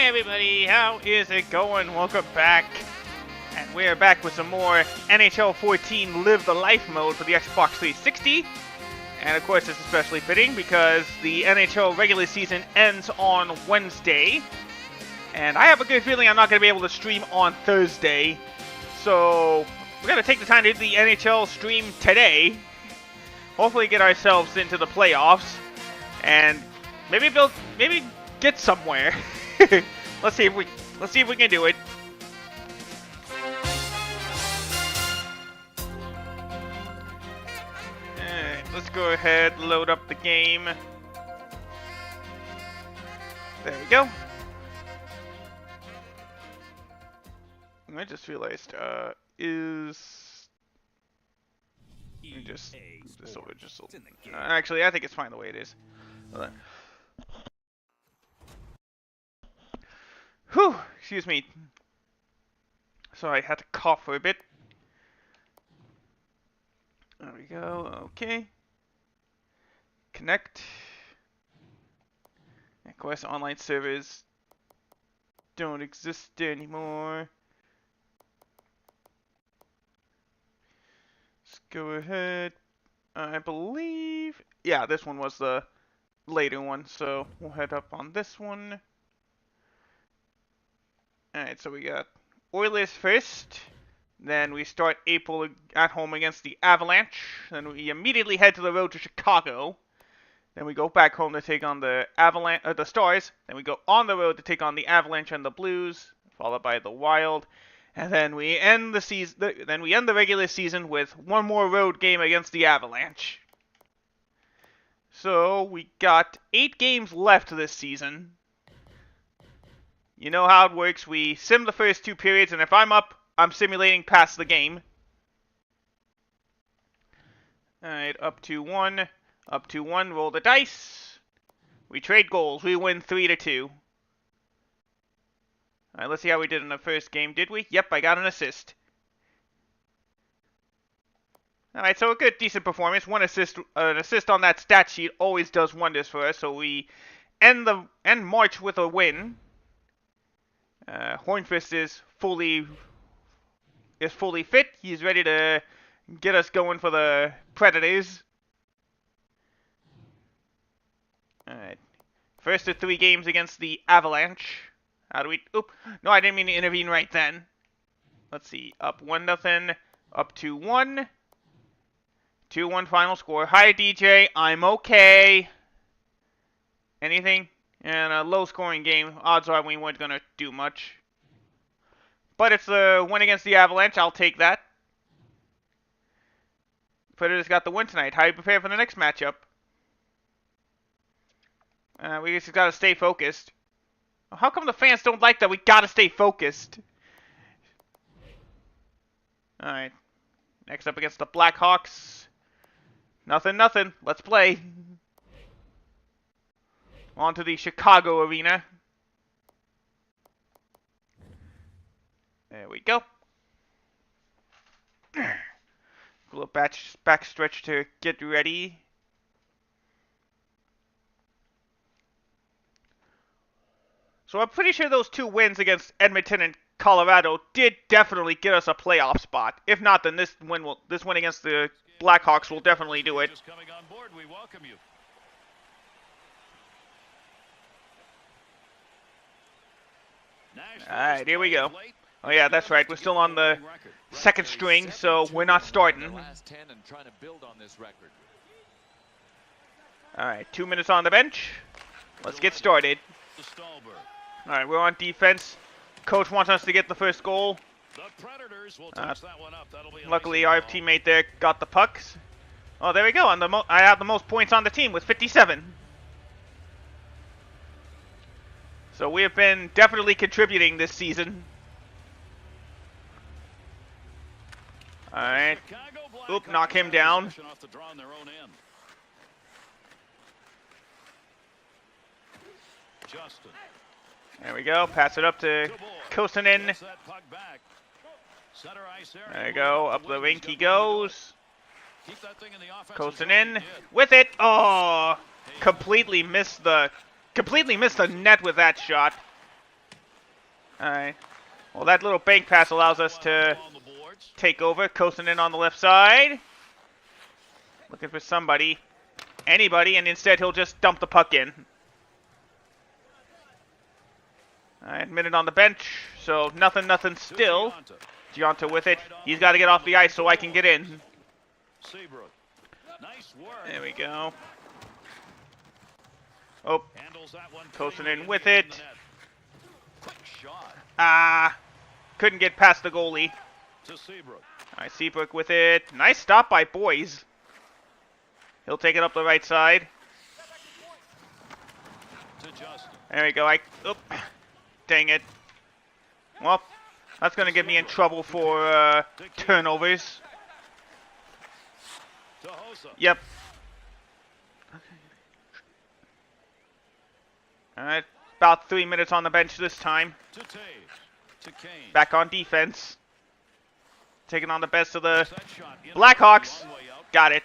Hey everybody, how is it going? Welcome back. And we're back with some more NHL 14 Live the Life mode for the Xbox 360. And of course it's especially fitting because the NHL regular season ends on Wednesday. And I have a good feeling I'm not going to be able to stream on Thursday. So we're going to take the time to do the NHL stream today. Hopefully get ourselves into the playoffs. And maybe get somewhere. Let's see if we can do it. Alright, let's go ahead, load up the game. There we go. I just realized, let me just move this over just a little. Actually, I think it's fine the way it is. Hold on. Whew, excuse me. Sorry, I had to cough for a bit. There we go, okay. Connect. Of course, online servers don't exist anymore. Let's go ahead. I believe... yeah, this one was the later one, so we'll head up on this one. Alright, so we got Oilers first. Then we start April at home against the Avalanche. Then we immediately head to the road to Chicago. Then we go back home to take on the the Stars. Then we go on the road to take on the Avalanche and the Blues, followed by the Wild. And then we end the season. Then we end the regular season with one more road game against the Avalanche. So we got 8 games left this season. You know how it works. We sim the first 2 periods, and if I'm up, I'm simulating past the game. Alright, up to 1. Up to 1, roll the dice. We trade goals. We win 3-2. Alright, let's see how we did in the first game. Did we? Yep, I got an assist. Alright, so a good, decent performance. An assist on that stat sheet always does wonders for us. So we end March with a win. Hornfist is fully fit. He's ready to get us going for the Predators. Alright. First of 3 games against the Avalanche. How do we... oop. No, I didn't mean to intervene right then. Let's see. Up 1-0. Up 2-1. 2-1 final score. Hi, DJ. I'm okay. Anything? And a low-scoring game. Odds are we weren't going to do much. But it's a win against the Avalanche. I'll take that. Predators got the win tonight. How do you prepare for the next matchup? We just got to stay focused. How come the fans don't like that? We got to stay focused. Alright. Next up against the Blackhawks. Nothing. Let's play. On to the Chicago arena. There we go. A little back stretch to get ready. So I'm pretty sure those 2 wins against Edmonton and Colorado did definitely get us a playoff spot. If not, then this win against the Blackhawks will definitely do it. Just coming on board, we welcome you. Alright, here we go. Oh yeah, that's right. We're still on the second string, so we're not starting. Alright, 2 minutes on the bench. Let's get started. Alright, we're on defense. Coach wants us to get the first goal. Luckily, our teammate there got the pucks. Oh, there we go. I have the most points on the team with 57. So we have been definitely contributing this season. Alright. Oop, knock him down. There we go. Pass it up to Kosonen. There you go. Up the rink he goes. Kosonen with it. Oh, completely missed the net with that shot. Alright. Well, that little bank pass allows us to On the boards. take over. Coasting in on the left side. Looking for somebody. Anybody, and instead he'll just dump the puck in. Alright, minute on the bench, so nothing still. Gianta with it. He's got to get off the ice so I can get in. Seabrook. Nice work. There we go. Oh, Handles that one coasting cleanly in with behind it. the net. Quick shot Couldn't get past the goalie. to Seabrook. Alright, Seabrook with it. Nice stop by Boys. He'll take it up the right side. To Justin. There we go. Dang it. Well, that's going to get me in trouble for turnovers. To Hossa. Yep. Alright, about 3 minutes on the bench this time. To Taves. To Kane. Back on defense. Taking on the best of the Set shot in Blackhawks. long way out. Got it.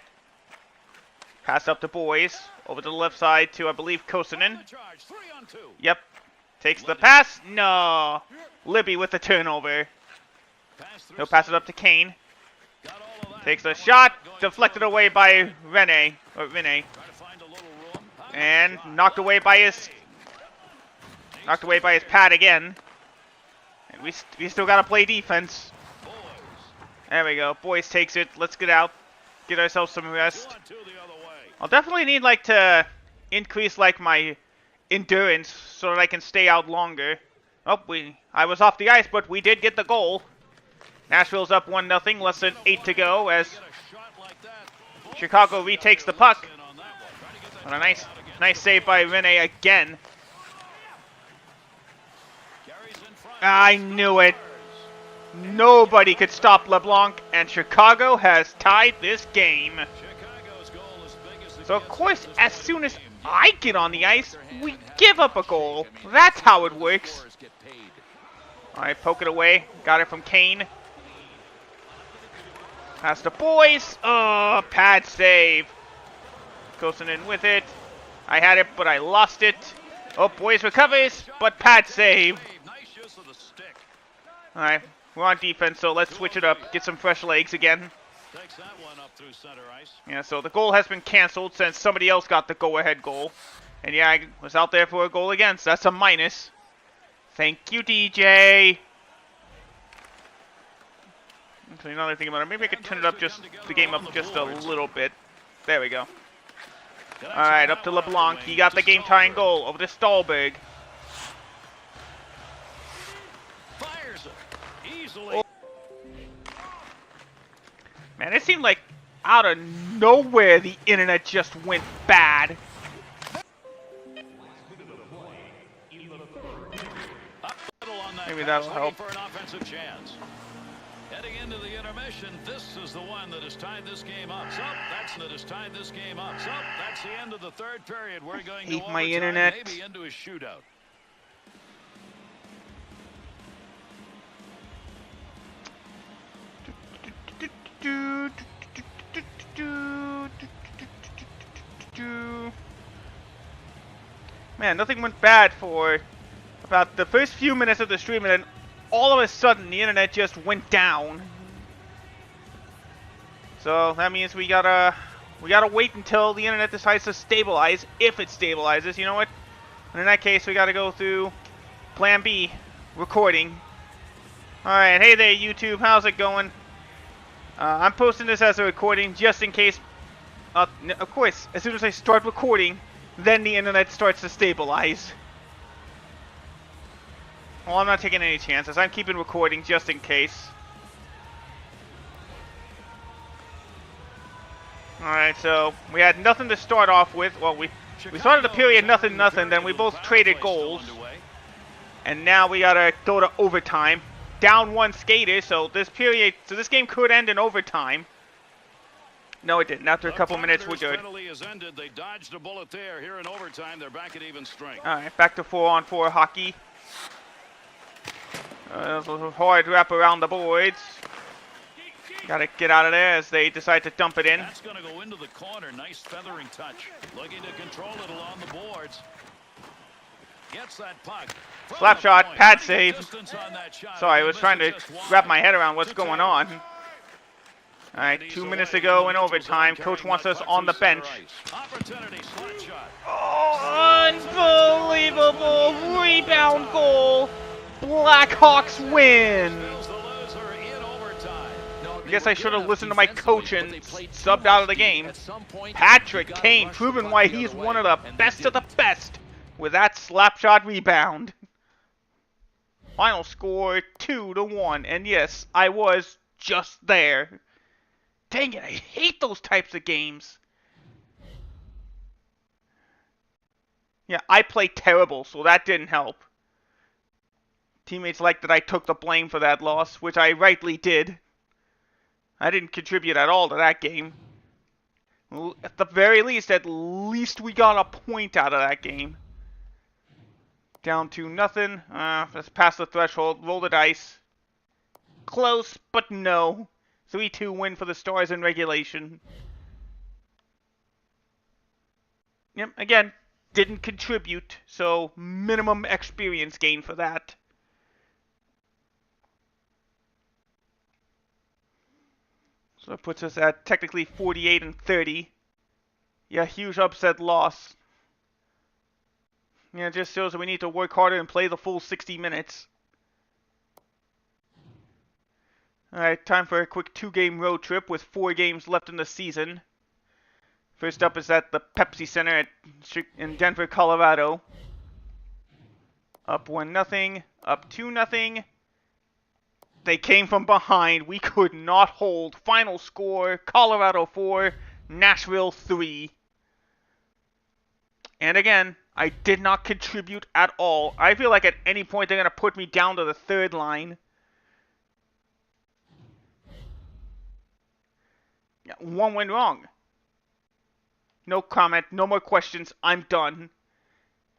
Pass up to Boys. Over to the left side to, I believe, Kosonen. The charge. 3-on-2. Yep. Takes the pass. No. Libby with the turnover. Pass through He'll pass it center. up to Kane. Got all of that. Takes a That one shot. going Deflected forward. away by Rene. Trying to find a little room. And Shot. knocked away by his pad again. And we still gotta play defense. Boys. There we go. Boys takes it. Let's get out. Get ourselves some rest. 2-on-2 the other way. I'll definitely need to increase my endurance so that I can stay out longer. Oh, I was off the ice, but we did get the goal. Nashville's up 1-0, less than 8 to go as Get a shot like that. Chicago retakes the puck. In on that one. Trying to get that And a shot out again. nice save by Rene again. Carries in front. I knew it. Nobody could stop LeBlanc, and Chicago has tied this game. Chicago's goal is big as it So of gets course, at this as point soon in as the game. I get on the ice, we give up a goal. That's how it works. Alright, poke it away. Got it from Kane. Pass to Boys. Oh, pad save. Coasting in with it. I had it, but I lost it. Oh, Boys recovers, but pad save. Nice use of the stick. Alright, we're on defense, so let's switch it up. Get some fresh legs again. Takes that one up through center ice. Yeah, so the goal has been canceled since somebody else got the go-ahead goal. And yeah, I was out there for a goal against. That's a minus. Thank you, DJ. Actually, another thing about it, maybe I could turn it up the game up just a little bit. There we go. Alright, up to LeBlanc. He got the game-tying goal over to Stahlberg. Fires it easily. Man, it seemed like out of nowhere the internet just went bad. Up middle on that Maybe pass, that'll looking help. for an offensive chance. Heading into the intermission, this is the one that has tied this game up. So that has tied this game up. So that's the end of the third period. We're going to Hate my overtime, internet. maybe into a shootout. Man, nothing went bad for about the first few minutes of the stream, and then all of a sudden the internet just went down. So that means we gotta wait until the internet decides to stabilize, if it stabilizes. You know what? And in that case, we gotta go through Plan B, recording. All right, hey there, YouTube. How's it going? I'm posting this as a recording just in case. Of course, as soon as I start recording, then the internet starts to stabilize. Well, I'm not taking any chances. I'm keeping recording just in case. Alright, so we had nothing to start off with. Well, we started the period nothing, then we both traded goals. And now we gotta go to overtime. Down one skater, so this game could end in overtime. No, it didn't. After a couple minutes, we're good. Penalty has ended. They dodged a bullet there. Here in overtime, they're back at even strength. Alright, back to 4-on-4 hockey. A little hard wrap around the boards. Gotta get out of there as they decide to dump it in. That's going to go into the corner. Nice feathering touch. Looking to control it along the boards. Gets that puck. Slap shot, pad save. Sorry, I was trying to wrap my head around what's going on. All right, 2 minutes to go in overtime. Coach wants us on the bench. Oh, unbelievable rebound goal. Blackhawks win. I guess I should have listened to my coach and subbed out of the game. Patrick Kane proving why he's one of the best of the best with that slap shot rebound. Final score 2-1, and yes, I was just there. Dang it, I hate those types of games. Yeah, I played terrible, so that didn't help. Teammates liked that I took the blame for that loss, which I rightly did. I didn't contribute at all to that game. At the very least, we got a point out of that game. Down 2-0. Let's pass the threshold. Roll the dice. Close, but no. 3-2 win for the Stars in regulation. Yep, again, didn't contribute, so minimum experience gain for that. So it puts us at technically 48-30. Yeah, huge upset loss. Yeah, it just shows that we need to work harder and play the full 60 minutes. Alright, time for a quick 2-game road trip with 4 games left in the season. First up is at the Pepsi Center in Denver, Colorado. Up 1-0, up 2-0. They came from behind. We could not hold. Final score, Colorado 4, Nashville 3. And again, I did not contribute at all. I feel like at any point they're going to put me down to the third line. Yeah, one went wrong. No comment, no more questions, I'm done.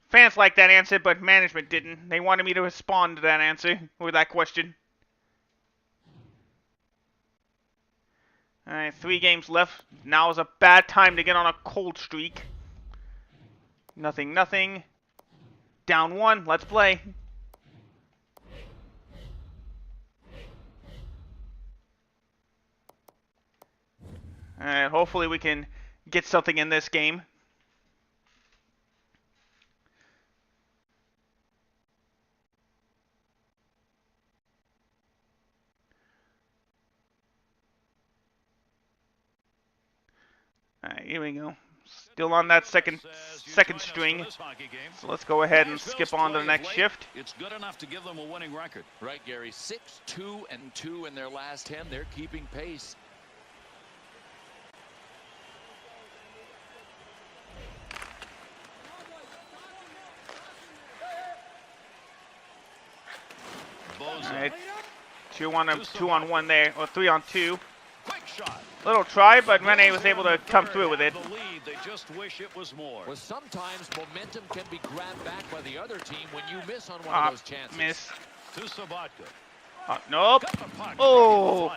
Fans liked that answer, but management didn't. They wanted me to respond to that answer, or that question. Alright, 3 games left. Now is a bad time to get on a cold streak. 0-0. Down 1, let's play. Alright, hopefully we can get something in this game. Alright, here we go. Still on that second string. So let's go ahead and skip on to the next shift. It's good enough to give them a winning record. Right, Gary. 6-2-2 in their last 10. They're keeping pace. Alright, 2-on-1 there, or 3-on-2. Quick shot. Little try, but Rene was able to come through with it. They just wish it was more. Well, sometimes momentum can be grabbed back by the other team when you miss on one of those chances. Miss. To Sabatka. Nope. Oh,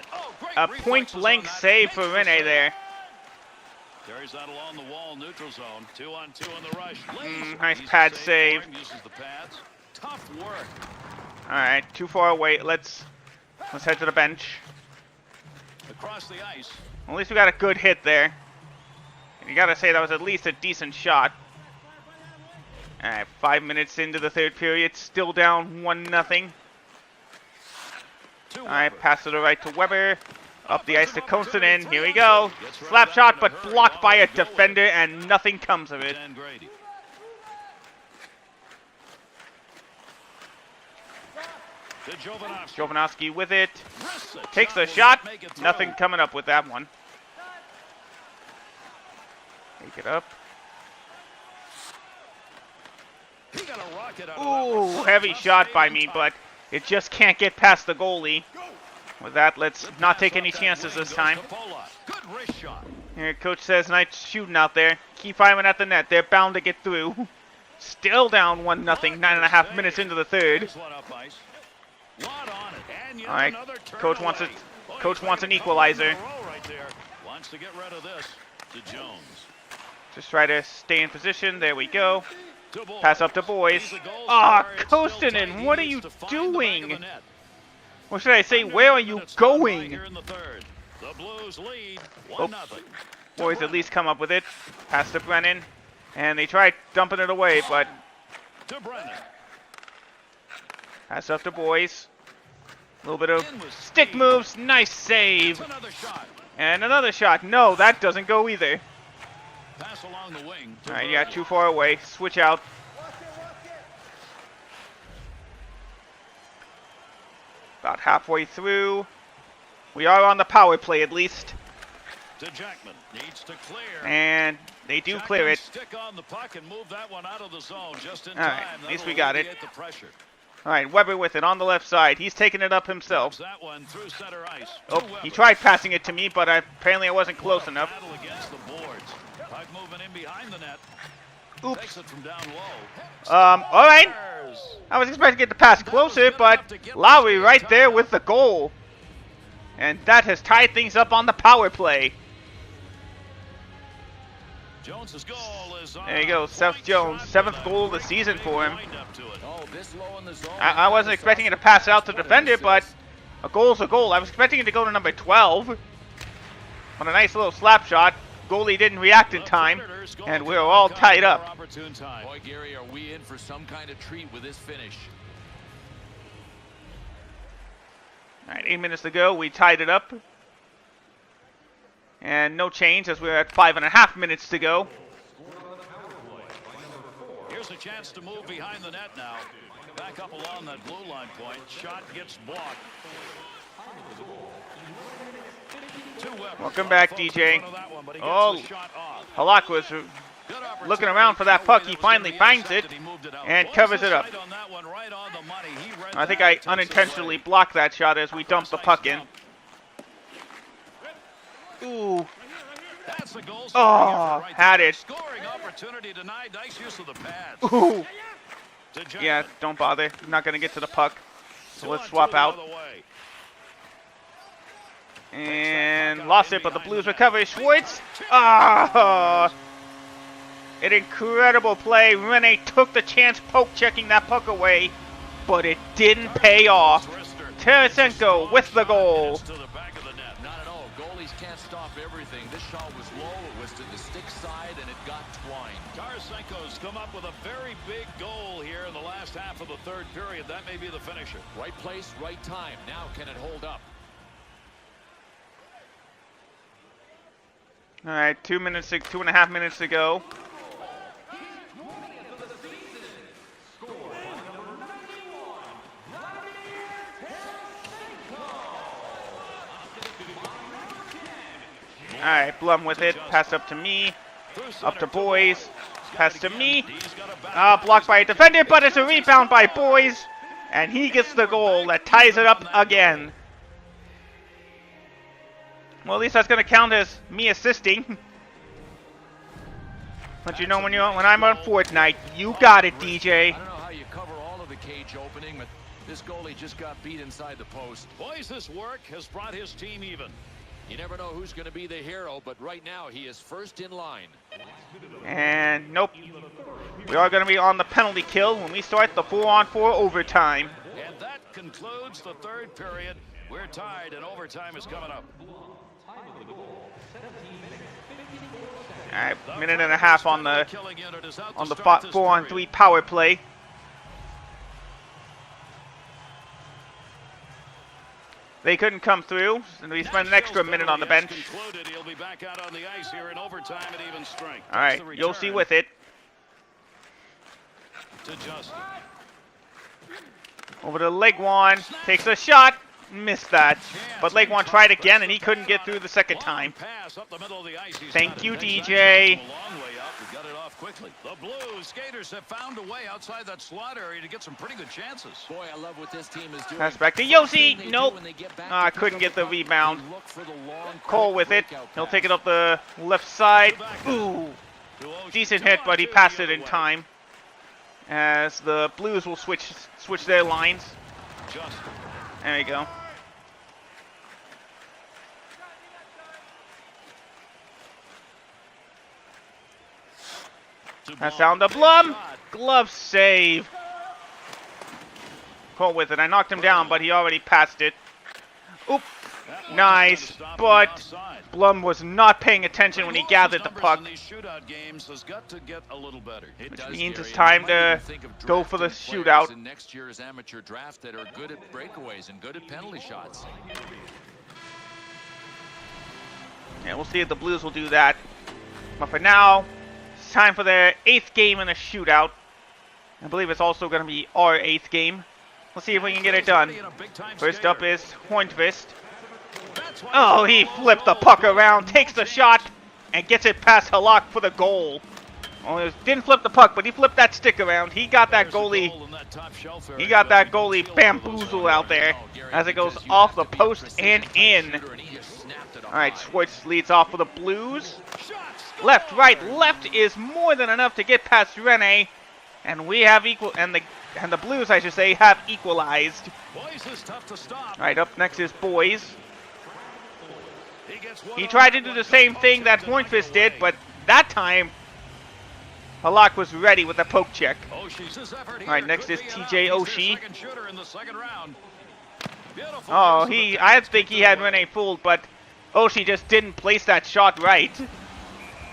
a point-blank save for Rene there. Carries that along the wall, neutral zone. 2-on-2 on the rush. Nice pad save. Uses the pads. Tough work. All right, too far away. Let's head to the bench. Across the ice. At least we got a good hit there. And you gotta say that was at least a decent shot. All right, 5 minutes into the third period, still down 1-0. All right, pass to the right to Weber. Up the ice to Konstantin. Here we go. Slap shot, but blocked by a defender, and nothing comes of it. Jovanovski with it. Takes the shot. Nothing coming up with that one. Take it up. Ooh, heavy shot by me, but it just can't get past the goalie. With that, let's not take any chances this time. Here, coach says, nice shooting out there. Keep firing at the net. They're bound to get through. Still down 1-0, 9.5 minutes into the third. All right, coach wants an equalizer. Wants to get rid of this to Jones. Just try to stay in position. There we go. Pass up to Boys. Ah, Kostanen, what are you doing? Or should I say, where are you going? Oh, Boys at least come up with it. Pass to Brennan. And they try dumping it away, but... Pass up to Boys. A little bit of stick moves. Nice save. And another shot. No, that doesn't go either. Alright, yeah, too far away. Switch out. About halfway through. We are on the power play at least. And they do clear it. Alright, at least we got it. Alright, Weber with it on the left side. He's taking it up himself. Oh, he tried passing it to me, but apparently I wasn't close enough. Oops. Alright. I was expecting to get the pass closer, but Lowry right there with the goal. And that has tied things up on the power play. There you go, Seth Jones, 7th goal of the season for him. I wasn't expecting it to pass out to the defender, but a goal's a goal. I was expecting it to go to number 12 on a nice little slap shot. Goalie didn't react in time, and we're all tied up. Boy, Gary, are we in for some kind of treat with this finish? All right, 8 minutes to go. We tied it up. And no change as we're at 5.5 minutes to go. Here's a chance to move behind the net now. Back up along that blue line point. Shot gets blocked. Welcome back, DJ. Oh, Halak was looking around for that puck. He finally finds it and covers it up. I think I unintentionally blocked that shot as we dumped the puck in. Ooh. Oh, had it. Ooh. Yeah, don't bother. I'm not going to get to the puck. So let's swap out. And lost it, but the Blues recover. Schwartz. Ah. An incredible play. Rene took the chance poke checking that puck away, but it didn't pay off. Tarasenko with the goal. Not at all. Goalies can't stop everything. This shot was low. It was to the stick side, and it got twined. Tarasenko's come up with a very big goal here in the last half of the third period. That may be the finisher. Right place, right time. Now can it hold up? All right, 2.5 minutes to go. All right, Blum with it. Pass up to me. Up to Boys. Pass to me. Blocked by a defender, but it's a rebound by Boys. And he gets the goal that ties it up again. Well, at least that's going to count as me assisting. But you know, when I'm on Fortnite, you got it, DJ. I don't know how you cover all of the cage opening, but this goalie just got beat inside the post. Boys, this work has brought his team even. You never know who's going to be the hero, but right now he is first in line. And nope. We are going to be on the penalty kill when we start the 4-on-4 overtime. And that concludes the third period. We're tied, and overtime is coming up. All right, minute and a half on the 4-on-3 power play. They couldn't come through, and we spent an extra minute on the bench. He'll be back out on the ice here in overtime at even strength. All right, you'll see with it. To Justin. Over to Legwan, takes a shot, missed that. But Legwan tried again, and he couldn't get through the second time. Thank you, DJ. The Blues skaters have found a way outside that slot area to get some pretty good chances. Boy, I love what this team is doing. Pass back to Yossi. Nope. Couldn't get the rebound. Cole with it. He'll take it up the left side. Ooh. Decent hit, but he passed it in time. As the Blues will switch their lines. There you go. That's down to Blum. glove save. Cole with it. I knocked him down, but he already passed it. Oop. Nice, but Blum was not paying attention when he gathered the puck. Which means it's time to go for the shootout. In next year's amateur draft that are good at breakaways and good at penalty shots. Yeah, we'll see if the Blues will do that. But for now, it's time for their 8th game in a shootout. I believe it's also going to be our 8th game. Let's see if we can get it done. First up is Hornqvist. Oh, he flipped the puck around, takes the shot, and gets it past Halak for the goal. Oh, he didn't flip the puck, but he flipped that stick around. He got that goalie. He got that goalie bamboozle out there as it goes off the post and in. All right, Schwartz leads off for the Blues. Left, right, left is more than enough to get past Rene, and we have and the Blues, I should say, have equalized. All right, up next is Boys. He tried to do the same thing that Hornqvist did, but that time, Halak was ready with the poke check. All right, next is TJ Oshie. Oh, I think he had Rene fooled, but Oshie just didn't place that shot right.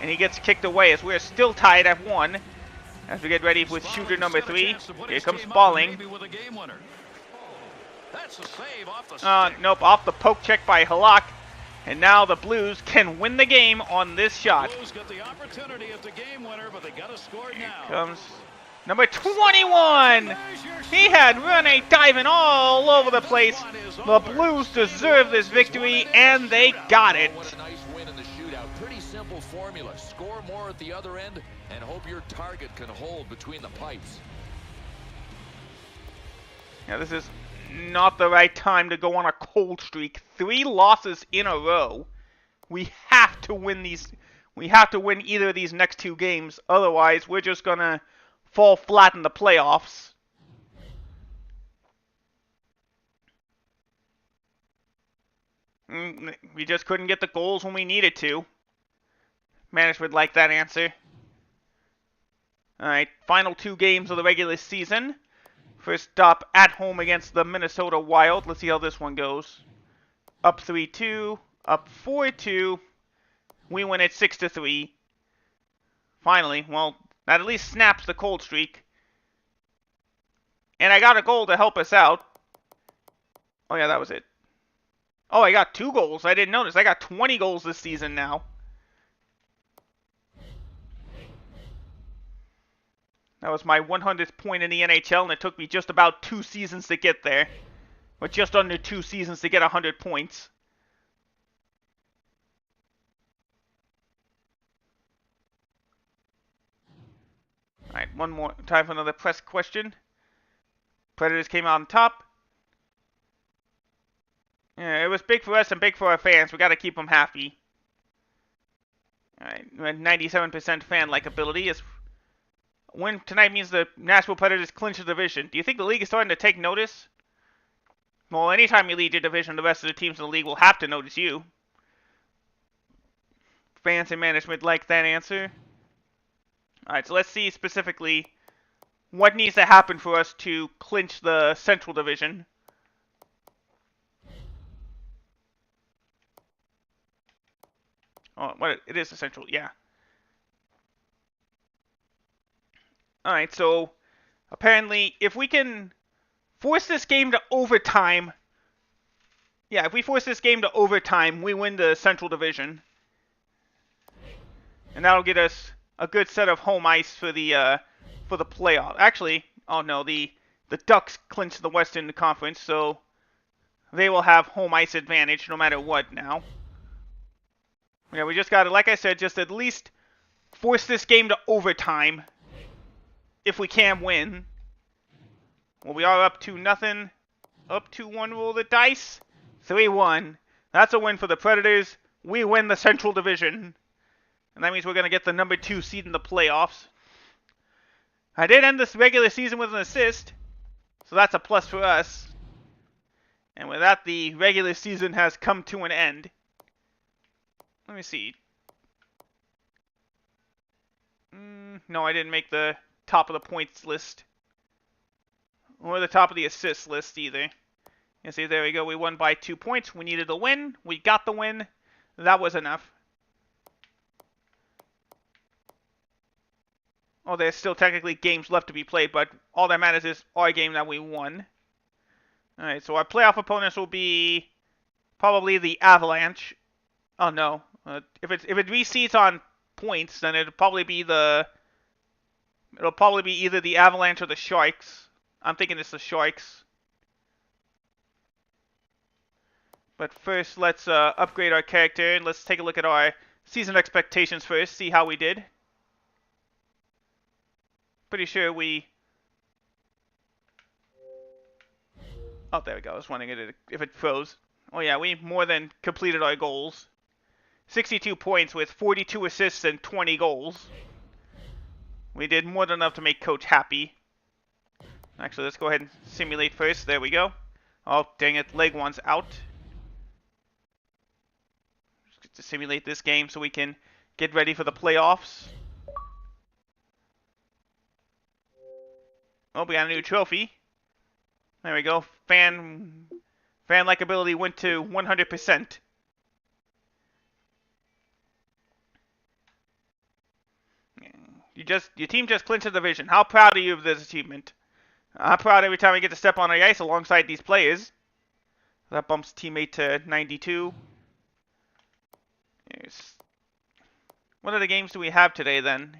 And he gets kicked away as we're still tied at 1. As we get ready with shooter number 3. Here comes Balling. Nope, off the poke check by Halak. And now the Blues can win the game on this shot. Here comes number 21. He had Rene diving all over the place. The Blues deserve this victory, and they got it. What a nice win in the shootout. Pretty simple formula. Score more at the other end and hope your target can hold between the pipes. Now this is not the right time to go on a cold streak. 3 losses in a row. We have to win these. We have to win either of these next 2 games. Otherwise, we're just gonna fall flat in the playoffs. We just couldn't get the goals when we needed to. Management liked that answer. Alright, final 2 games of the regular season. First stop at home against the Minnesota Wild. Let's see how this one goes. Up 3-2, up 4-2. We win it 6-3. Finally, well, that at least snaps the cold streak. And I got a goal to help us out. Oh yeah, that was it. Oh, I got 2 goals. I didn't notice. I got 20 goals this season now. That was my 100th point in the NHL, and it took me just about 2 seasons to get there. But just under 2 seasons to get 100 points. Alright, one more time for another press question. Predators came out on top. Yeah, it was big for us and big for our fans. We got to keep them happy. Alright, 97% fan likability. Win tonight means the Nashville Predators clinch the division. Do you think the league is starting to take notice? Well, anytime you lead your division, the rest of the teams in the league will have to notice you. Fans and management like that answer. Alright, so let's see specifically what needs to happen for us to clinch the Central Division. Oh, what it is the Central, yeah. Alright, so apparently if we can force this game to overtime, yeah, if we force this game to overtime, we win the Central Division. And that'll get us a good set of home ice for the playoff. Actually, oh no, the Ducks clinch the Western Conference, so they will have home ice advantage no matter what now. Yeah, we just got to, like I said, just at least force this game to overtime if we can win. Well, we are up 2-0. Up 2-1, roll the dice. 3-1. That's a win for the Predators. We win the Central Division. And that means we're going to get the number 2 seed in the playoffs. I did end this regular season with an assist, so that's a plus for us. And with that, the regular season has come to an end. Let me see. No, I didn't make the top of the points list. Or the top of the assists list, either. You see, there we go. We won by 2 points. We needed a win. We got the win. That was enough. Oh, there's still technically games left to be played, but all that matters is our game that we won. Alright, so our playoff opponents will be probably the Avalanche. Oh, no. If it reseeds on points, then it'll probably be either the Avalanche or the Sharks. I'm thinking it's the Sharks. But first, let's upgrade our character, and let's take a look at our season expectations first, see how we did. Pretty sure we... Oh, there we go. I was wondering if it froze. Oh yeah, we more than completed our goals. 62 points with 42 assists and 20 goals. We did more than enough to make Coach happy. Actually, let's go ahead and simulate first. There we go. Oh, dang it. Leg one's out. Just to simulate this game so we can get ready for the playoffs. Oh, we got a new trophy. There we go. Fan likability went to 100%. Your team just clinched the division. How proud are you of this achievement? I'm proud every time I get to step on the ice alongside these players. That bumps teammate to 92. What other games do we have today then?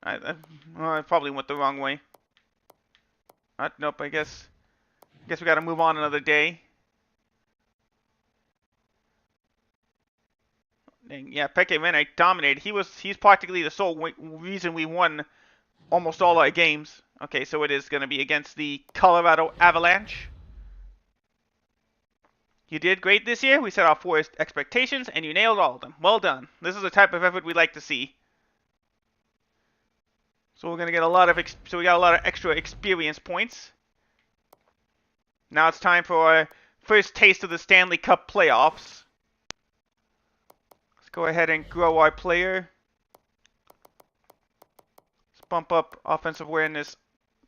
I probably went the wrong way. Nope, I guess we gotta move on another day. And yeah, Peke Mene dominated. He's practically the sole reason we won almost all our games. Okay, so it is gonna be against the Colorado Avalanche. You did great this year. We set our 4 expectations, and you nailed all of them. Well done. This is the type of effort we like to see. So we're gonna get a lot of extra experience points. Now it's time for our first taste of the Stanley Cup playoffs. Let's go ahead and grow our player. Let's bump up offensive awareness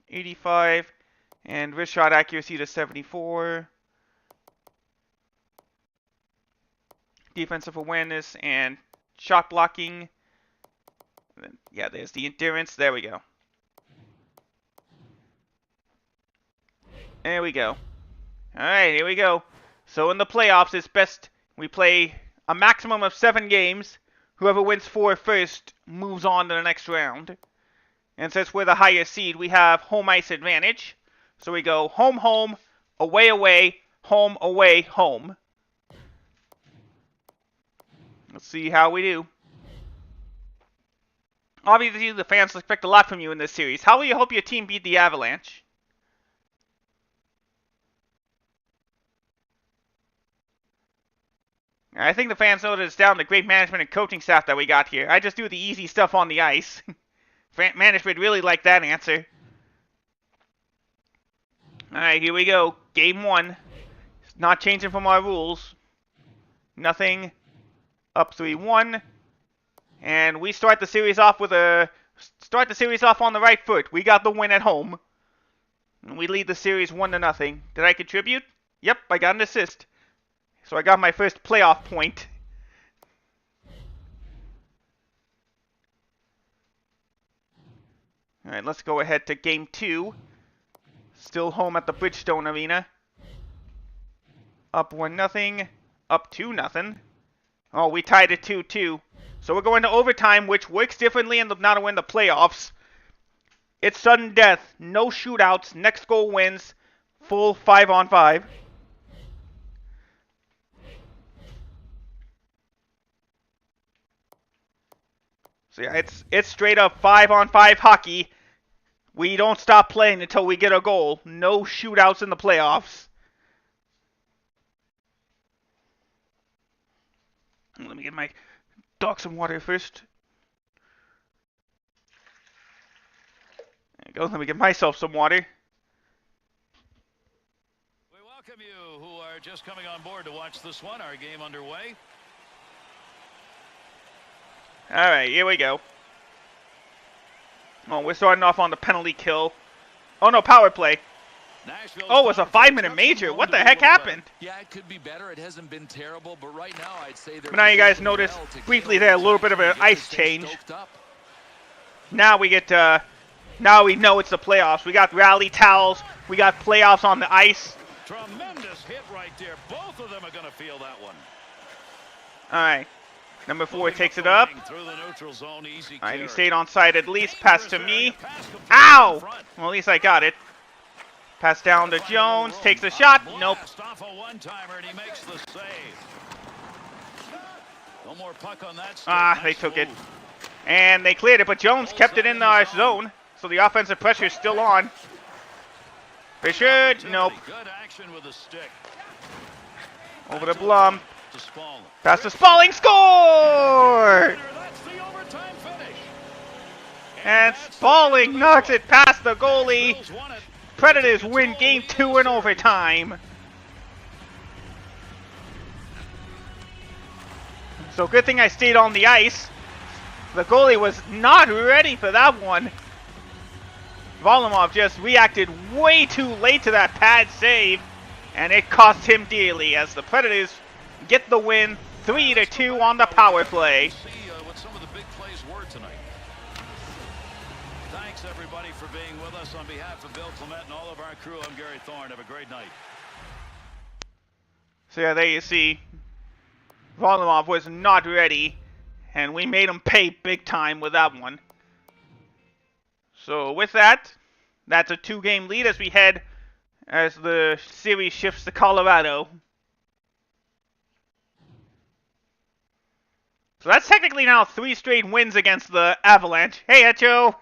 85 and wrist shot accuracy to 74. Defensive awareness and shot blocking. Yeah, there's the endurance. There we go. There we go. Alright, here we go. So in the playoffs, it's best we play a maximum of 7 games. Whoever wins 4 first moves on to the next round. And since we're the higher seed, we have home ice advantage. So we go home, home, away, away, home, away, home. Let's see how we do. Obviously, the fans expect a lot from you in this series. How will you hope your team beat the Avalanche? I think the fans know that it's down to great management and coaching staff that we got here. I just do the easy stuff on the ice. Management really liked that answer. Alright, here we go. Game 1. It's not changing from our rules. Nothing. Up 3-1. And we start the series off on the right foot. We got the win at home. And we lead the series 1-0. Did I contribute? Yep, I got an assist. So I got my first playoff point. Alright, let's go ahead to game 2. Still home at the Bridgestone Arena. Up 1-0. Up 2-0. Oh, we tied it 2-2. So we're going to overtime, which works differently in now to win the playoffs. It's sudden death. No shootouts. Next goal wins. Full 5-on-5. So yeah, it's straight up 5-on-5 hockey. We don't stop playing until we get a goal. No shootouts in the playoffs. Let me get my dog some water first. There you go. Let me get myself some water. We welcome you who are just coming on board to watch this one. Our game underway. Alright, here we go. Oh, we're starting off on the penalty kill. Oh no, power play. Nashville's Oh, it was a power 5-minute plays major. got What some the room to heck be a little happened? Yeah, it could be better. It hasn't been terrible, but right now I'd say they're But now you guys positioned notice well to briefly gain there a little bit of traction an and get ice this thing change. stoked up. Now we get now we know it's the playoffs. We got rally towels. We got playoffs on the ice. Tremendous hit right there. Both of them are going to feel that one. All right. Number 4 Moving takes the it up. wing through the neutral zone, easy All right, he carry. stayed on side at least. Pass to Dangerous me. area, pass completed in Ow! front. Well, at least I got it. Pass down to Find a Jones. little Takes a room. shot. Blast Nope. Off a one-timer, and he makes the save. No more puck on that stick. Ah, they Nice took it. move. And they cleared it, but Jones kept it in our zone. So the offensive pressure is still on. Fisher, nope. Good action with the stick. Over to Blum. To Spaulding. Pass to Spaulding. Score! That's the overtime finish. And that's the Spaulding end of knocks this it past the goalie. Bills won it. Predators win game 2 in overtime. So good thing I stayed on the ice. The goalie was not ready for that one. Volumov just reacted way too late to that pad save, and it cost him dearly as the Predators get the win 3-2 on the power play. See what some of the big plays were tonight. Thanks everybody for being with us. On behalf of Bill Clement and all of our crew, I'm Gary Thorne. Have a great night. So yeah, there you see, Volumov was not ready, and we made him pay big time with that one. So with that, that's a 2-game lead as we head, as the series shifts to Colorado. So that's technically now 3 straight wins against the Avalanche. Hey, Echo!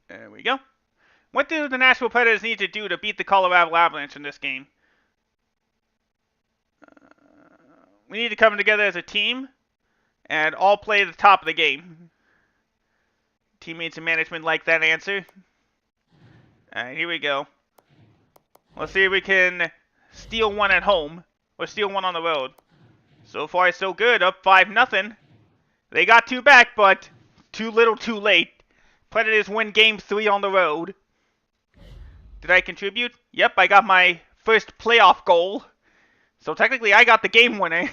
There we go. What do the Nashville Predators need to do to beat the Colorado Avalanche in this game? We need to come together as a team and all play at the top of the game. Teammates and management like that answer. Alright, here we go. Let's see if we can steal one at home or steal one on the road. So far, so good. Up 5-0. They got 2 back, but too little too late. Predators win game 3 on the road. Did I contribute? Yep, I got my first playoff goal. So technically, I got the game winner.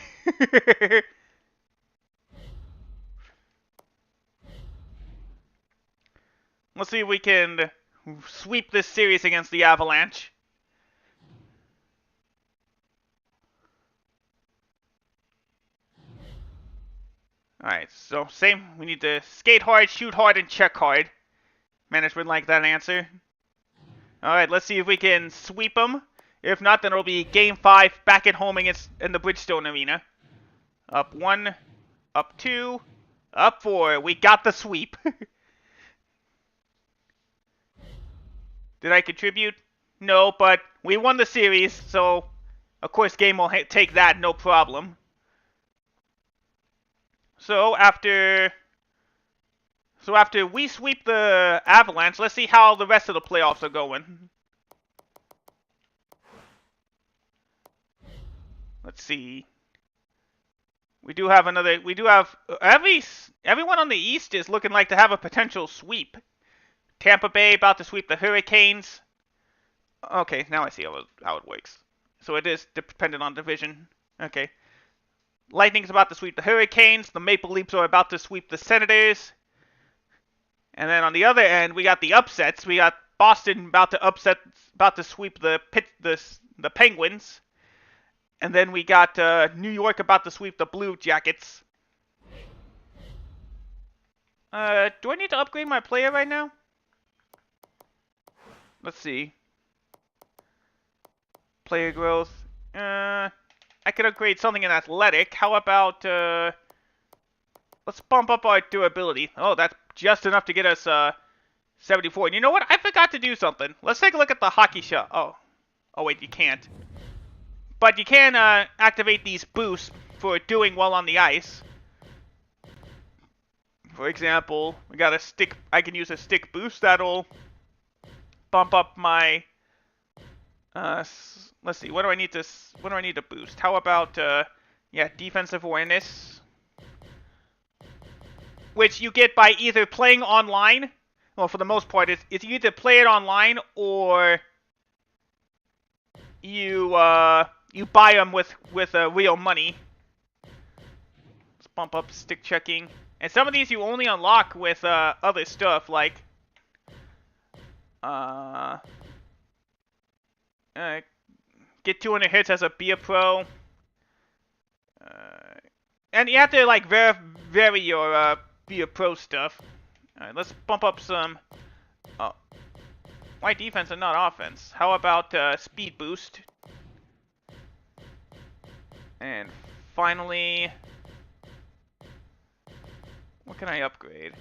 Let's see if we can sweep this series against the Avalanche. Alright, so same. We need to skate hard, shoot hard, and check hard. Management like that answer. Alright, let's see if we can sweep them. If not, then it'll be Game 5 back at home against in the Bridgestone Arena. Up 1, up 2, up 4. We got the sweep. Did I contribute? No, but we won the series, so of course Game will take that, no problem. So after we sweep the Avalanche, let's see how the rest of the playoffs are going. Let's see. Everyone on the East is looking like to have a potential sweep. Tampa Bay about to sweep the Hurricanes. Okay, now I see how it works. So it is dependent on division. Okay. Lightning's about to sweep the Hurricanes. The Maple Leafs are about to sweep the Senators. And then on the other end, we got the upsets. We got Boston about to sweep the Penguins. And then we got New York about to sweep the Blue Jackets. Do I need to upgrade my player right now? Let's see. Player growth. I could upgrade something in athletic. How about, let's bump up our durability. Oh, that's just enough to get us, 74. And you know what? I forgot to do something. Let's take a look at the hockey shot. Oh, wait, you can't. But you can, activate these boosts for doing well on the ice. For example, we got a stick. I can use a stick boost that'll bump up my let's see. What do I need to boost? How about yeah, defensive awareness, which you get by either playing online. Well, for the most part, it's you either play it online or you buy them with real money. Let's bump up stick checking, and some of these you only unlock with other stuff like get 200 hits as a Be a Pro, and you have to like vary your Be a Pro stuff. All right, let's bump up some. Oh, why defense and not offense? How about speed boost? And finally, what can I upgrade?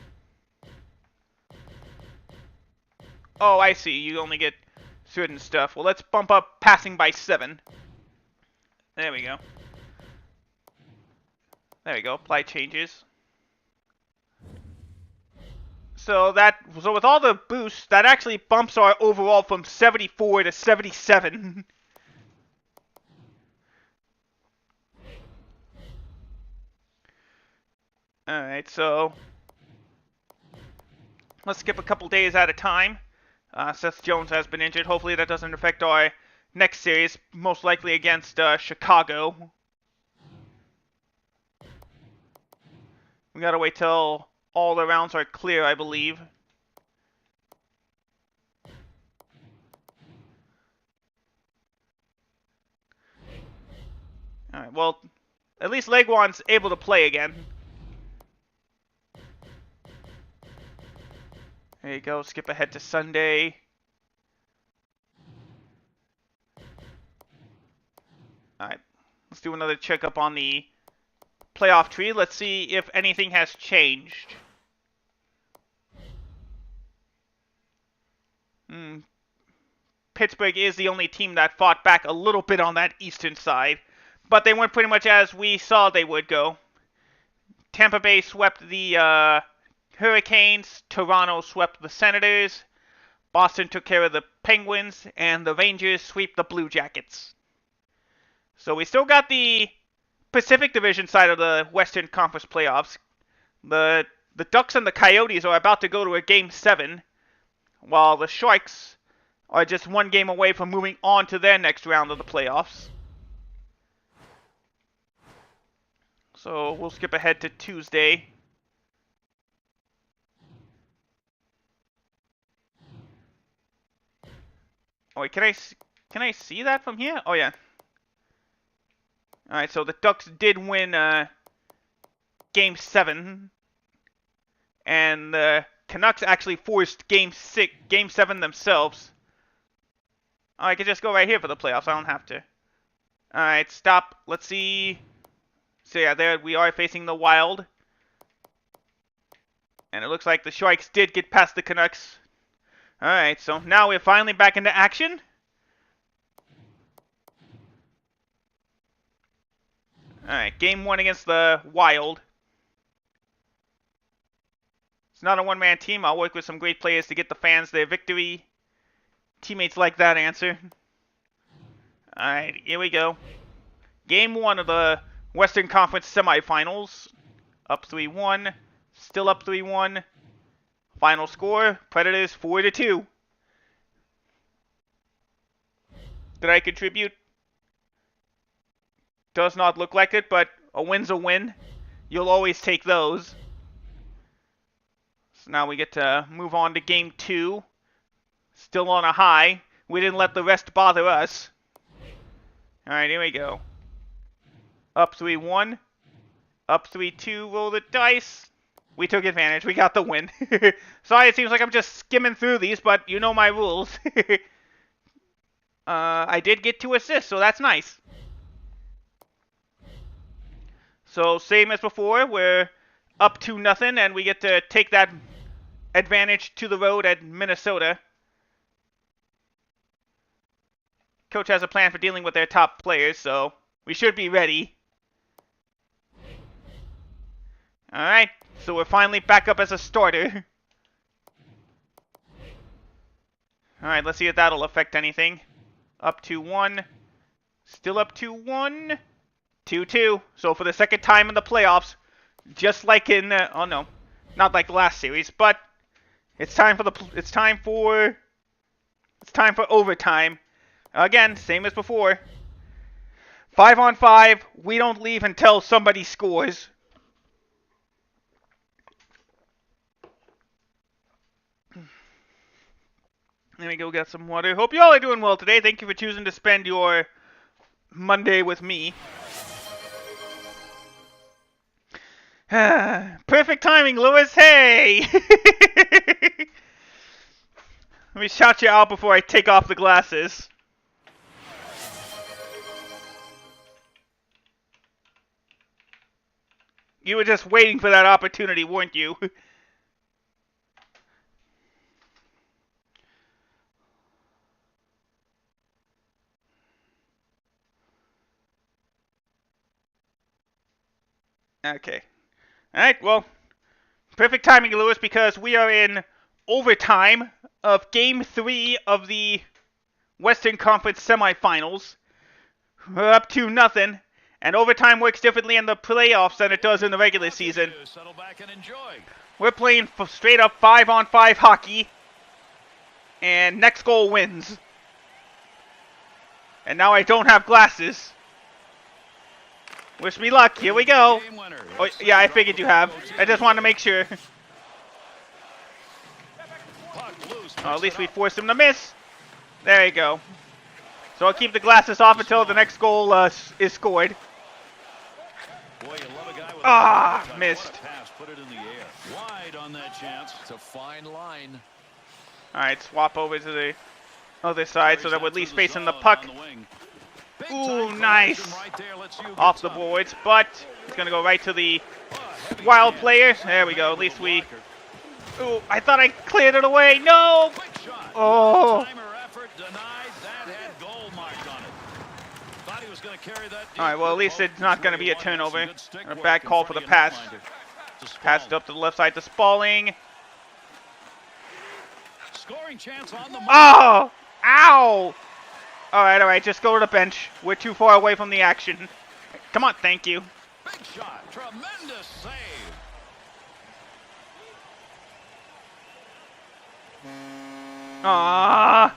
Oh, I see. You only get certain stuff. Well, let's bump up passing by 7. There we go. There we go. Apply changes. So with all the boosts, that actually bumps our overall from 74 to 77. Alright, so let's skip a couple days at a time. Seth Jones has been injured. Hopefully that doesn't affect our next series, most likely against Chicago. We gotta wait till all the rounds are clear, I believe. Alright, well, at least Leguan's able to play again. There you go, skip ahead to Sunday. Alright, let's do another checkup on the playoff tree. Let's see if anything has changed. Pittsburgh is the only team that fought back a little bit on that eastern side, but they went pretty much as we saw they would go. Tampa Bay swept the Hurricanes, Toronto swept the Senators, Boston took care of the Penguins, and the Rangers sweep the Blue Jackets. So we still got the Pacific Division side of the Western Conference playoffs. The Ducks and the Coyotes are about to go to a Game 7, while the Sharks are just one game away from moving on to their next round of the playoffs. So we'll skip ahead to Tuesday. Oh wait, can I see that from here? Oh yeah. Alright, so the Ducks did win Game 7. And the Canucks actually forced Game 7 themselves. Oh, I could just go right here for the playoffs. I don't have to. Alright, stop. Let's see. So yeah, there we are facing the Wild. And it looks like the Sharks did get past the Canucks. Alright, so now we're finally back into action. Alright, Game 1 against the Wild. It's not a one-man team. I'll work with some great players to get the fans their victory. Teammates like that answer. Alright, here we go. Game 1 of the Western Conference semifinals. Up 3-1. Still up 3-1. Final score, Predators 4-2. Did I contribute? Does not look like it, but a win's a win. You'll always take those. So now we get to move on to Game 2. Still on a high. We didn't let the rest bother us. Alright, here we go. Up 3-1. Up 3-2, roll the dice. We took advantage. We got the win. Sorry, it seems like I'm just skimming through these, but you know my rules. I did get 2 assists, so that's nice. So, same as before, we're up 2-0, and we get to take that advantage to the road at Minnesota. Coach has a plan for dealing with their top players, so we should be ready. Alright, so we're finally back up as a starter. Alright, let's see if that'll affect anything. Up 2-1. Still up 2-1. 2-2. So for the second time in the playoffs, just like in oh no, not like the last series, but it's time for overtime. Again, same as before. 5-on-5. We don't leave until somebody scores. Let me go get some water. Hope you all are doing well today. Thank you for choosing to spend your Monday with me. Perfect timing, Lewis. Hey! Let me shout you out before I take off the glasses. You were just waiting for that opportunity, weren't you? Okay. Alright, well, perfect timing, Lewis, because we are in overtime of Game 3 of the Western Conference semifinals. We're up 2-0, and overtime works differently in the playoffs than it does in the regular season. Settle back and enjoy. We're playing straight up 5-on-5 hockey, and next goal wins. And now I don't have glasses. Wish me luck. Here we go. Oh, yeah, I figured you have. I just wanted to make sure. Oh, at least we forced him to miss. There you go. So I'll keep the glasses off until the next goal is scored. Ah, missed. Put it in the air. Wide on that chance. It's a fine line. All right, swap over to the other side so that we're at least facing the puck. Ooh, nice. Off the boards, but it's going to go right to the Wild player. There we go. At least we... Ooh, I thought I cleared it away. No! Oh. Alright, well, at least it's not going to be a turnover. A bad call for the pass. Passed up to the left side to Spalling. Oh! Ow! Alright, just go to the bench. We're too far away from the action. Come on, thank you. Big shot, tremendous save. Ah!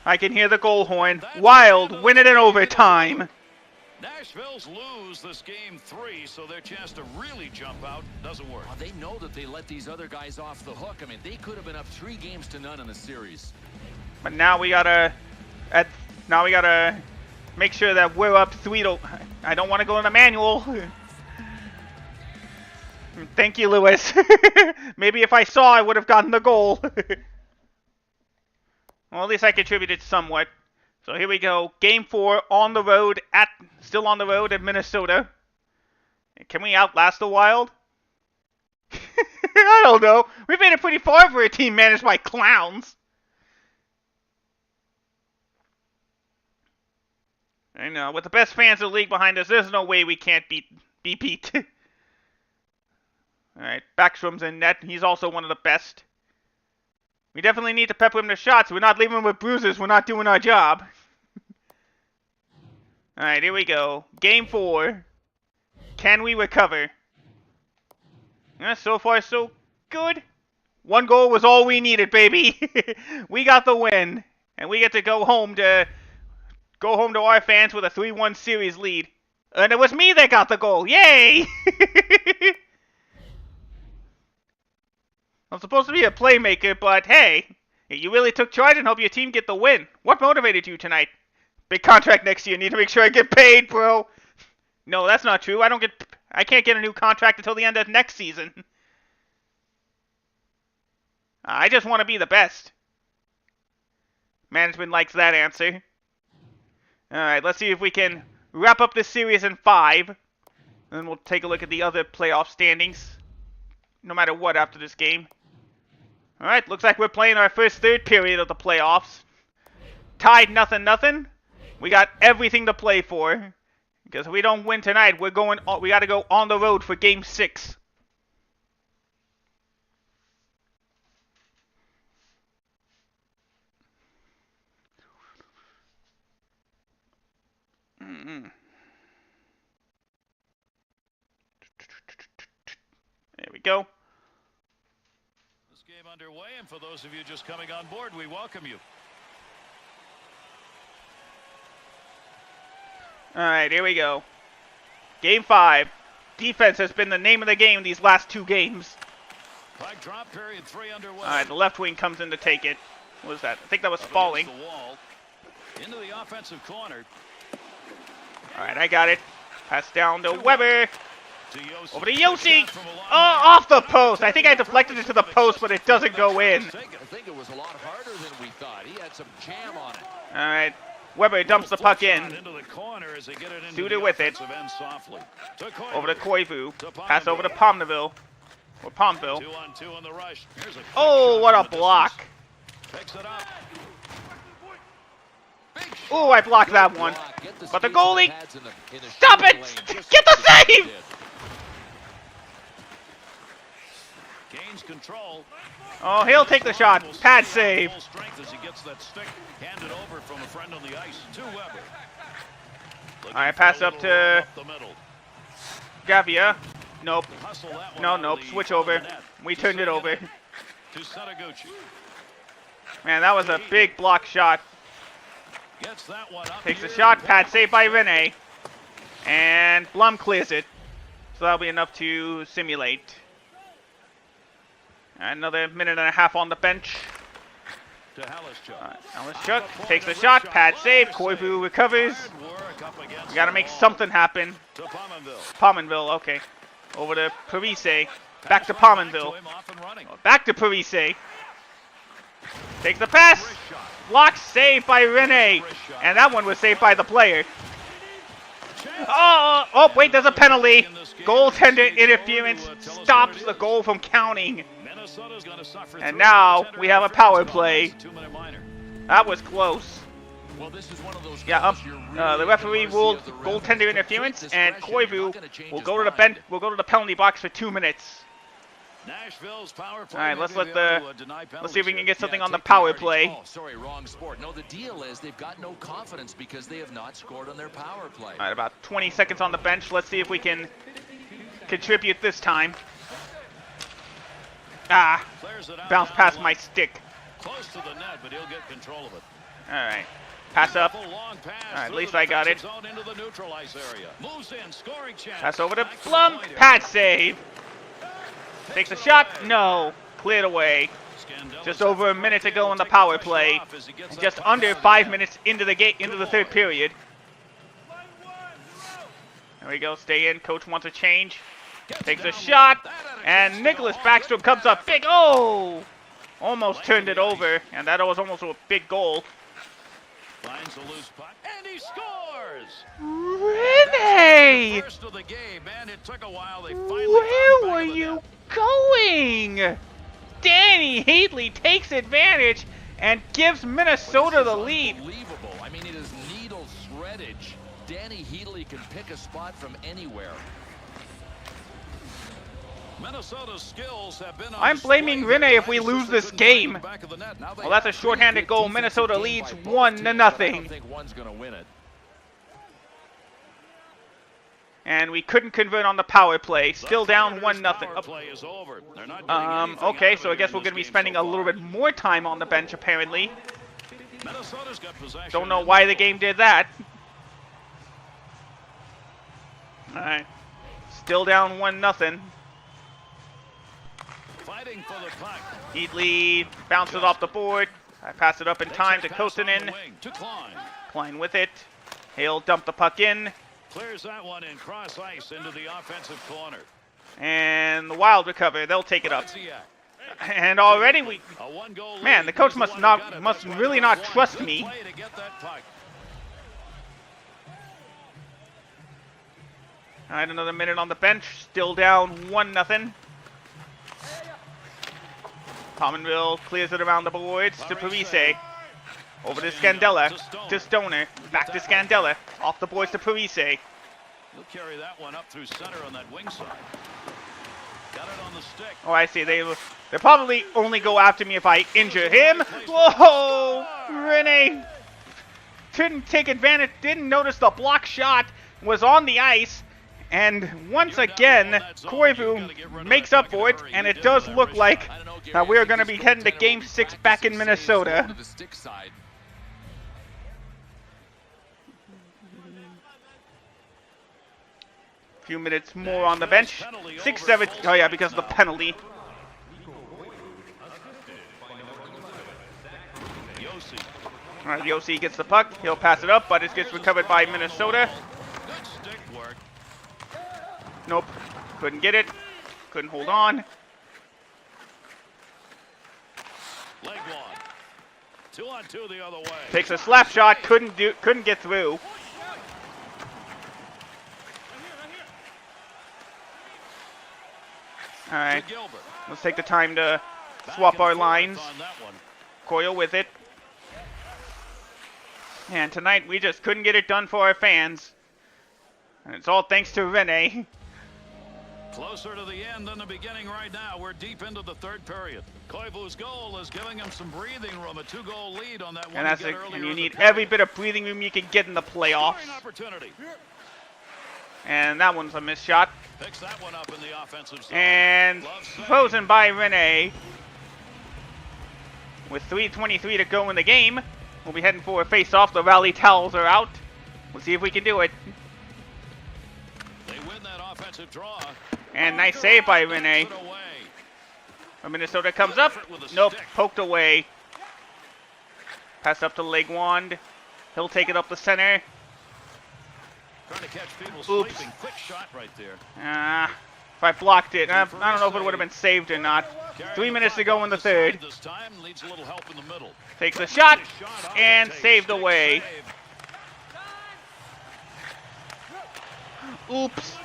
I can hear the goal horn. Wild, win it in overtime. Nashville's lose this game 3, so their chance to really jump out doesn't work. Well, they know that they let these other guys off the hook. I mean, they could have been up 3-0 in the series. But now we gotta... make sure that we're up 3-0. I don't want to go in the manual. Thank you, Lewis. Maybe if I saw, I would have gotten the goal. Well, at least I contributed somewhat. So here we go. Game 4 on the road still on the road at Minnesota. Can we outlast the Wild? I don't know. We've made it pretty far for a team managed by clowns. I know. With the best fans in the league behind us, there's no way we can't be beat. Alright, Backstrom's in net. He's also one of the best. We definitely need to pepper him to shots. We're not leaving him with bruises. We're not doing our job. Alright, here we go. Game 4. Can we recover? Yeah, so far, so good. 1 goal was all we needed, baby. We got the win. And we get to go home to our fans with a 3-1 series lead. And it was me that got the goal. Yay! I'm supposed to be a playmaker, but hey, you really took charge and hope your team get the win. What motivated you tonight? Big contract next year. Need to make sure I get paid, bro. No, that's not true. I can't get a new contract until the end of next season. I just want to be the best. Management likes that answer. Alright, let's see if we can wrap up this series in 5. Then we'll take a look at the other playoff standings. No matter what after this game. Alright, looks like we're playing our first third period of the playoffs. Tied 0-0. We got everything to play for. Because if we don't win tonight, we gotta go on the road for game 6. go. This game underway, and for those of you just coming on board, we welcome you. All right, here we go. Game 5. Defense has been the name of the game these last 2 games. Puck drop, period 3 underway. All right, the left wing comes in to take it. What was that? I think that was Falling. Into the offensive corner. All right, I got it. Pass down to Weber. Over to Yossi. Oh, off the post. I think I deflected it to the post, but it doesn't go in. I think it was a lot harder than we thought. He had some jam on it. All right. Weber dumps the puck in. Suter with it. Over to Koivu. Pass over to Pomneville. Or Palmville. 2-on-2 on the rush. Oh, what a block. Picks it up. Oh, I blocked that one. But the goalie, stop it! Get the save! Gains control. Oh, he'll take the shot. Pad save. Full strength as he gets that stick handed over from a friend on the ice to Weber. All right, pass up to Gavia. Nope. Nope. Switch over. We turned it over. To Sataguchi. Man, that was a big block shot. Gets that one up. Takes a shot. Pad save by Rene. And Blum clears it. So that'll be enough to simulate. Another minute and a half on the bench. To Halischuk. Halischuk takes a shot. Pad save. Koivu recovers. We gotta make something happen. To Pominville. Pominville, okay. Over to Parise. Back to Pominville. Back to Parise. Takes the pass. Block saved by Rene. And that one was saved by the player. Oh, wait, there's a penalty. Goaltender interference stops the goal from counting. And now we have a power play. That was close. Yeah, the referee ruled goaltender interference, and Koivu will go to the bench. Will go to the penalty box for 2 minutes. Nashville's power play. All right, let's see if we can get something on the power play. Oh, sorry, wrong sport. No, the deal is they've got no confidence because they have not scored on their power play. All right, about 20 seconds on the bench. Let's see if we can contribute this time. Ah, bounce past my stick. Close to the net, but he'll get control of it. All right, pass up. Long pass All right, at least I got it. Into the neutral ice area. Moves in, scoring chance. Pass over to Blum. Pad save. Takes a shot. No. Cleared away. Just over a minute to go in the power play. And just under 5 minutes into the third period. There we go. Stay in. Coach wants a change. Takes a shot. And Nicholas Backstrom comes up big. Oh! Almost turned it over. And that was almost a big goal. Finds a loose puck. And he scores! Rene! First of the game, man. It took a while. They finally Where were you going? Danny Heatley takes advantage and gives Minnesota the lead. Unbelievable. I mean, it is needle shreddage. Danny Heatley can pick a spot from anywhere. Minnesota's skills have been on I'm blaming Rene if we lose this game. Well, that's a shorthanded goal. Minnesota leads 1-0. I don't think one's going to win it. And we couldn't convert on the power play. Still down 1-0. Okay, so I guess we're going to be spending a little bit more time on the bench, apparently. Don't know why the game did that. All right. Still down 1-0. Fighting for the puck. Heatley bounces off the board. I pass it up in time to Kosonen. Klein with it. He'll dump the puck in. Clears that one in cross ice into the offensive corner. And the Wild recover. They'll take it up. And already man, the coach must really not trust me. All right, another minute on the bench. Still down 1-0. Pominville clears it around the boards to Parise. Over to Scandella, to Stoner, back to Scandella, off the boards to Parise. He'll carry that one up through center on that wing side. Got it on the stick. Oh, I see. They probably only go after me if I injure him. Whoa! Rene didn't take advantage, didn't notice the block shot was on the ice, And once again, Koivu makes up for it, and it does look like that we're going to be heading to Game 6 back in Minnesota. A few minutes more on the bench. 6-7. Oh yeah, because of the penalty. Alright, Yossi gets the puck. He'll pass it up, but it gets recovered by Minnesota. Nope. Couldn't get it. Couldn't hold on. Leg one. 2-on-2 the other way. Takes a slap shot. Couldn't get through. Alright. Let's take the time to swap our lines. Coyle with it. And tonight we just couldn't get it done for our fans. And it's all thanks to Rene. Closer to the end than the beginning right now. We're deep into the third period. Koivu's goal is giving him some breathing room. A 2-goal lead on that one. And and you need every bit of breathing room you can get in the playoffs. And that one's a missed shot. Picks that one up in the offensive zone. And frozen by Rene. With 3:23 to go in the game, we'll be heading for a face-off. The rally towels are out. We'll see if we can do it. They win that offensive draw. And nice save by Rene. Minnesota comes up. Nope, poked away. Pass up to Legwand. He'll take it up the center. Trying to catch people Oops. sleeping. Quick shot right there. If I blocked it, I don't know if it would have been saved or not. 3 minutes to go in the third. This time needs a little help in the middle. Takes a shot and saved away. Oops.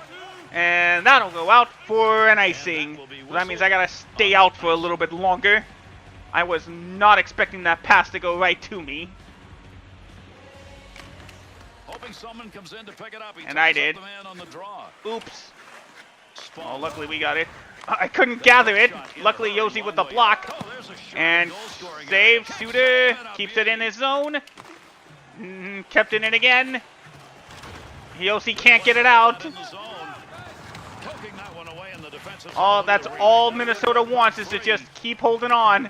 And that'll go out for an icing. So that means I gotta stay out for a little bit longer. I was not expecting that pass to go right to me. Hoping someone comes in to pick it up. And I did. The man on the draw. Oops. Oh, luckily we got it. I couldn't gather it. Luckily Yossi with the block. And saved. Suter keeps it in his zone. Kept it in again. Yossi can't get it out. Oh, that's all Minnesota wants is to just keep holding on.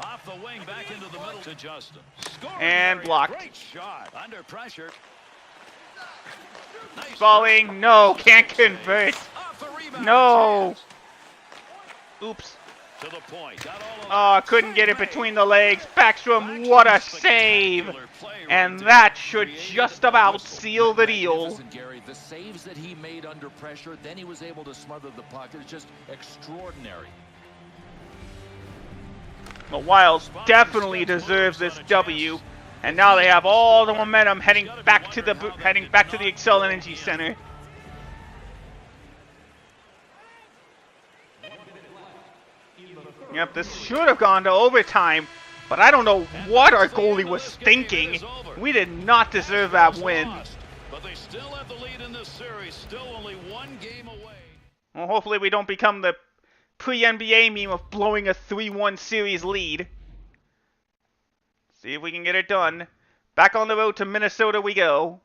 Off the wing, back into the middle to Justin. And blocked. Great shot. Under pressure. Nice. Falling. No, can't convert. No. Oops. To the point. Oh, couldn't get it between the legs. Backstrom, what a save. And that should just about seal the deal. Listen, Gary, the saves that he made under pressure, then he was able to smother the puck. It's just extraordinary. The Wild definitely deserves this W, and now they have all the momentum heading back to the Xcel Energy Center. Yep, this should have gone to overtime, but I don't know what our goalie was thinking. We did not deserve that win. But they still have the lead in this series, still only 1 game away. Well, hopefully we don't become the pre-NBA meme of blowing a 3-1 series lead. See if we can get it done. Back on the road to Minnesota we go.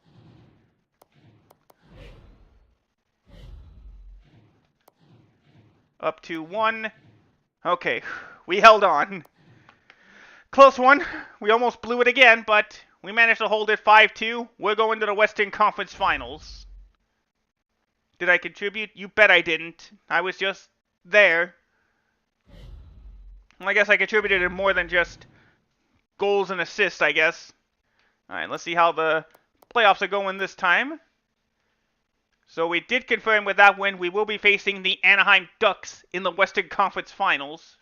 Up to 1. Okay, we held on. Close one. We almost blew it again, but we managed to hold it 5-2. We're going to the Western Conference Finals. Did I contribute? You bet I didn't. I was just there. Well, I guess I contributed in more than just goals and assists, I guess. Alright, let's see how the playoffs are going this time. So we did confirm with that win we will be facing the Anaheim Ducks in the Western Conference Finals.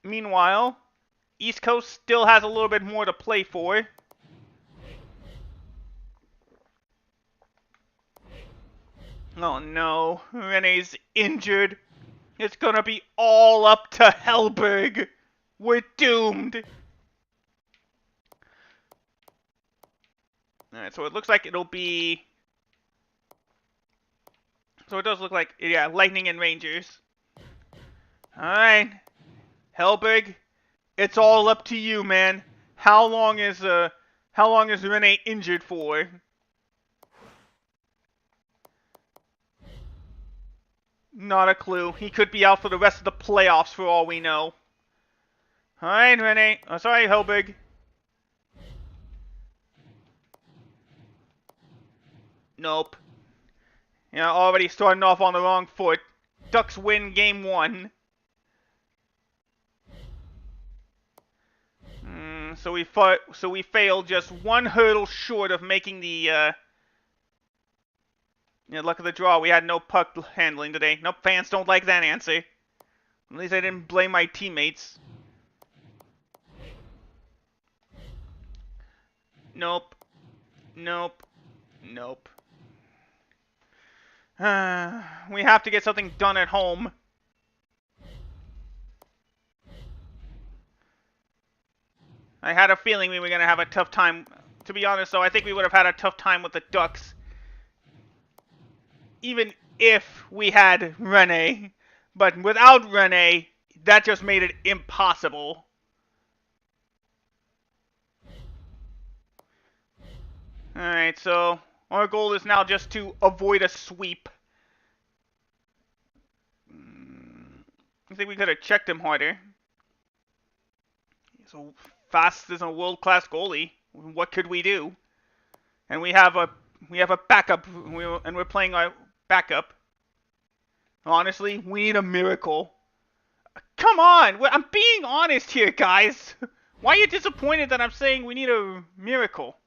Meanwhile, East Coast still has a little bit more to play for. Oh no, Rene's injured. It's gonna be all up to Hellberg. We're doomed. Alright, so it looks like it'll be... So it does look like, yeah, Lightning and Rangers. Alright. Hellberg, it's all up to you, man. How long is How long is Rene injured for? Not a clue. He could be out for the rest of the playoffs for all we know. Alright, Rene. Oh, sorry, Helberg. Nope. Yeah, already starting off on the wrong foot. Ducks win game 1. So we failed just one hurdle short of making the luck of the draw. We had no puck handling today. Nope, fans don't like that answer. At least I didn't blame my teammates. Nope. Nope. Nope. We have to get something done at home. I had a feeling we were going to have a tough time. To be honest, though, I think we would have had a tough time with the Ducks. Even if we had Rene. But without Rene, that just made it impossible. Alright, so our goal is now just to avoid a sweep. I think we could have checked him harder. He's so fast as a world-class goalie. What could we do? And we have a backup, and we're playing our backup. Honestly, we need a miracle. Come on! I'm being honest here, guys. Why are you disappointed that I'm saying we need a miracle?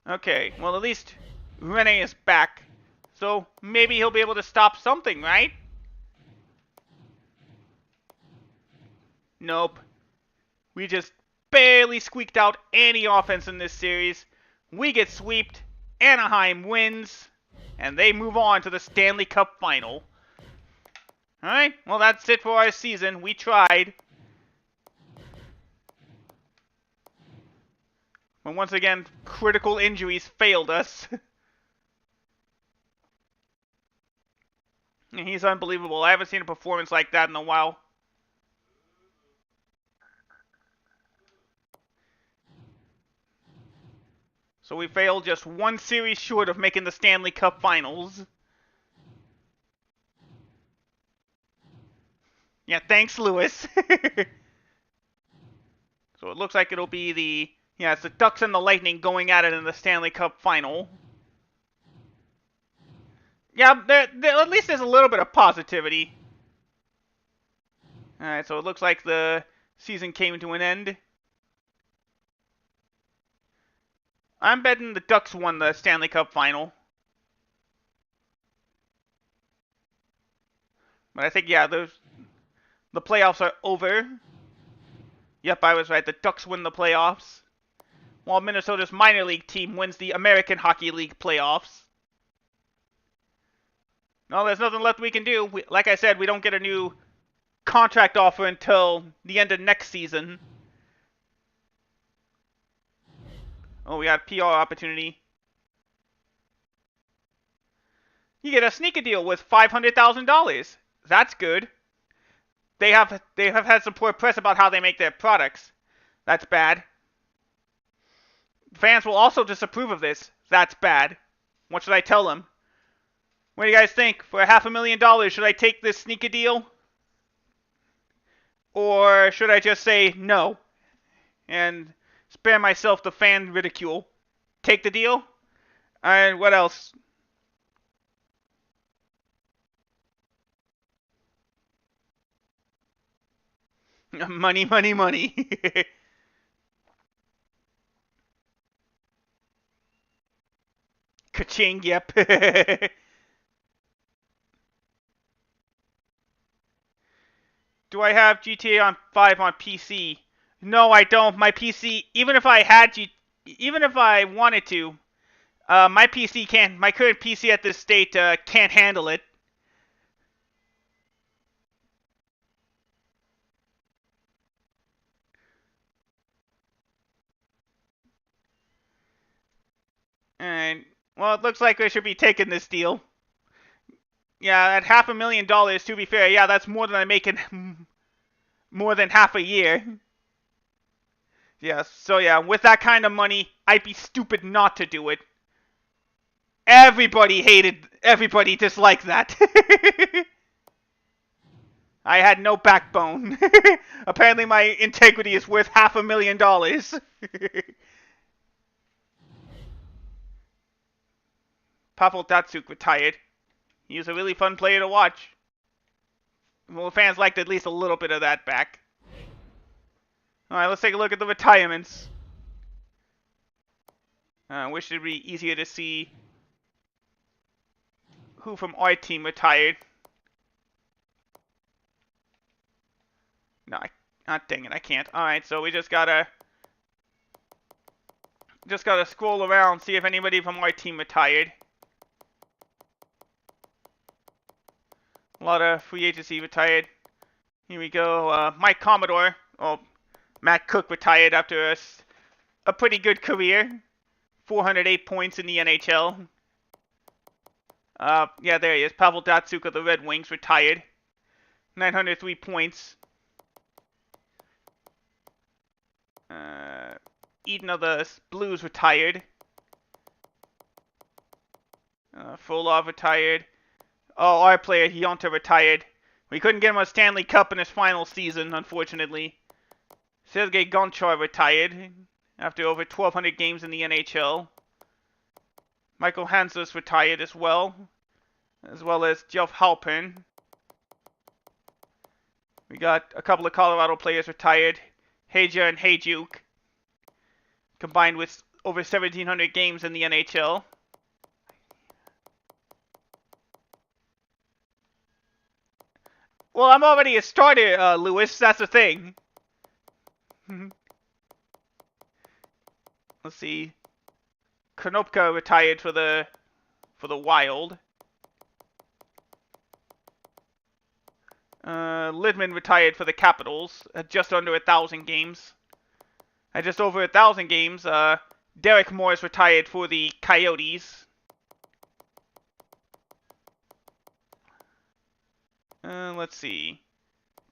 Okay, well at least Rene is back. So maybe he'll be able to stop something, right? Nope. We just barely squeaked out any offense in this series. We get sweeped, Anaheim wins, and they move on to the Stanley Cup Final. Alright, well that's it for our season. We tried. But once again, critical injuries failed us. He's unbelievable. I haven't seen a performance like that in a while. So we failed just one series short of making the Stanley Cup Finals. Yeah, thanks, Lewis. So it looks like it'll be it's the Ducks and the Lightning going at it in the Stanley Cup Final. Yeah, at least there's a little bit of positivity. Alright, so it looks like the season came to an end. I'm betting the Ducks won the Stanley Cup Final. But I think, yeah, the playoffs are over. Yep, I was right. The Ducks win the playoffs. While Minnesota's minor league team wins the American Hockey League playoffs. No, there's nothing left we can do. Like I said, we don't get a new contract offer until the end of next season. Oh, we got PR opportunity. You get a sneaker deal with $500,000. That's good. They have had some poor press about how they make their products. That's bad. Fans will also disapprove of this. That's bad. What should I tell them? What do you guys think? For $500,000, should I take this sneaker deal? Or should I just say no and spare myself the fan ridicule? Take the deal? And what else? Money, money, money. Ka-ching, yep. Do I have GTA 5 on PC? No, I don't. My PC, even if I wanted to, my PC can't. My current PC at this state can't handle it. And well, it looks like I should be taking this deal. Yeah, at $500,000, to be fair, yeah, that's more than I make in more than half a year. Yeah, so yeah, with that kind of money, I'd be stupid not to do it. Everybody disliked that. I had no backbone. Apparently my integrity is worth $500,000. Pavel Datsyuk retired. He was a really fun player to watch. Well, fans liked at least a little bit of that back. Alright, let's take a look at the retirements. I wish it'd be easier to see who from our team retired. No, dang it, I can't. Alright, so we just gotta scroll around, see if anybody from our team retired. A lot of free agency retired. Here we go. Mike Commodore. Oh, Matt Cook retired after a pretty good career. 408 points in the NHL. Yeah, there he is. Pavel Datsyuk of the Red Wings retired. 903 points. Eden of the Blues retired. Frolov retired. Oh, our player, Hionta, retired. We couldn't get him a Stanley Cup in his final season, unfortunately. Sergei Gonchar retired after over 1,200 games in the NHL. Michael Hanzus retired as well as Jeff Halpern. We got a couple of Colorado players retired. Haja and Hayjuk, combined with over 1,700 games in the NHL. Well, I'm already a starter, Lewis. That's the thing. Let's see. Konopka retired for the Wild. Lidman retired for the Capitals at just under 1,000 games. At just over 1,000 games, Derek Morris retired for the Coyotes. Let's see.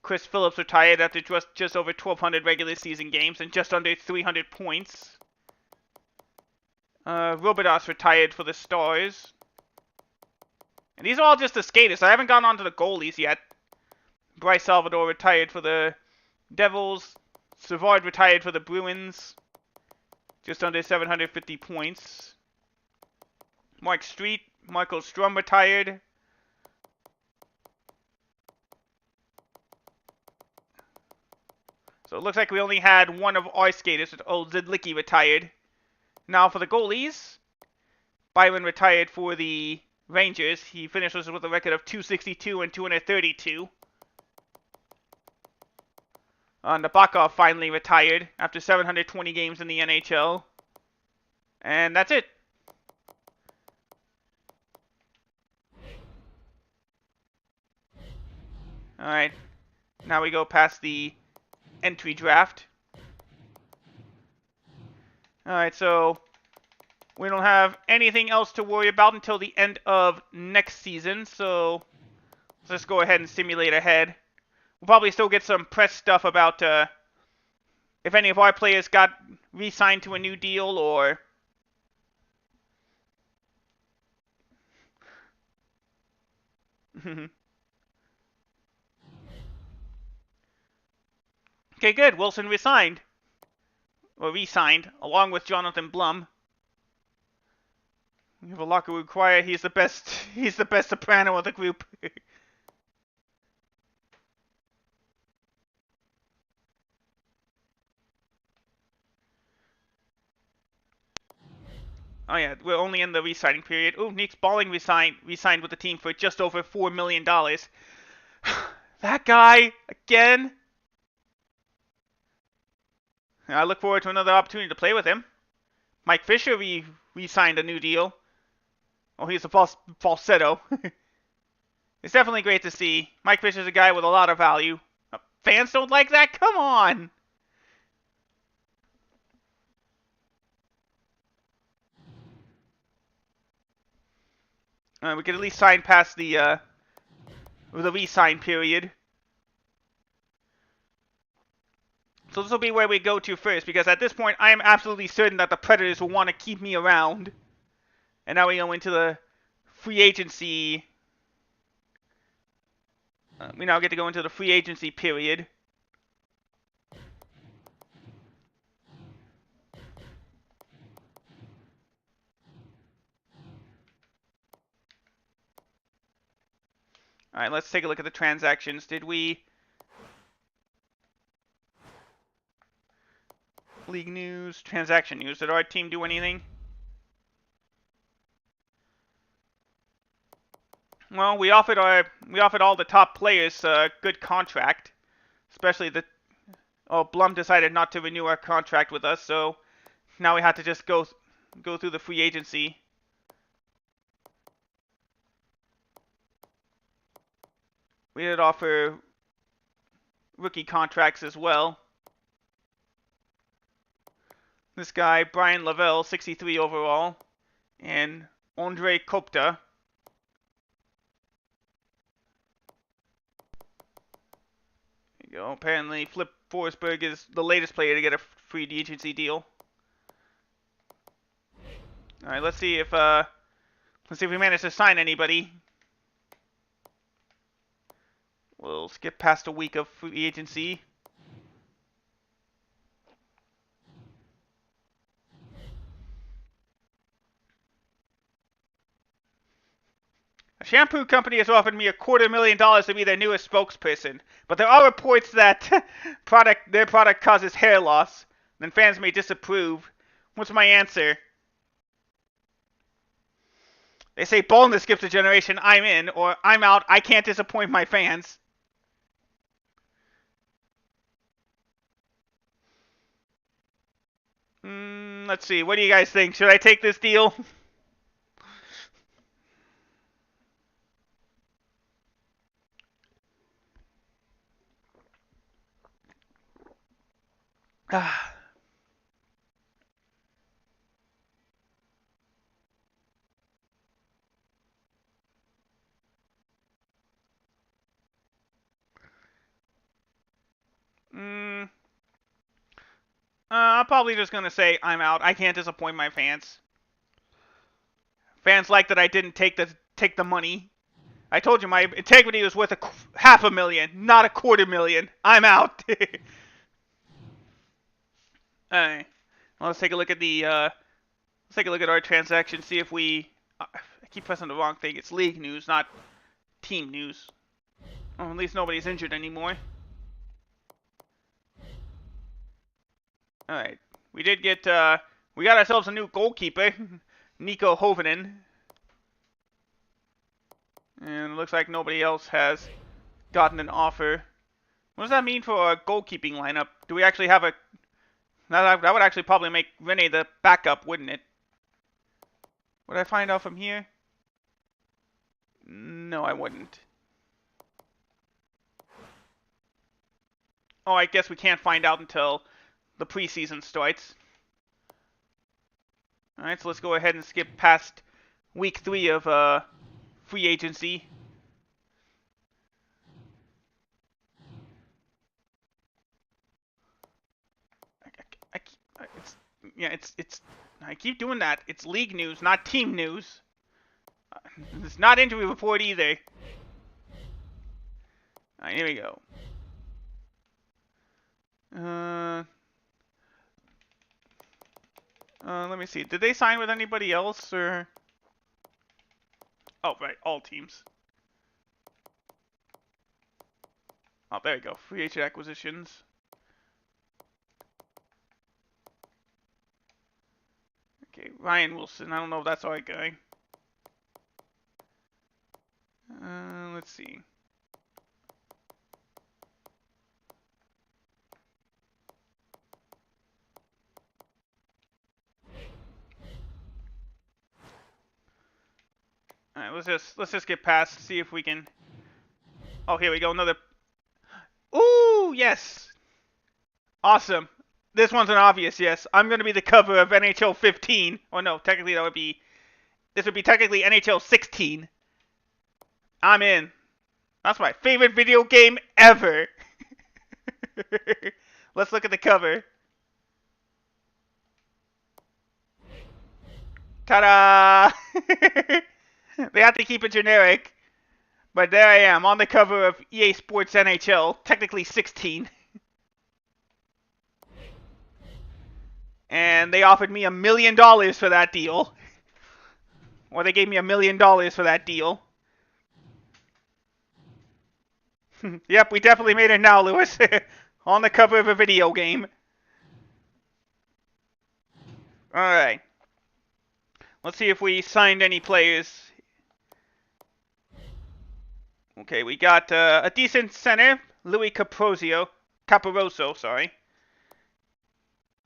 Chris Phillips retired after just over 1,200 regular season games and just under 300 points. Robidas retired for the Stars. And these are all just the skaters. I haven't gone on to the goalies yet. Bryce Salvador retired for the Devils. Savard retired for the Bruins. Just under 750 points. Mark Street, Michael Strum retired. So it looks like we only had one of our skaters. Old Zidlicki retired. Now for the goalies. Byron retired for the Rangers. He finishes with a record of 262 and 232. Nabokov finally retired after 720 games in the NHL. And that's it. Alright. Now we go past the entry draft. Alright, so we don't have anything else to worry about until the end of next season, so let's just go ahead and simulate ahead. We'll probably still get some press stuff about if any of our players got re-signed to a new deal or Okay, good. Wilson resigned. Or re-signed, along with Jonathan Blum. We have a locker room choir. He's the best soprano of the group. Oh yeah, we're only in the re-signing period. Ooh, Nick Balling re-signed with the team for just over $4 million. That guy, again. I look forward to another opportunity to play with him. Mike Fisher re-signed a new deal. Oh, he's a falsetto. It's definitely great to see. Mike Fisher's a guy with a lot of value. Fans don't like that? Come on! We could at least sign past the re-sign period. So this will be where we go to first, because at this point, I am absolutely certain that the Predators will want to keep me around. And now we go into the free agency. We now get to go into the free agency period. All right, let's take a look at the transactions. Did we... League news, transaction news. Did our team do anything? Well, we offered all the top players a good contract, especially the. Oh, Blum decided not to renew our contract with us, so now we have to just go through the free agency. We did offer rookie contracts as well. This guy, Brian Lavelle, 63 overall, and Andre Kopta. There you go. Apparently, Flip Forsberg is the latest player to get a free agency deal. All right, let's see if we manage to sign anybody. We'll skip past a week of free agency. A shampoo company has offered me $250,000 to be their newest spokesperson, but there are reports that their product causes hair loss. Then fans may disapprove. What's my answer? They say baldness skips a generation. I'm in, or I'm out. I can't disappoint my fans. Let's see. What do you guys think? Should I take this deal? I'm probably just gonna say I'm out. I can't disappoint my fans. Fans like that I didn't take the money. I told you my integrity was worth $500,000, not $250,000. I'm out. Alright. Well, let's take a look at our transaction. See if we. I keep pressing the wrong thing. It's league news, not team news. Oh, at least nobody's injured anymore. Alright. We did get, we got ourselves a new goalkeeper. Nico Hovinen. And it looks like nobody else has gotten an offer. What does that mean for our goalkeeping lineup? Do we actually have a... That would actually probably make Rene the backup, wouldn't it? Would I find out from here? No, I wouldn't. Oh, I guess we can't find out until the preseason starts. Alright, so let's go ahead and skip past week 3 of free agency. I keep doing that. It's league news, not team news. It's not injury report either. Alright, here we go. Let me see. Did they sign with anybody else, or? Oh, right, all teams. Oh, there you go. Free agent acquisitions. Okay, Ryan Wilson. I don't know if that's the right guy. Let's see. Alright, let's just get past, see if we can. Oh, here we go, another. Ooh, yes. Awesome. This one's an obvious yes. I'm gonna be the cover of NHL 15. Or no, technically this would be technically NHL 16. I'm in. That's my favorite video game ever. Let's look at the cover. Ta-da! They have to keep it generic. But there I am, on the cover of EA Sports NHL, technically 16. And they offered me $1 million for that deal. Or they gave me $1 million for that deal. Yep, we definitely made it now, Lewis. On the cover of a video game. Alright. Let's see if we signed any players. Okay, we got a decent center, Louis Caparoso, sorry.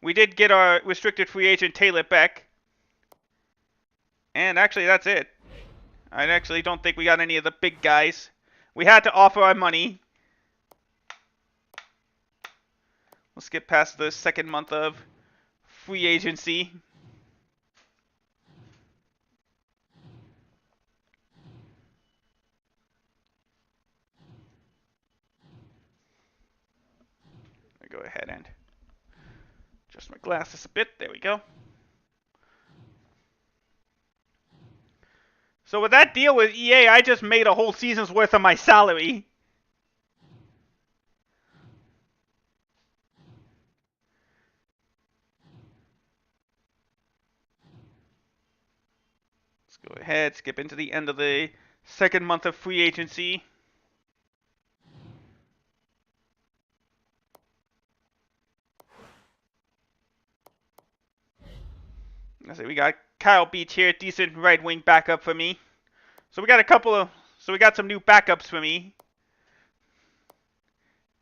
We did get our restricted free agent Taylor Beck. And actually, that's it. I actually don't think we got any of the big guys. We had to offer our money. Let's get past the second month of free agency. Go ahead and adjust my glasses a bit. There we go. So with that deal with EA, I just made a whole season's worth of my salary. Let's go ahead, skip into the end of the second month of free agency. I say we got Kyle Beach here, decent right wing backup for me. So we got some new backups for me.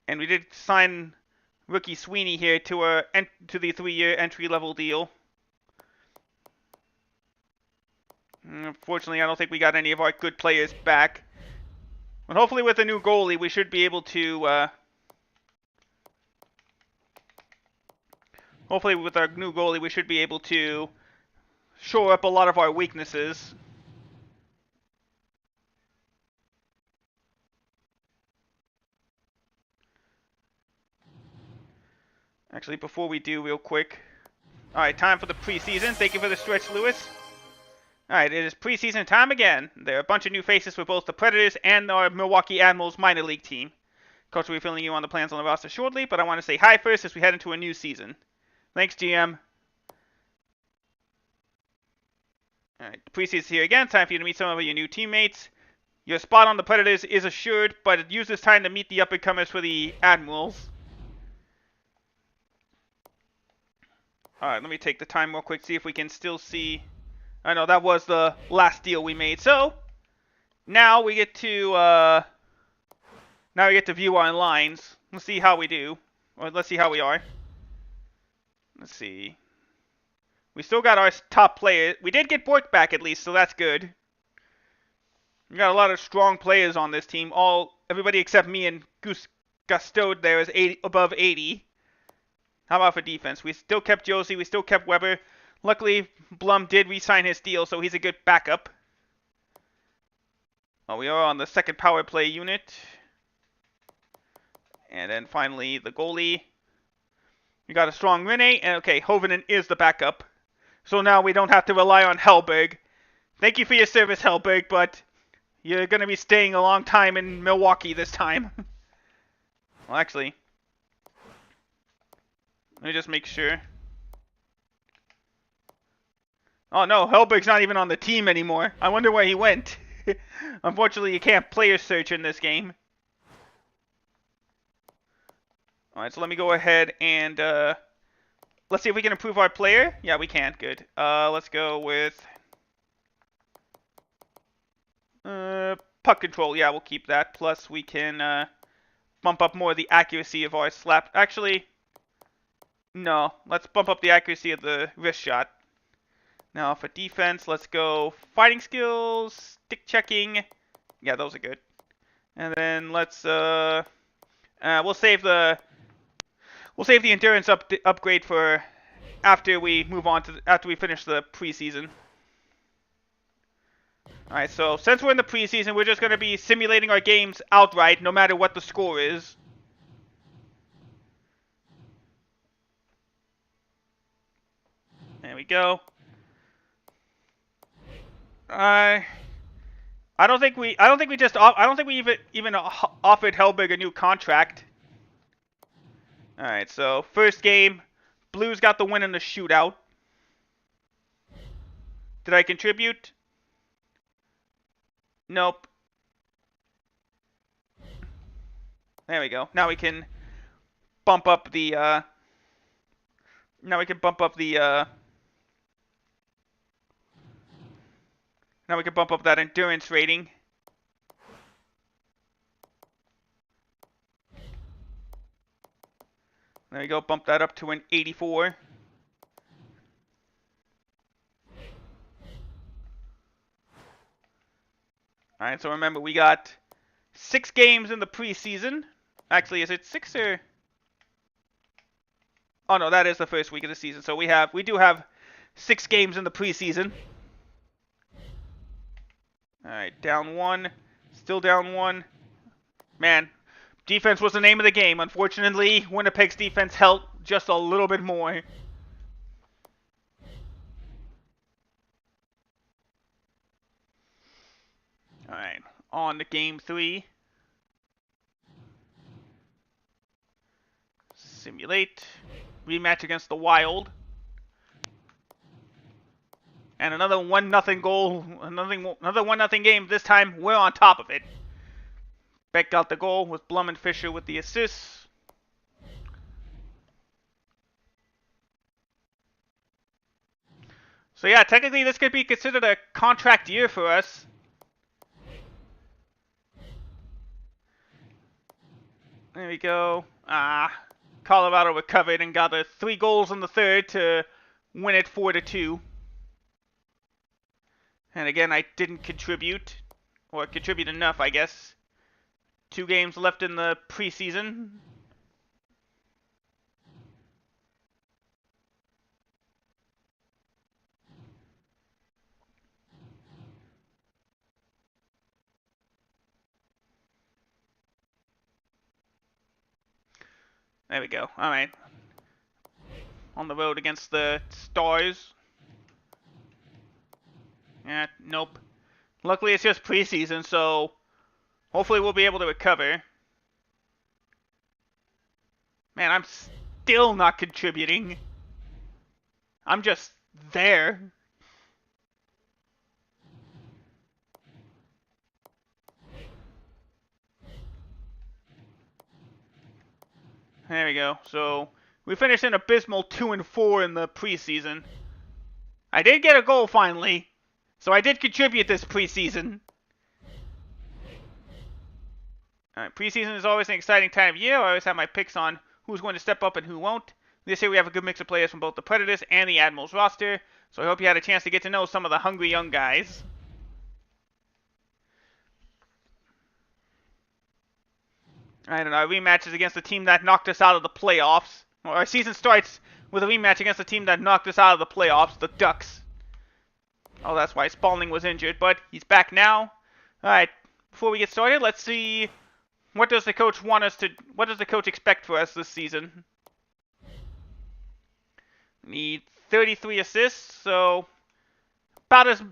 And we did sign rookie Sweeney here to the 3-year entry level deal. Unfortunately, I don't think we got any of our good players back. But hopefully with a new goalie, we should be able to shore up a lot of our weaknesses. Actually, before we do, real quick. Alright, time for the preseason. Thank you for the stretch, Lewis. Alright, it is preseason time again. There are a bunch of new faces for both the Predators and our Milwaukee Admirals minor league team. Coach will be filling you on the plans on the roster shortly, but I want to say hi first as we head into a new season. Thanks, GM. Alright, the preseason is here again. Time for you to meet some of your new teammates. Your spot on the Predators is assured, but use this time to meet the up-and-comers for the Admirals. Alright, let me take the time real quick, see if we can still see. I know that was the last deal we made. So, now we get to view our lines. Let's see how we do. Or let's see how we are. Let's see. We still got our top player. We did get Bork back at least, so that's good. We got a lot of strong players on this team. Everybody except me and Gusteau there is above 80. How about for defense? We still kept Josie. We still kept Weber. Luckily, Blum did re-sign his deal, so he's a good backup. Oh, we are on the second power play unit. And then finally, the goalie. We got a strong Rene, and okay, Hovinen is the backup. So now we don't have to rely on Hellberg. Thank you for your service, Hellberg, but you're going to be staying a long time in Milwaukee this time. Well, actually, let me just make sure. Oh no, Hellberg's not even on the team anymore. I wonder where he went. Unfortunately, you can't player search in this game. Alright, so let me go ahead and let's see if we can improve our player. Yeah, we can. Good. Let's go with puck control. Yeah, we'll keep that. Plus, we can bump up more the accuracy of our slap. Actually, no. Let's bump up the accuracy of the wrist shot. Now, for defense, let's go fighting skills, stick checking. Yeah, those are good. And then let's we'll save the endurance upgrade for after we finish the preseason. All right, so since we're in the preseason, we're just going to be simulating our games outright, no matter what the score is. There we go. I don't think we even offered Hellberg a new contract. All right, so first game, Blues got the win in the shootout. Did I contribute? Nope. There we go. Now we can bump up the now we can bump up that endurance rating. There we go, bump that up to an 84. Alright, so remember we got 6 games in the preseason. Actually, is it 6 or... Oh no, that is the first week of the season. So we do have 6 games in the preseason. Alright, down 1. Still down 1. Man, defense was the name of the game. Unfortunately, Winnipeg's defense helped just a little bit more. Alright, on to game 3. Simulate. Rematch against the Wild. And another 1-0 goal. Another 1-0 game. This time, we're on top of it. Beck got the goal with Blum and Fisher with the assists. So yeah, technically this could be considered a contract year for us. There we go. Colorado recovered and got 3 goals in the third to win it 4-2. And again, I didn't contribute. Or contribute enough, I guess. 2 games left in the preseason. There we go. Alright. On the road against the Stars. Yeah, nope. Luckily it's just preseason, so hopefully we'll be able to recover. Man, I'm still not contributing. I'm just there. There we go. So we finished in abysmal 2-4 in the preseason. I did get a goal finally, so I did contribute this preseason. Preseason is always an exciting time of year. I always have my picks on who's going to step up and who won't. This year we have a good mix of players from both the Predators and the Admirals roster, so I hope you had a chance to get to know some of the hungry young guys. Alright, and our rematch is against the team that knocked us out of the playoffs. Well, our season starts with a rematch against the team that knocked us out of the playoffs, the Ducks. Oh, that's why Spalding was injured, but he's back now. Alright, before we get started, let's see what does the coach want us to... What does the coach expect for us this season? We need 33 assists, so... About as...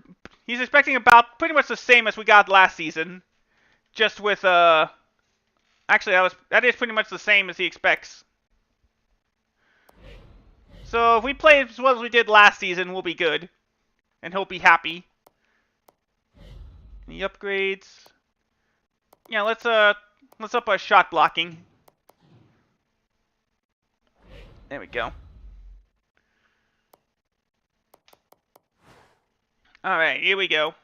He's expecting about pretty much the same as we got last season. Just with, Actually, that is pretty much the same as he expects. So if we play as well as we did last season, we'll be good. And he'll be happy. Any upgrades? Yeah, let's up our shot blocking. There we go. Alright, here we go.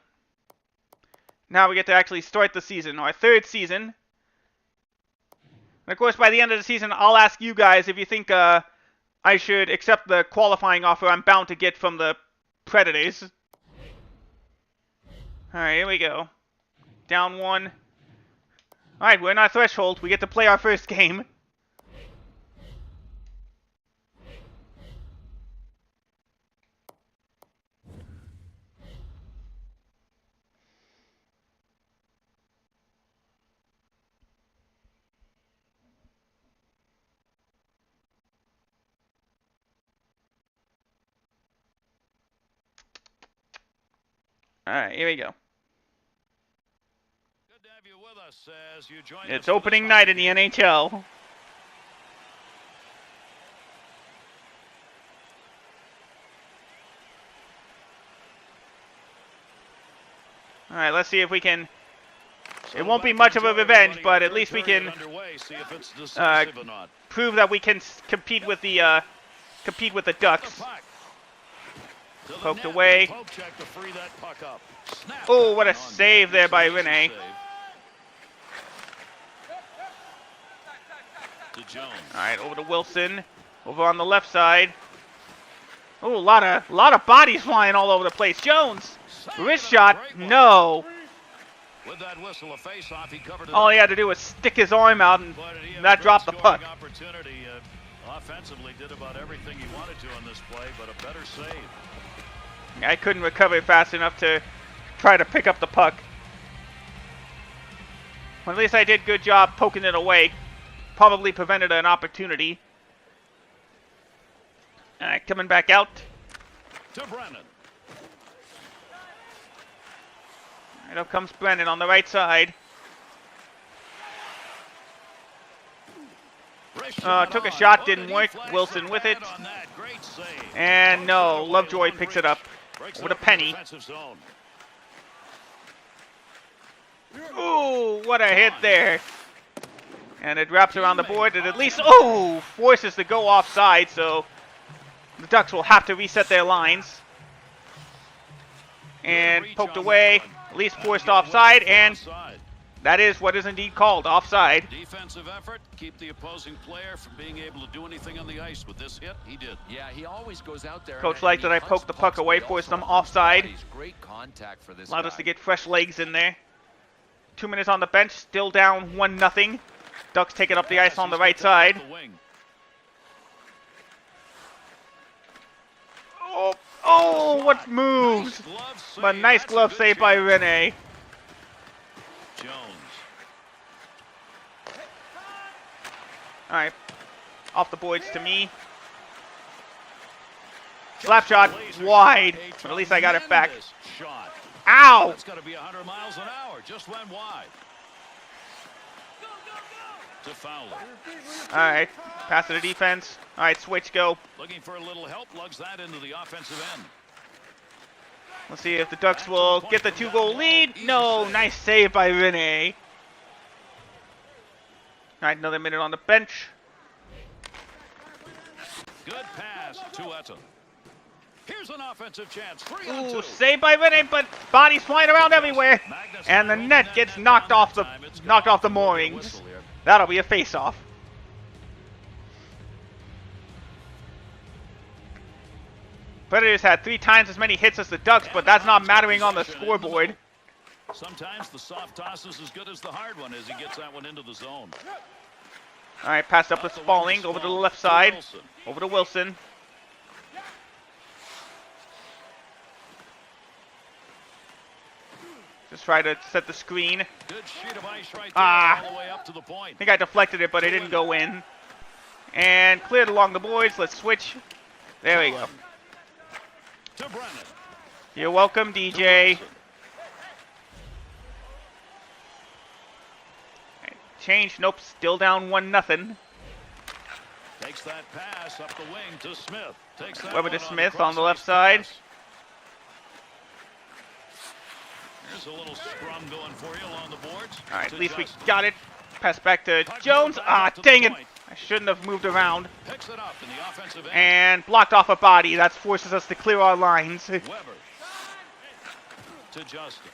Now we get to actually start the season, our 3rd season. And of course, by the end of the season, I'll ask you guys if you think I should accept the qualifying offer I'm bound to get from the Predators. Alright, here we go. Down 1. Alright, we're in our threshold. We get to play our first game. All right, here we go. Good to have you with us as you join It's us for opening this night in hockey the game. NHL. All right, let's see if we can. So It won't be back much of into a it, revenge, everybody. but at Third least we period can underway. See if it's decisive or not. prove that we can compete with the Ducks. Puck. To the Poked net. away. Poke check to free that puck up. Snap Oh, that what a one on save net. there by Easy Rene. save. To Jones. All right, over to Wilson. Over on the left side. Oh, a lot of bodies flying all over the place. Jones, Save wrist and a shot. great one. No. With that whistle, a face-off, he covered it All up. he had to do was stick his arm out, and Boy, did he have a that great dropped the scoring puck. Opportunity. Offensively, did about everything he wanted to on this play, but a better save. I couldn't recover fast enough to try to pick up the puck. Well, at least I did a good job poking it away. Probably prevented an opportunity. All right, coming back out. To Brennan. Right up comes Brennan on the right side. Took a shot, didn't work. Wilson with it. And no, Lovejoy picks it up with a penny. Ooh, what a hit there. And it wraps around the board and at least, forces to go offside, so the Ducks will have to reset their lines. And poked away, at least forced offside, and that is what is indeed called offside. Defensive effort, keep the opposing player from being able to do anything on the ice. With this hit, he did. Yeah, he always goes out there. Coach and liked he that I hunts poked the puck pucks, away, but forced also them hunts offside. bodies. Great contact for this Allowed guy. us to get fresh legs in there. 2 minutes on the bench, still down 1-0. Ducks taking up the ice on the right side. Oh, what moves! But nice glove save by Rene. Jones. All right, off the boards to me. Slap shot, wide. But at least I got it back. Shot. Ow! That's got to be 100 miles an hour. Just went wide. To Fowler. All right, pass to the defense. All right, switch, go. Looking for a little help. Lugs that into the offensive end. Let's see if the Ducks will get the 2-goal lead. No, nice save by Rene. All right, another minute on the bench. Good pass to Etten. Here's an offensive chance. 3 on Ooh, 2. saved by Rene, but bodies flying around everywhere. And the net gets knocked off the moorings. That'll be a face-off. Predators had 3 times as many hits as the Ducks, but that's not mattering on the scoreboard. Sometimes the soft toss is as good as the hard one as he gets that one into the zone. All right, passed up to Spalling, over to the left side, over to Wilson. Just try to set the screen. Good sheet of ice right there, all the way up to the point. I think I deflected it, but it didn't go in. And cleared along the boards. Let's switch. There we go. To Brennan. You're welcome, DJ. Change. Nope. Still down 1-0. Takes that pass up the wing to Smith. Takes that Weber one to Smith the on the left cross-ice side. pass. There's a little scrum going for you along the boards. All right, To at least we Justin. got it. Pass back to Jones. Ah, dang it. I shouldn't have moved around. Picks it up in the offensive end. And blocked off a body. That forces us to clear our lines. Weber. To Justin.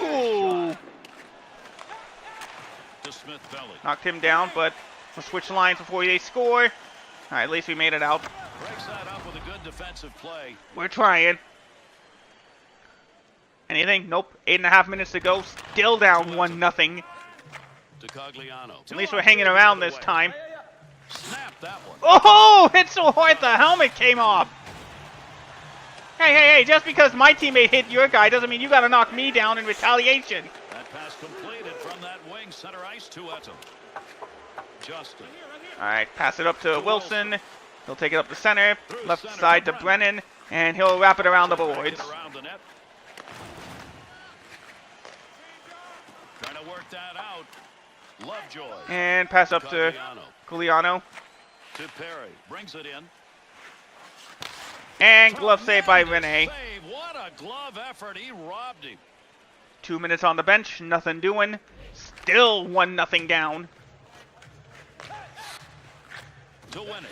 Ooh. To Smith belly. Knocked him down, but we'll switch lines before they score. All right, at least we made it out. Breaks that up with a good defensive play. We're trying. Anything? Nope. 8.5 minutes to go. Still down 1-0. To Cogliano. At least we're hanging around this time. Snap that one. Oh, hit so hard the helmet came off. Hey, just because my teammate hit your guy doesn't mean you gotta knock me down in retaliation. That pass completed from that wing, center ice to Etten. Justin. All right, pass it up to Wilson. He'll take it up the center. Left side to Brennan. And he'll wrap it around the boards. Around the net. Trying to work that out. Lovejoy. And pass up to Giuliano. To Perry. Brings it in. And glove save by Rene. Save. What a glove effort. He robbed him. 2 minutes on the bench. Nothing doing. Still 1-0 down. To win it.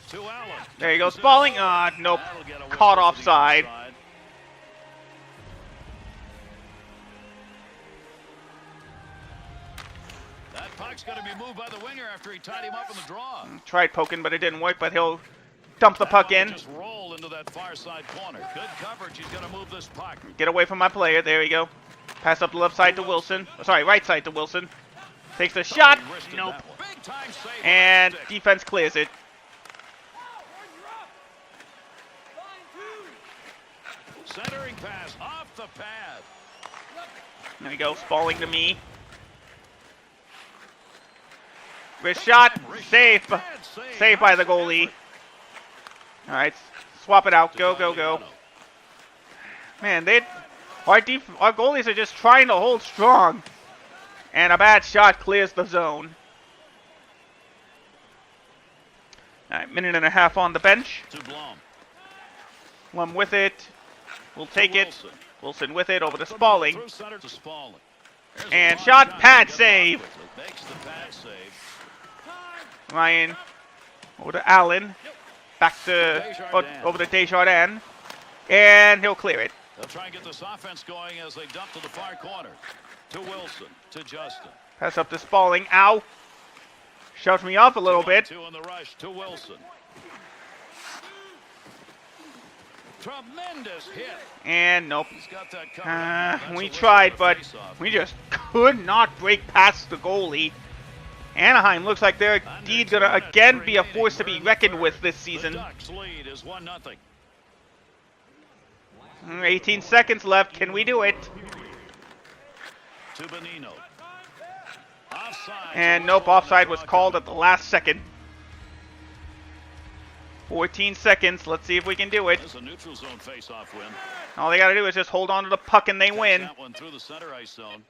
To Allen. There he goes. Balling. Nope. Caught offside. That puck's going to be moved by the winger after he tied him up in the draw. Tried poking, but it didn't work, but he'll dump the puck in. Just roll into that far side corner. Good coverage. He's going to move this puck. Get away from my player. There we go. Pass up the left side to Wilson. Sorry, right side to Wilson. Takes the shot. Nope. And defense clears it. Centering pass off the pad. There we go. Spalling to me. Wrist shot. Safe. Saved by the goalie. All right. Swap it out. Go, go, go. Man, our goalies are just trying to hold strong. And a bad shot clears the zone. All right, minute and a half on the bench. Blum with it. We'll take it. Wilson with it over to Spalling. And shot, pad save. Ryan over to Allen. Back to over to Desjardins. And he'll clear it. They'll try and get this offense going as they dump to the far corner. To Wilson, to Justin. Pass up to Spalling. Ow. Shoved me off a little bit. Two on the rush to Wilson. Tremendous hit. And nope. He's got that covered. We tried, but we just could not break past the goalie. Anaheim looks like they're indeed going to again be a force to be reckoned with this season. The Ducks lead is 1-0. 18 seconds left. Can we do it? To Bonino. Offside. And nope, offside was called at the last second. 14 seconds. Let's see if we can do it. It's a neutral zone face-off win. All they got to do is just hold on to the puck and they win. That one through the center ice zone.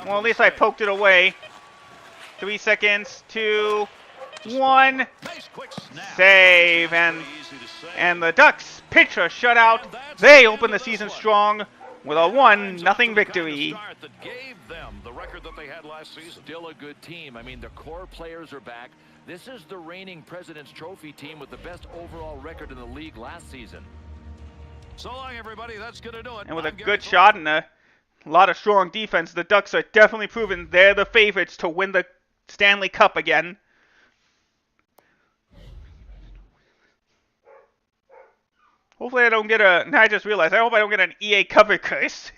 Well, at least I poked it away. 3 seconds, 2, 1. Save. And the Ducks pitch a shutout. They open the season strong with a 1-0 victory. That gave them the record that they had last season. Still a good team. I mean, the core players are back. This is the reigning President's Trophy team with the best overall record in the league last season. So long, everybody. That's going to do it. And with a good shot and a lot of strong defense, the Ducks are definitely proven they're the favorites to win the Stanley Cup again. Hopefully I don't get I just realized, I hope I don't get an EA cover curse.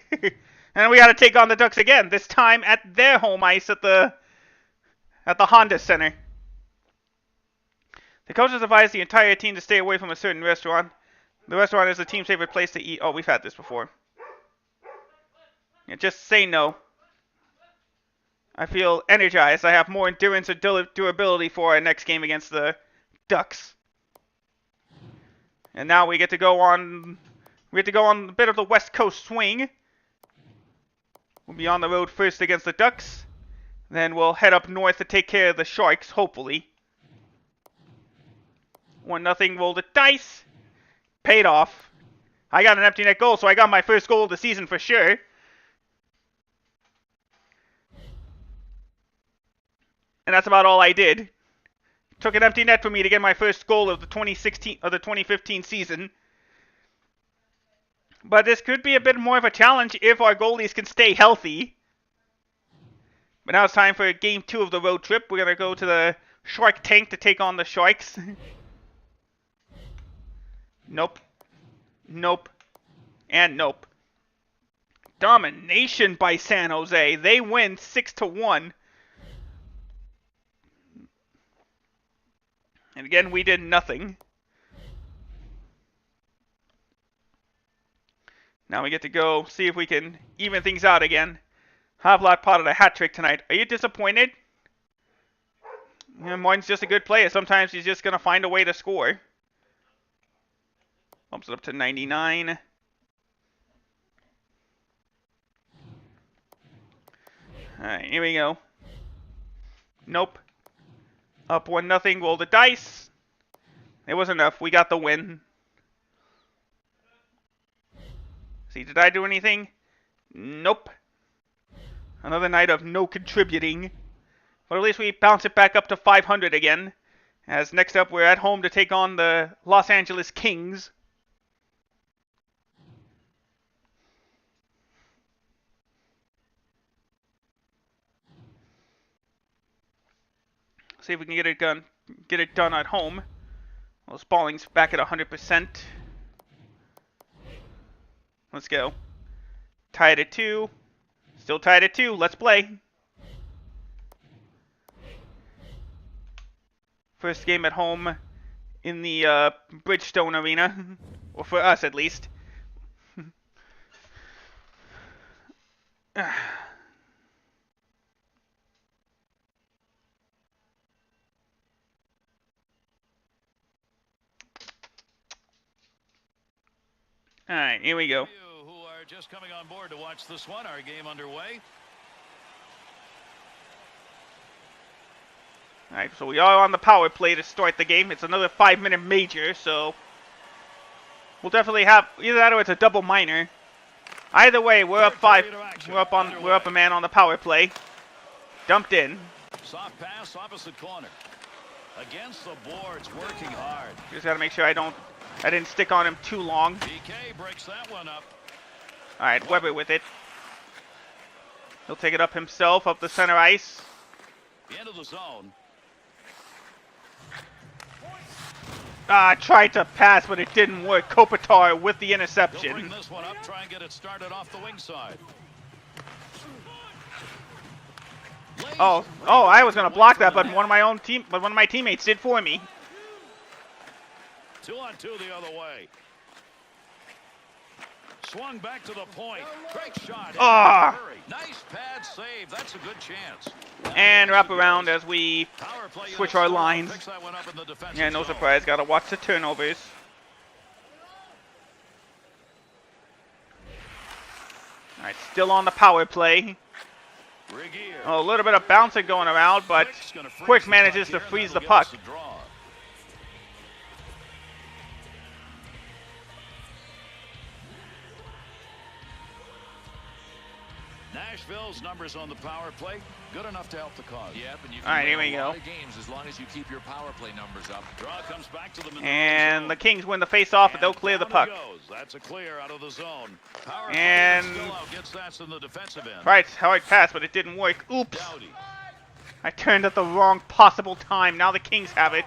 And we got to take on the Ducks again, this time at their home ice at the Honda Center. The coaches advised the entire team to stay away from a certain restaurant. The restaurant is the team's favorite place to eat. Oh, we've had this before. Yeah, just say no. I feel energized. I have more endurance and durability for our next game against the Ducks. And now we get to go on. We get to go on a bit of the West Coast swing. We'll be on the road first against the Ducks. Then we'll head up north to take care of the Sharks, hopefully. 1-0. Roll the dice. Paid off. I got an empty net goal, so I got my first goal of the season for sure. And that's about all I did. Took an empty net for me to get my first goal of the 2015 season. But this could be a bit more of a challenge if our goalies can stay healthy. But now it's time for game 2 of the road trip. We're going to go to the Shark Tank to take on the Sharks. Nope. Nope. And nope. Domination by San Jose. They win 6-1. And again, we did nothing. Now we get to go see if we can even things out again. Havlat potted a hat trick tonight. Are you disappointed? Yeah, Martin's just a good player. Sometimes he's just going to find a way to score. Bumps it up to 99. Alright, here we go. Nope. Up 1-0. Roll the dice. It was enough. We got the win. See, did I do anything? Nope. Another night of no contributing. But at least we bounce it back up to 500 again. As next up, we're at home to take on the Los Angeles Kings. See if we can get it done at home. Well, Spalling's back at 100%. Let's go. Tied at 2. Still tied at 2. Let's play. First game at home in the Bridgestone Arena. Or for us, at least. Alright, here we go. You who are just coming on board to watch this one, our game underway. Alright, so we are on the power play to start the game. It's another 5-minute major, so we'll definitely have either that or it's a double minor. Either way, we're up 5. We're up a man on the power play. Dumped in. Soft pass, opposite corner. Against the boards, working hard. Just gotta make sure I didn't stick on him too long. DK breaks that one up. Alright, Weber with it. He'll take it up himself, up the center ice. Into the zone. Tried to pass, but it didn't work. Kopitar with the He'll interception. bring this one up, try and get it started off the wing side. Oh, I was gonna block that, but one of my teammates did for me. 2-on-2 the other way. Swung back to the point. Great shot. Nice pad save. That's a good chance. And wrap around as we switch our lines. Picks that one up in the defensive Yeah, no zone. surprise. Gotta watch the turnovers. Alright, still on the power play. Regier. Oh, a little bit of bouncing going around, but Quick's gonna freeze Quick the manages puck to here, freeze and the that'll give us puck. a draw. Nashville's numbers on the power play, good enough to help the cause. Yep, and you All right, can here win we a go. lot of games as long as you keep your power play numbers up. Draw comes back to them in And the the Kings win the face-off, but they'll clear the down puck. it goes. That's a clear out of the zone. Power And play still out, gets that in the defensive end. Right, hard pass, but it didn't work. Oops. Dowdy. I turned at the wrong possible time. Now the Kings have it.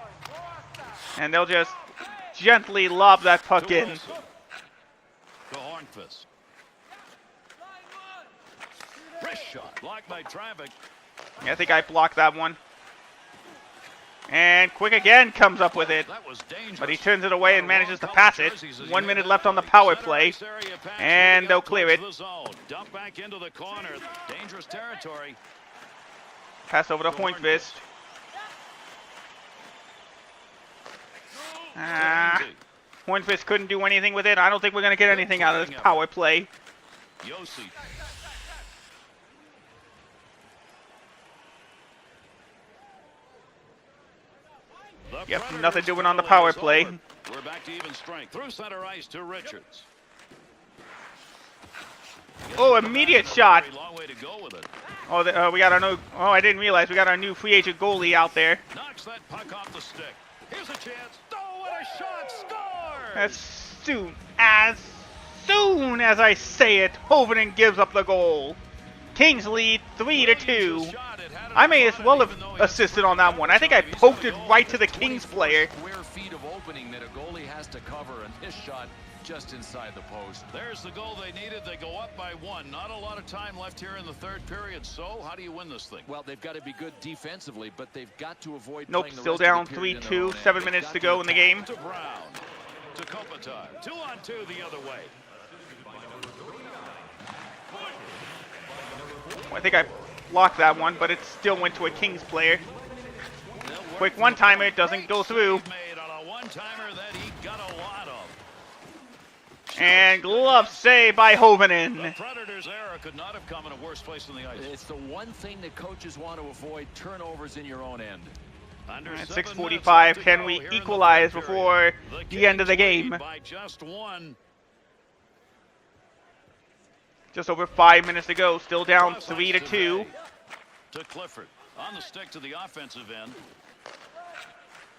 And they'll just gently lob that puck To in. Wilson. To Hornfist. Wrist shot, blocked by traffic. I think I blocked that one. And Quick again comes up with it. That was dangerous. But he turns it away and manages to pass it. 1 minute left on the power play. And they'll clear it. Dump back into the corner. Dangerous territory. Pass over to Hornfist. Hornfist couldn't do anything with it. I don't think we're going to get anything out of this power play. Yossi. Yep, nothing doing on the power play. We're back to even strength. Through center ice to Richards. Oh, immediate shot. Long way to go with it. Oh, we got our new. Oh, I didn't realize we got our new free agent goalie out there. Knocks that puck off the stick. Here's a chance. Oh, what a shot! Scores! As soon as I say it, Hovinen gives up the goal. Kings lead 3-2. I may as well have assisted on that one. I think I poked it right to the Kings player. Square feet of opening that a goalie has to cover, and his shot just inside the post. There's the goal they needed. They go up by 1. Not a lot of time left here in the third period. So, how do you win this thing? Well, they've got to be good defensively, but they've got to avoid Nope, playing the still rest of down the period in their 3-2, own end. 7 They've minutes got to go in the game. To Brown. To Kopitar. 2-on-2 the other way. I think I blocked that one, but it still went to a Kings player. Quick one-timer, it doesn't go through. Made on a one-timer that he got a lot of. And glove save by Hovinen. The Predators' error could not have come in a worse place than the ice. It's the one thing that coaches want to avoid, turnovers in your own end. Under At 6:45, 6:45, can we equalize before the end of the game? By just one. Just over 5 minutes to go. Still down 3-2. To Clifford on the stick to the offensive end.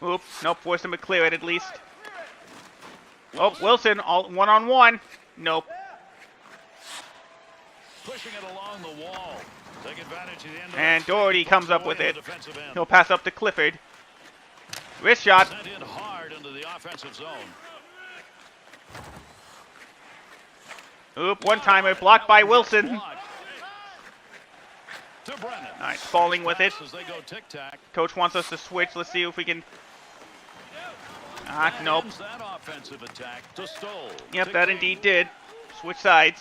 Oop, nope, forced him to clear it at least. Oh, Wilson, all one-on-one. Nope. Pushing it along the wall. Take advantage of the end of And that Doherty stick. comes up Away with to the it. defensive end. He'll pass up to Clifford. Wrist shot. Sent in hard into the offensive zone. Oop, one-timer blocked by Wilson. Blocked. To Brennan. All right, falling with it. As they go tic-tac. Coach wants us to switch. Let's see if we can... Ah, nope. Ends that offensive attack to Stoll. Yep, that indeed did. Switch sides.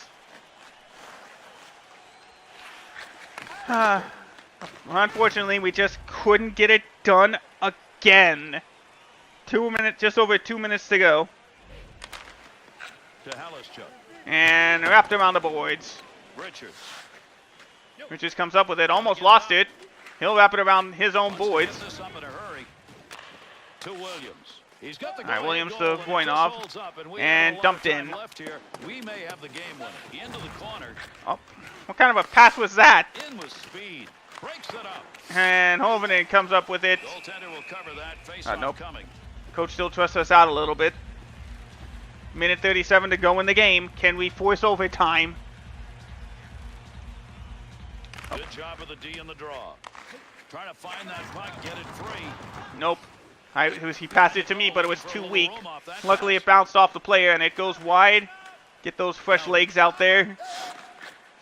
Unfortunately, we just couldn't get it done again. 2 minutes, just over 2 minutes to go. To Halischuk. And wrapped around the boards. Richards. Richards comes up with it, almost lost it. He'll wrap it around his own boards. This up in a hurry. To Williams. He's got the All right, goal Williams goal, to and it just Voinov. holds up, and we And have a lot dumped of time in. left here. We may have the game winner. Into the corner. Oh, what kind of a pass was that? In with speed. Breaks it up. And Hovinen comes up with it. Goaltender will cover that. Face off Nope. coming. Coach still trusts us out a little bit. Minute 37 to go in the game. Can we force overtime? Good job of the D in the draw. Trying to find that puck, get it free. Nope. He passed it to me, but it was too weak. Luckily, it bounced off the player, and it goes wide. Get those fresh legs out there.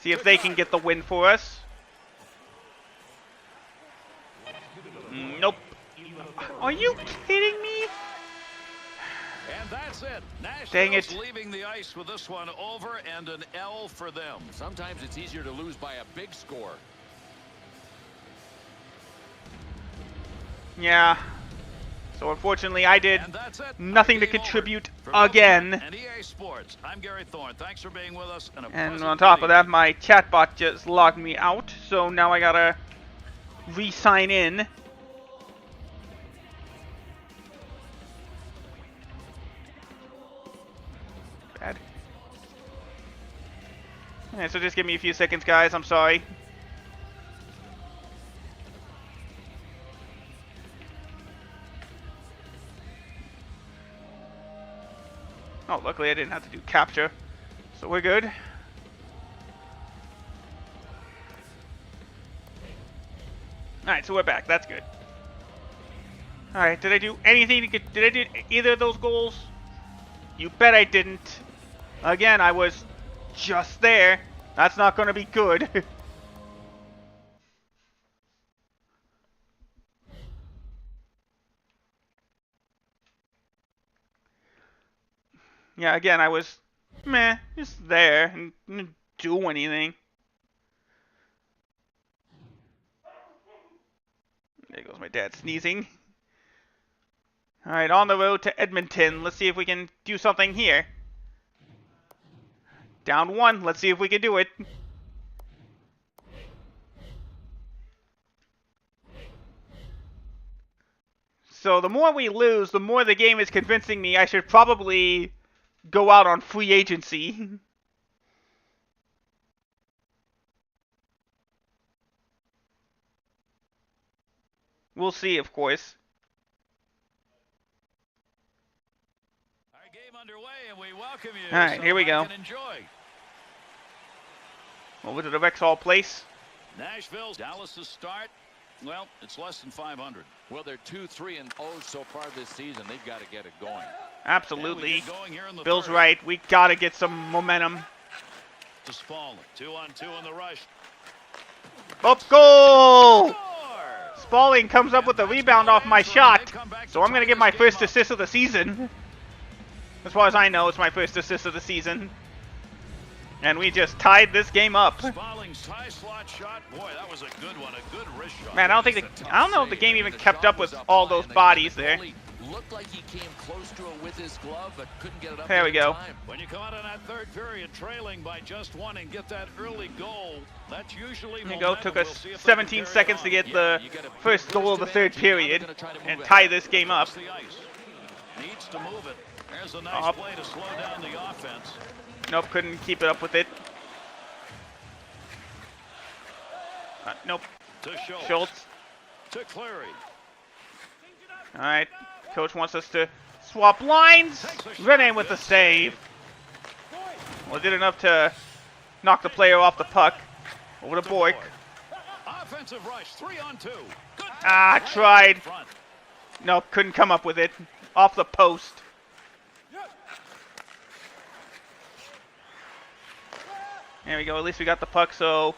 See if they can get the win for us. Nope. Are you kidding me? And that's it. Dang Nashville's it. leaving the ice with this one over and an L for them. Sometimes it's easier to lose by a big score. Yeah. So unfortunately, I did And that's it. nothing to Game over. contribute For both again. and EA Sports, I'm Gary Thorne. Thanks for being with us. And And on top of that, my chatbot just logged me out. So now I gotta re-sign in. Bad. Alright, so just give me a few seconds, guys. I'm sorry. Oh, luckily I didn't have to do capture. So we're good. Alright, so we're back. That's good. Alright, did I do anything to get... Did I do either of those goals? You bet I didn't. Again, I was just there. That's not going to be good. Yeah, again, I was meh, just there and didn't do anything. There goes my dad sneezing. Alright, on the road to Edmonton. Let's see if we can do something here. Down one. Let's see if we can do it. So the more we lose, the more the game is convincing me I should probably go out on free agency. We'll see, of course. Our game underway, and we welcome you. All right, here we go. Enjoy. Over to the Rexall Place. Nashville's Dallas's start. Well, it's less than 500. Well, they're 2-3-0 so far this season. They've got to get it going. Absolutely. And we get going here in the Bill's third. right. We gotta get some momentum. To Spaulding. 2-on-2 in the rush. Up goal! Score! Spaulding comes up with the rebound off my shot. So I'm gonna get my first assist of the season. As far as I know, it's my first assist of the season. And we just tied this game up. Spaulding's high slot shot. Boy, that was a good one. A good wrist shot. Man, I don't know if the game even kept up with all those bodies there. Looked like he came close to it with his glove, but couldn't get it up. There we go. Time. When you come out in that third period trailing by just one and get that early goal, that's usually There you go. Took us 17 seconds to get the first goal of the third period and tie this game up. Needs to move it. There's a nice play to slow down the offense. Nope, couldn't keep it up with it. Nope. To Schultz. To Cleary. All right. Coach wants us to swap lines. Rene with the save. Well, did enough to knock the player off the puck. Over to Bork. Offensive rush, 3-on-2. Tried. Nope, couldn't come up with it. Off the post. There we go. At least we got the puck, so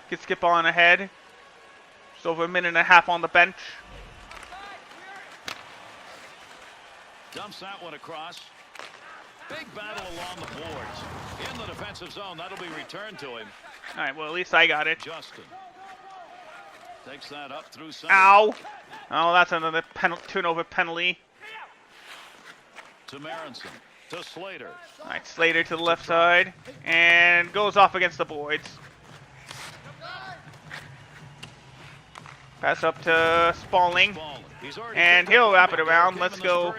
we can skip on ahead. Just over a minute and a half on the bench. Dumps that one across. Big battle along the boards. In the defensive zone, that'll be returned to him. All right, well, at least I got it. Justin takes that up through center. Ow! Oh, that's another turnover penalty. To Marinson. To Slater. All right, Slater to the left side. And goes off against the boards. Pass up to Spalling. And he'll wrap it around. Let's go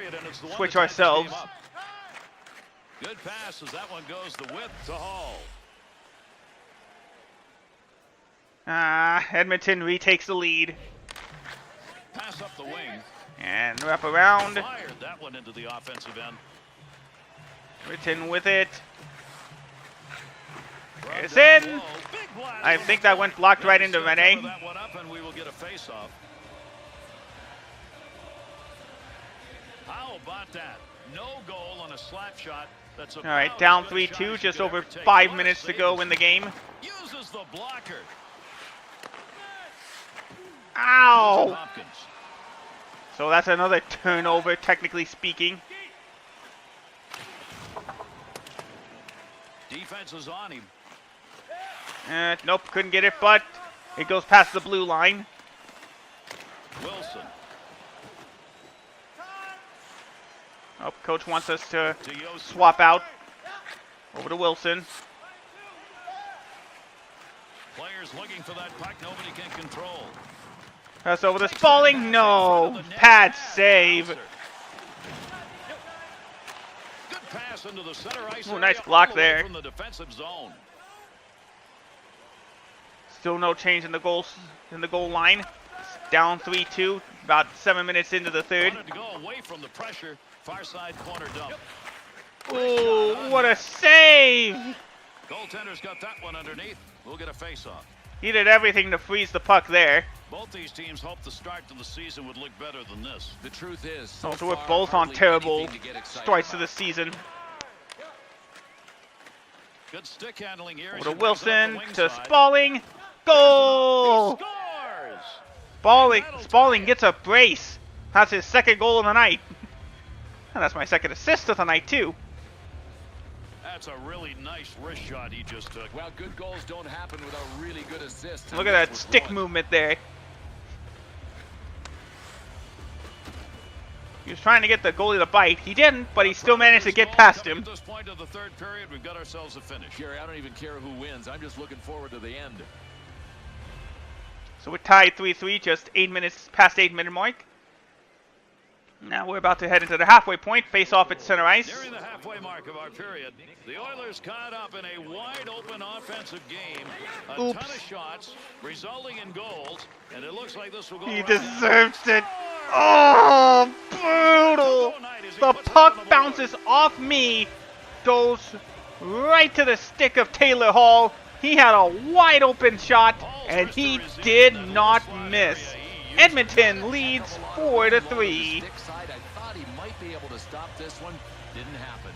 switch ourselves. Good pass as that one goes the width to Hall. Edmonton retakes the lead. Pass up the wing. And wrap around. Fired that one into the offensive end. Edmonton with it. It's in. I think that went blocked right into Rene. That one up and we will get a face-off. How about that? No goal on a slap shot. That's all right, down 3-2, just over 5 minutes to go in the game. Uses the blocker. Ow! So that's another turnover, technically speaking. Defense is on him. Nope, couldn't get it, but it goes past the blue line. Wilson. Oh, coach wants us to swap out. Over to Wilson. Players looking for that puck, nobody can control. Pass over to Spalling. No. Pad save. Good pass into the center ice. Ooh, nice block there. From the defensive zone. Still no change in the goal line. It's down 3-2. About 7 minutes into the third. Wanted to go away from the pressure. Far side corner dump. Ooh, what a save! Goaltender's got that one underneath. We'll get a face-off. He did everything to freeze the puck there. Both these teams hope the start to the season would look better than this. The truth is, So we're both on terrible starts to the season. Good stick handling here. Over to Wilson, to Spalling. Goal! Spalling gets a brace. That's his second goal of the night. And that's my second assist of the night, too. That's a really nice wrist shot he just took. Well, good goals don't happen without really good assists. Look at that stick movement there. He was trying to get the goalie to bite. He didn't, but he still managed to get past him. At this point of the third period, we've got ourselves a finish. Gary, I don't even care who wins. I'm just looking forward to the end. So we're tied 3-3, just 8 minutes past 8-minute mark. Now we're about to head into the halfway point, face off at center ice. Nearing the halfway mark of our period, the Oilers caught up in a wide-open offensive game. A ton of shots, resulting in goals, and it looks like this will go. He deserves it. Oh, brutal! The puck bounces off me, goes right to the stick of Taylor Hall. He had a wide-open shot, and he did not miss. Edmonton leads 4-3. I thought he might be able to stop this one. Didn't happen.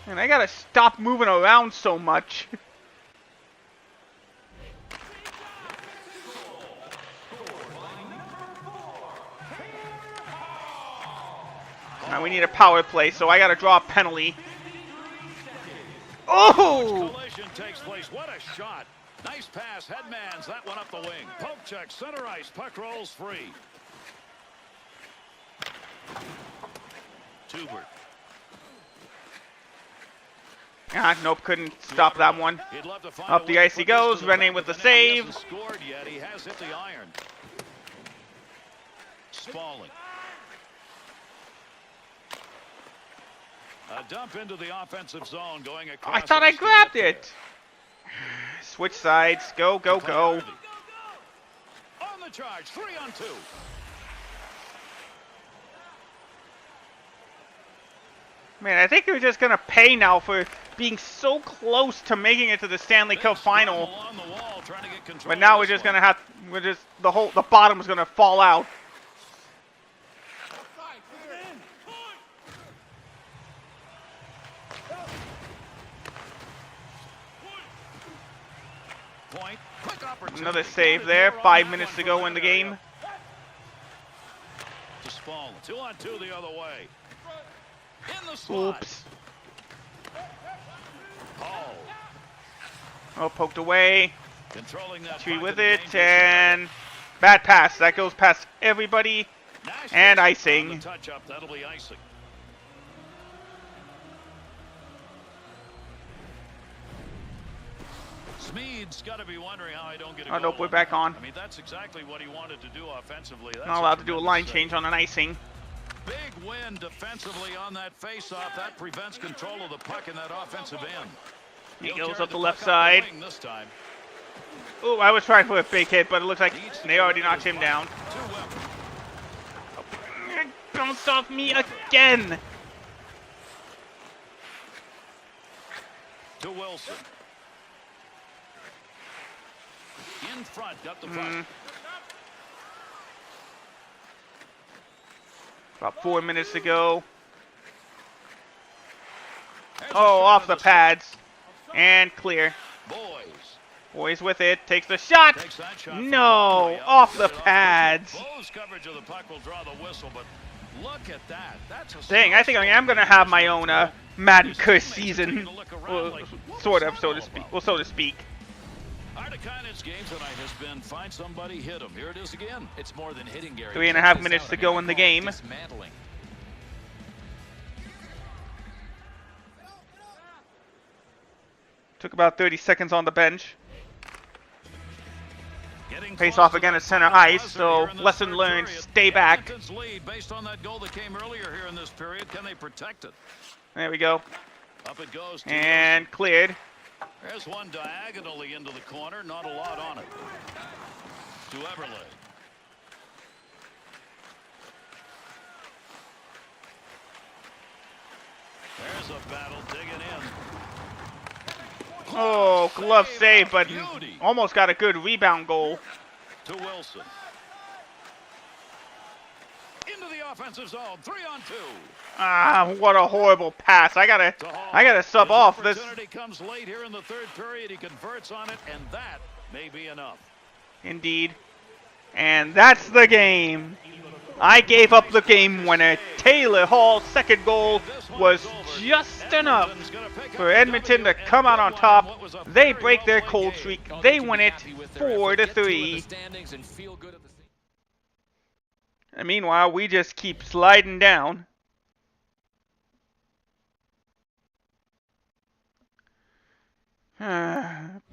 And I gotta stop moving around so much. Now we need a power play, so I gotta draw a penalty. Oh! Collision takes place. What a shot. Nice pass. Headman's that one up the wing. Poke check. Center ice. Puck rolls free. Tubert. Ah, nope, couldn't stop that one. Up the ice he goes. Rene with the save. He hasn't scored yet. He has hit the iron. Spalling. A dump into the offensive zone going across. I thought I grabbed it. Switch sides. Go, go, go. On the charge. 3-on-2. Man, I think they're just gonna pay now for being so close to making it to the Stanley Cup final. But now we're just gonna have, the bottom's gonna fall out. Point. Another save there. 5 minutes to go in the game. To Spall. 2-on-2 the other way. In the slot. Oops. Hall. Oh, poked away. Controlling that Tree puck with in it, dangerous and bad pass. That goes past everybody. Nashville And on icing. the touch up. That'll be icing. Smead's got to be wondering how I don't get a goal. Oh, nope, we're back on. I mean, that's exactly what he wanted to do offensively. That's Not allowed to do a line change on an icing. Big win defensively on that face-off. That prevents control of the puck in that offensive end. He He'll goes carry up the puck left up side. wing this time. Ooh, I was trying for a big hit, but it looks like they already knocked him down. To Weber. Bounced off me again. To Wilson. In front, got the puck. About 4 minutes to go. There's a Oh, shot off of the pads. And clear. Boys. Boys with it. Takes the shot. Takes that shot from No, Broadway. off the Good off. pads. Close coverage of the puck will draw the whistle, but look at that. That's a Dang, I think I am gonna have my own Madden curse season, sort of, so to speak. Well, so to speak. Artikanit's game tonight has been find somebody, hit him. Here it is again. It's more than hitting, Gary. 3.5 minutes to go in the game. Dismantling. Took about 30 seconds on the bench. Getting Face close off to again the at center final ice, buzzer so here in this lesson third learned, period. stay back. Edmonton's lead based on that goal that came earlier here in this period. Can they protect it? There we go. Up it goes. To And cleared. There's one diagonally into the corner. Not a lot on it. To Everly. There's a battle digging in. Oh, glove save, but Beauty. almost got a good rebound goal. To Wilson. Into the offensive zone. 3-on-2. Ah, what a horrible pass. I gotta sub His off this. opportunity comes late here in the third period. He converts on it, and that may be enough. Indeed. And that's the game. I gave up the game winner. Taylor Hall's second goal was just enough for Edmonton to come out on top. They break their cold streak. They win it 4-3. And meanwhile, we just keep sliding down.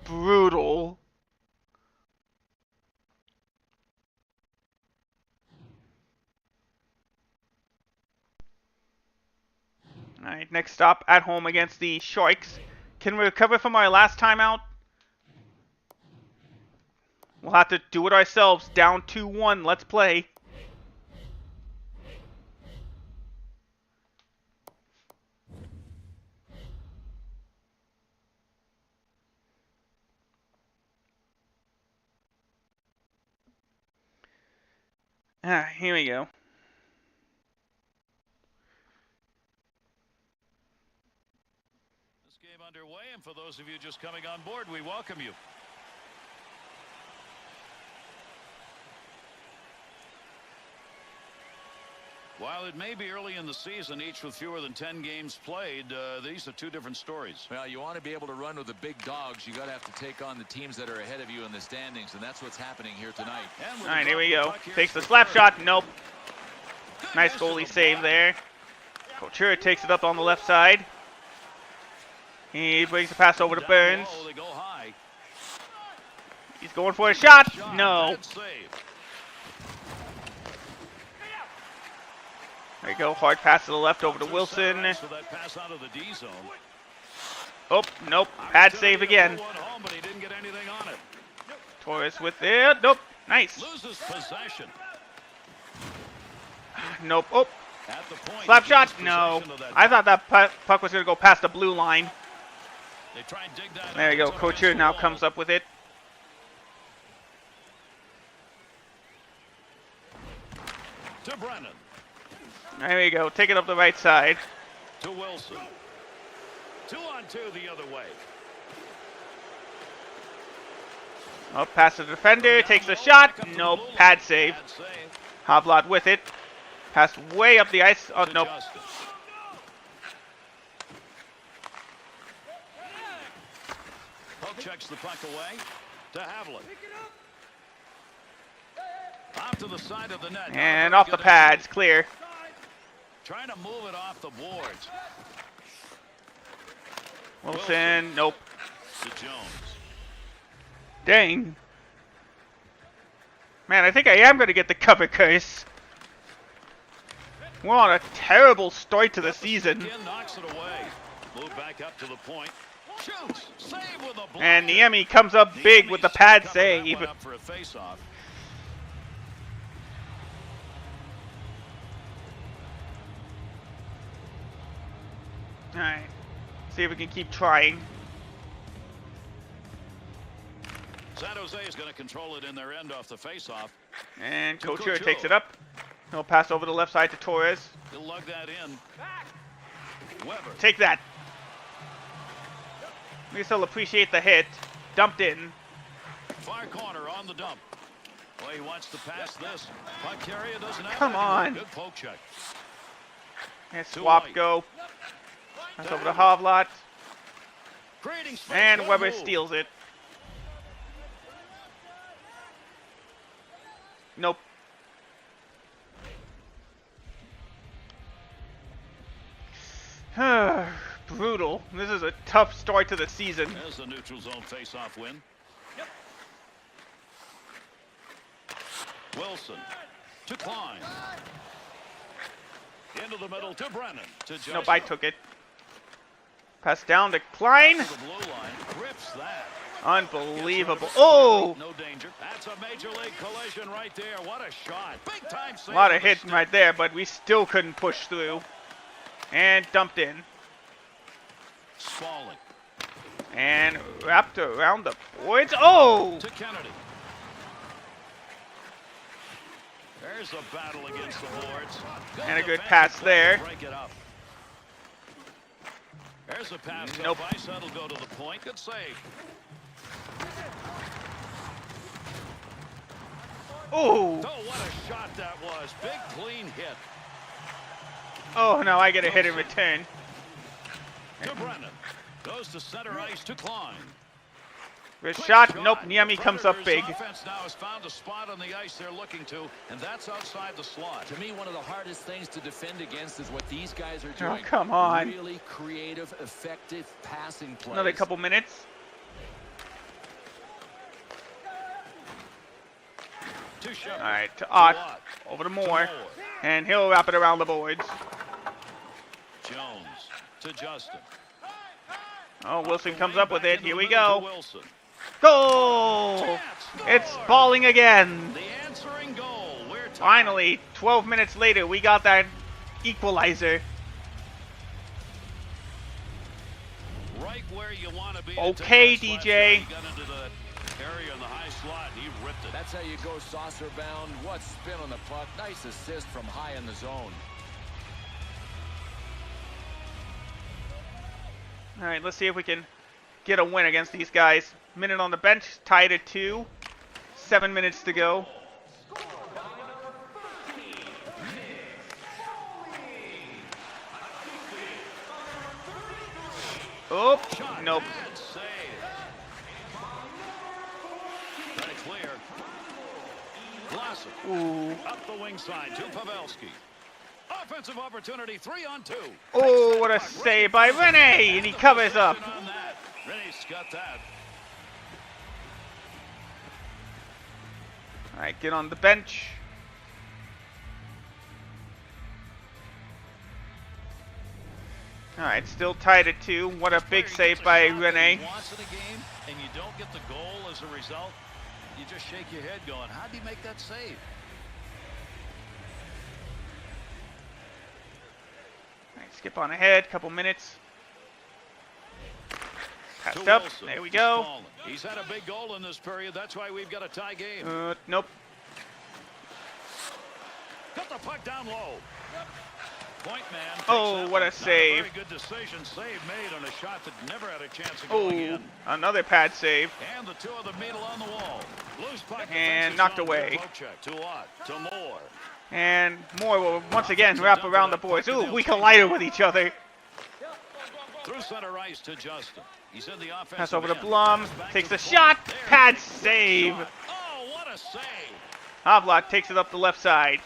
Brutal. All right, next stop at home against the Sharks. Can we recover from our last time out? We'll have to do it ourselves. Down 2-1. Let's play. Here we go. This game underway, and for those of you just coming on board, we welcome you. While it may be early in the season, each with fewer than 10 games played, these are two different stories. Well, you want to be able to run with the big dogs. You got to have to take on the teams that are ahead of you in the standings, and that's what's happening here tonight. All right, here we go. Takes the slap shot. Nope. Nice goalie save there. Couture takes it up on the left side. He brings the pass over to Burns. He's going for a shot. No. There you go. Hard pass to the left over to Wilson. Oh, nope. Bad save again. Torres with it. Nope. Nice. Nope. Oh. Slap shot. No. I thought that puck was going to go past the blue line. There you go. Couture now comes up with it. To Brennan. There we go. Take it up the right side. To Wilson. 2-on-2 the other way. Up past the defender. Takes the shot. Nope. Pad save. Havlat with it. Passed way up the ice. Oh, nope. Hook checks the puck away. To Havlat. Off to the side of the net. And off the pads. Clear. Trying to move it off the boards. Wilson, nope. To Jones. Dang. Man, I think I am going to get the cover curse. We're on a terrible start to the season. Knocks it away. Move back up to the point. Shoots. Save with a block. And Niemi comes up big with the pad save. Up for a face-off. Alright. See if we can keep trying. San Jose is going to control it in their end off the face-off. And Couture takes it up. He'll pass over the left side to Torres. He'll lug that in. Weber. Take that. At least he'll appreciate the hit. Dumped in. Far corner on the dump. Well, he wants to pass this. Puck carrier doesn't have Come on. Good poke check. And swap go. That's over to Havlat. And Weber steals it. Nope. Brutal. This is a tough start to the season. There's the neutral zone face-off win. Yep. Wilson to Klein. Into the middle to Brennan. To Justin. Nope, I took it. Pass down to Klein. The blue line grips that. Unbelievable. Oh! No danger. That's a major league collision right there. What a shot. Big time save. A lot of hits right there, but we still couldn't push through. And dumped in. Spalling. And wrapped around the boards. Oh! To Kennedy. There's a battle against the boards. And a good pass there. Break it up. There's a pass. Nope. Vice will go to the point. Good save. Oh! Oh, what a shot that was. Big clean hit. Oh, no, I get a hit in return. To Brennan. Goes to center ice to Klein. Good shot. Nope, Niemi comes up big. Offense now has found a spot on the ice they're looking to, and that's outside the slot. To me, one of the hardest things to defend against is what these guys are doing. Oh, come on. Really creative, effective passing plays. Another couple minutes. All right, to Ott. Over to Moore. And he'll wrap it around the boards. Jones to Justin. Oh, Wilson comes up with it. Here we go. Wilson. Goal! It's balling again. The answering goal. Finally, 12 minutes later, we got that equalizer. Right where you want to be. Okay, DJ. He got into the area in the high slot. He ripped it. That's how you go saucer bound. What spin on the puck. Nice assist from high in the zone. All right, let's see if we can get a win against these guys. Minute on the bench, tied at 2. 7 minutes to go. Oh, Shot. nope. Bad save. Got it clear. Blossom. Ooh. Up the wing side to Pavelski. Offensive opportunity, 3-on-2. Oh, what a save by Rene, and he covers up. On that. Rene's got that. All right, get on the bench. All right, still tied at 2. What a big save by Rene. Once in a game, and you don't get the goal as a result, you just shake your head going, how'd he make that save? All right, skip on ahead, couple minutes. Passed To up. Wilson. There we go. He's had a big goal in this period. That's why we've got a tie game. Nope. Got the puck down low. Point man. Oh, what a save. Very good decision. Save made on a shot that never had a chance of going Oh, in. another pad save. And the two of them meet along the wall. Loose puck. And knocked away. Check. To what? To Moore. And Moore will once again wrap around the boards. Ooh, we collided with each other. Through center ice to Justin. He's in the offense. Pass over to Blum. Takes a shot. Pad save. Oh, what a save. Havlock takes it up the left side.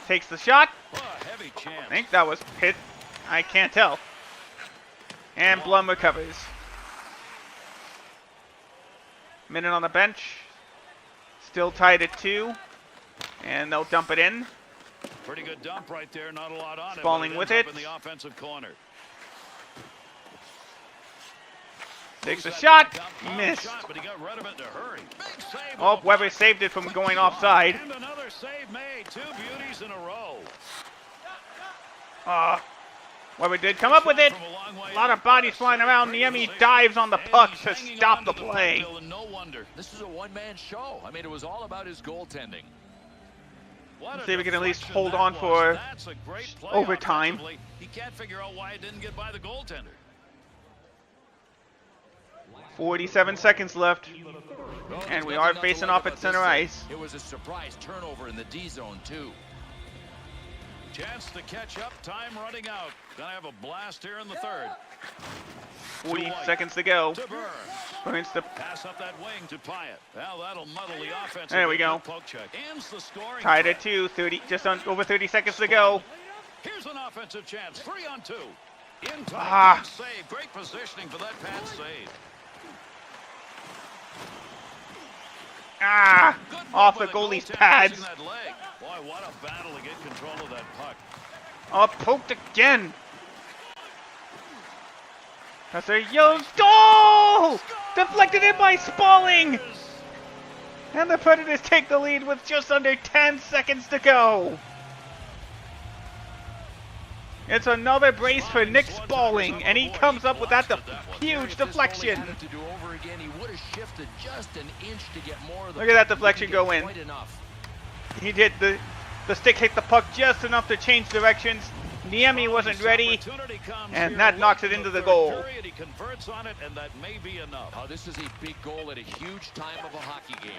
Takes the shot. Oh, heavy chance. I think that was hit. I can't tell. And Blum recovers. Minute on the bench. Still tied at 2. And they'll dump it in. Pretty good dump right there. Not a lot on Spalling it. with ends it. up in the offensive corner. Takes a shot. Missed. Shot, but he got rid of it in a hurry. Big save. Oh, Weber saved it from going offside. And another save made. 2 beauties in a row. Weber did come up with it. A lot of bodies flying around. Niemi dives on the puck to stop the play. No wonder. This is a one-man show. I mean, it was all about his goaltending. Let's see if we can at least hold on for That's a great play overtime. offensively. He can't figure out why it didn't get by the goaltender. 47 seconds left. Well, And we there's are nothing to facing like off at about center this ice. It was a surprise turnover in the D zone, too. Chance to catch up. Time running out. Gonna have a blast here in the third. 40 seconds to go. To Burns. Burns to Pass up that wing to Pyatt. Well, that'll muddle the offense. There we go. Poke check. Ends the scoring. tied at 2. 30, just over 30 seconds to go. Here's an offensive chance. 3-on-2. In time. Ah. Good save. Great positioning for that pad save. Ah! Good move Off by the goalie's goaltender pads. missing that leg. Boy, what a battle to get control of that puck. Oh, poked again. That's a yellow goal! Deflected in by Spalling! And the Predators take the lead with just under 10 seconds to go. It's another brace for Nick Spalling, and he comes up with that huge deflection. To do over again, he would have shifted just an inch to get more of the Look at that puck. deflection He didn't go get in. quite enough. He did. The stick hit the puck just enough to change directions. Niemi wasn't ready, and that knocks it into the goal. He converts on it, and that may be enough. Oh, this is a big goal at a huge time of a hockey game.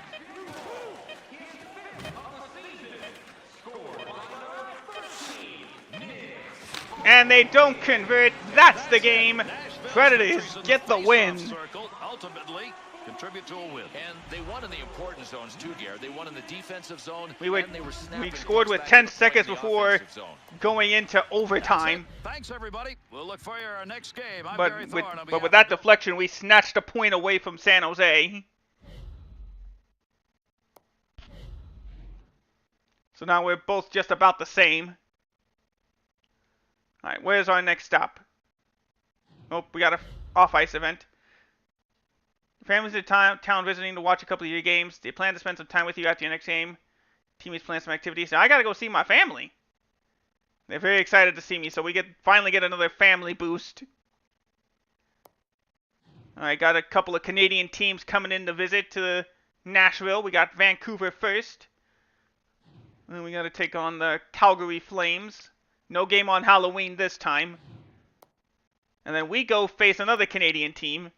And they don't convert. That's the game. Predators get the win. Ultimately, contribute to a win. And they won in the important zones too, Garrett. They won in the defensive zone. We and they were snapping scored with pucks 10 back seconds in the before offensive zone. going into overtime. Thanks, everybody. We'll look for our next game. I'm But Gary with, Thorne on but with behalf that deflection, we snatched a point away from San Jose. So now we're both just about the same. All right, where's our next stop? Oh, we got a off-ice event. Families in town visiting to watch a couple of your games. They plan to spend some time with you after your next game. Teammates plan some activities. Now I gotta go see my family. They're very excited to see me, so we finally get another family boost. All right, got a couple of Canadian teams coming in to visit to Nashville. We got Vancouver first. And then we got to take on the Calgary Flames. No game on Halloween this time. And then we go face another Canadian team,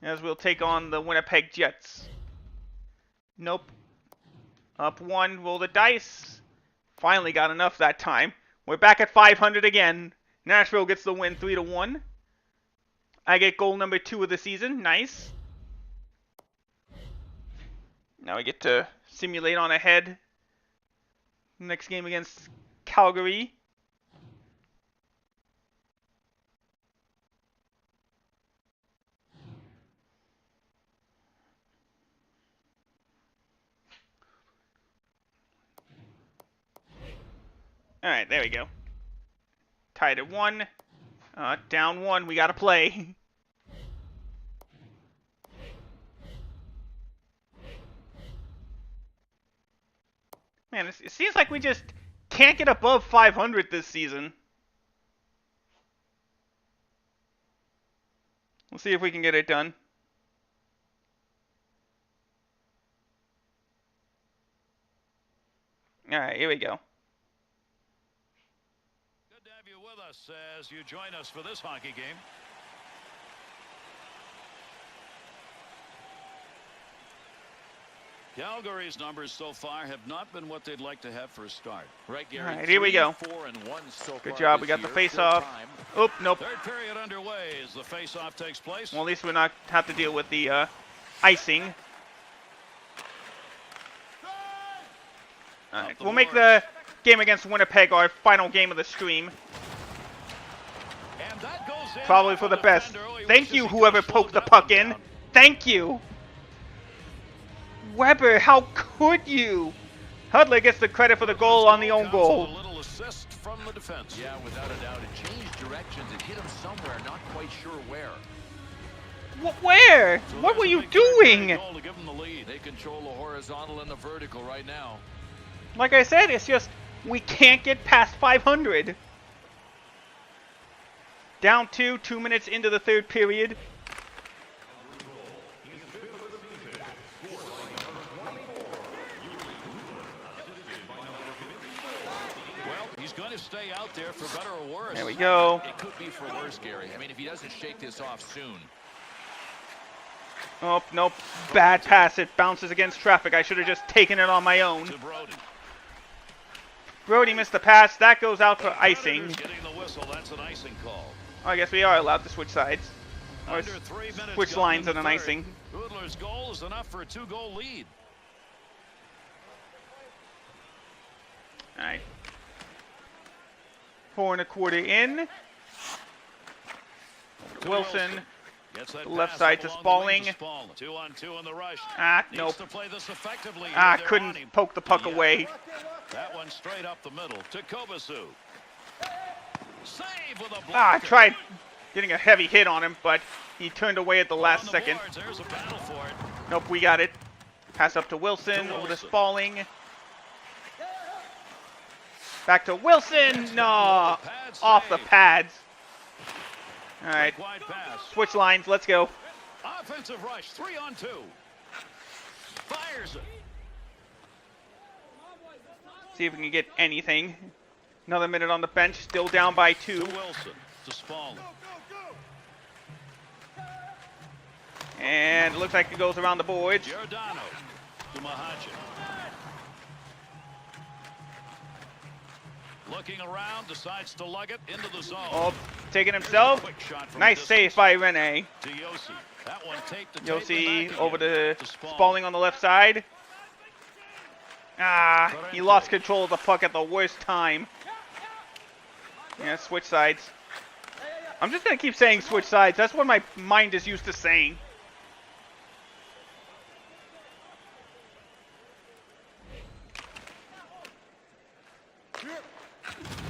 as we'll take on the Winnipeg Jets. Nope. Up 1, roll the dice. Finally got enough that time. We're back at 500 again. Nashville gets the win 3-1. I get goal number 2 of the season. Nice. Now I get to simulate on ahead. Next game against Calgary. Alright, there we go. Tied at 1. Down 1. We gotta play. Man, it seems like we just can't get above 500 this season. We'll see if we can get it done. Alright, here we go. Good to have you with us as you join us for this hockey game. Calgary's numbers so far have not been what they'd like to have for a start. Right, Gary. All right, here we go. 4-1 so Good far job. We this got the year. face-off. Oop, nope. Third period underway as the face-off takes place. Well, at least we not have to deal with the icing. All right, we'll make the game against Winnipeg our final game of the stream. And that goes in. Probably for the best. Thank you, whoever poked the puck in. Thank you. Weber, how could you? Hudler gets the credit for the goal on the own goal. A little assist from the defense. Yeah, without a doubt. It changed directions. It hit him somewhere, not quite sure where. Where? So What were there's a you big third period doing? goal to give them the lead. They control the horizontal and the vertical right now. Like I said, it's just we can't get past 500. Down 2 minutes into the third period. He's going to stay out there for better or worse. There we go. It could be for worse, Gary. I mean, if he doesn't shake this off soon. Oh, nope. Bad pass. It bounces against traffic. I should have just taken it on my own. To Brody. Brody missed the pass. That goes out for icing. Predators getting the whistle. That's an icing call. Oh, I guess we are allowed to switch sides. Or Under 3 minutes switch gone lines in on the an third. icing. Udler's goal is enough for a 2-goal lead. All right. 4 1/4 in. Wilson. Gets that Left pass side up to along the wing Spalling. Spalling. 2-on-2 in the rush. Ah, Needs nope. to play this effectively. Ah, They're couldn't on him. poke the puck Yeah. away. That one straight up the middle to Kobasu. Save with a blocker. Ah, I tried getting a heavy hit on him, but he turned away at the On last the second. boards, there's a battle for it. Nope, we got it. Pass up to Wilson, over to Spalling. Back to Wilson. No, off the pads. All right, Wide pass. switch lines. Let's go. Offensive rush. 3-on-2. Fires it. See if we can get anything. Another minute on the bench. Still down by 2. To Wilson. To Spalling. And it looks like it goes around the boards. Giordano. To Mahacha. Looking around, decides to lug it into the zone. Oh, taking himself. Quick shot from Nice the save distance by Rene. to Yossi. That one taped to tape and Yossi back over again to Spalling. Spalling on the left side. Ah, he lost control of the puck at the worst time. Yeah, switch sides. I'm just going to keep saying switch sides. That's what my mind is used to saying.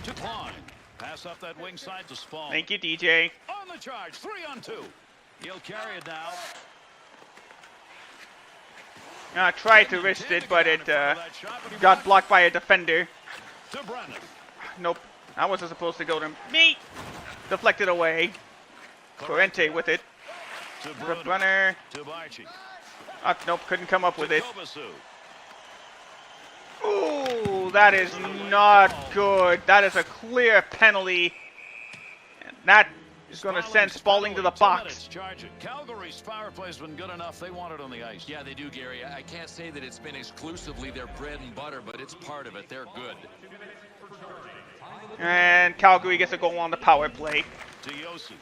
To Klein. Pass up that wing side to Spalling. Thank you, DJ. On the charge. 3-on-2. He'll carry it now. Tried to wrist it, but it got blocked by a defender. To Brennan. Nope. I wasn't supposed to go to me. Deflected away. Corrente with it. To The Bruno. runner. To Barchi. Nope, couldn't come up with To it. Kobasu. Ooh, that is not good. That is a clear penalty. And that is going to send Spalling to the box. Charging. Calgary's power play's been good enough. They want it on the ice. Yeah, they do, Gary. I can't say that it's been exclusively their bread and butter, but it's part of it. They're good. And Calgary gets a goal on the power play. To Yossi.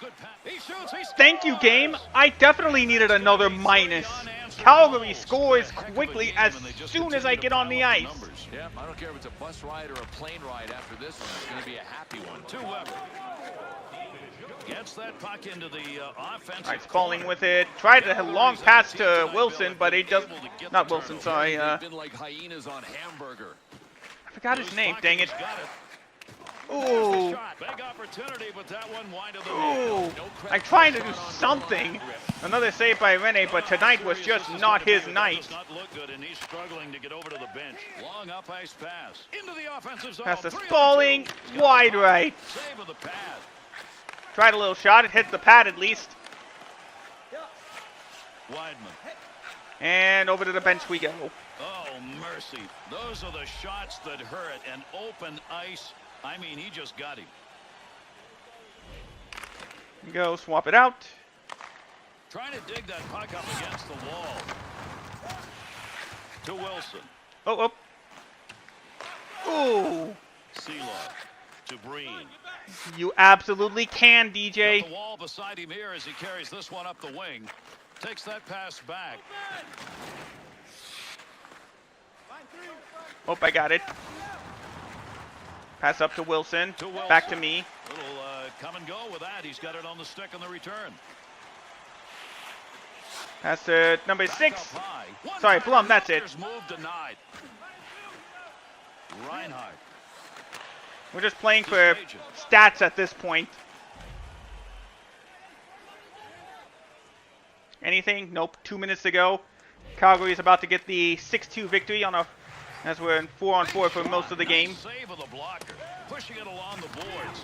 Good pass. He shoots. He Thank you, game. I definitely needed another minus. Calgary scores quickly as soon as I get on the ice. Yeah, I don't care if it's a bus ride or a plane ride after this one. It's going to be a happy one. To Weber. Gets that puck into the offense. Nice calling with it. Tried a long pass to Wilson, but he does not Wilson. Sorry. Been like hyenas on hamburger. I forgot his name. Dang it. Ooh. Big opportunity, but that one wide of the Ooh. I'm trying to do something. Another save by Rene, but tonight was just not his night. Not look good, and he's struggling to get over to the bench. Long up ice pass into the offensive zone. Pass to Spalling, wide right. Save of the pad. Tried a little shot. It hit the pad at least. Weidman. And over to the bench we go. Oh, mercy. Those are the shots that hurt. And open ice. I mean, he just got him. Go swap it out. Trying to dig that puck up against the wall. To Wilson. Oh, oh. Ooh. Seeloff. To Breen. You absolutely can, DJ. Got the wall beside him here as he carries this one up the wing. Takes that pass back. Hope I got it. Pass up to Wilson. Back to me. Little come and go with that. He's got it on the stick on the return. Pass to number 6. Sorry, Blum, that's it. Move denied. Reinhardt. We're just playing for stats at this point. Anything? Nope. 2 minutes to go. Calgary is about to get the 6-2 victory on a, as we're in 4-on-4 for most of the game. Save of the blocker, pushing it along the boards.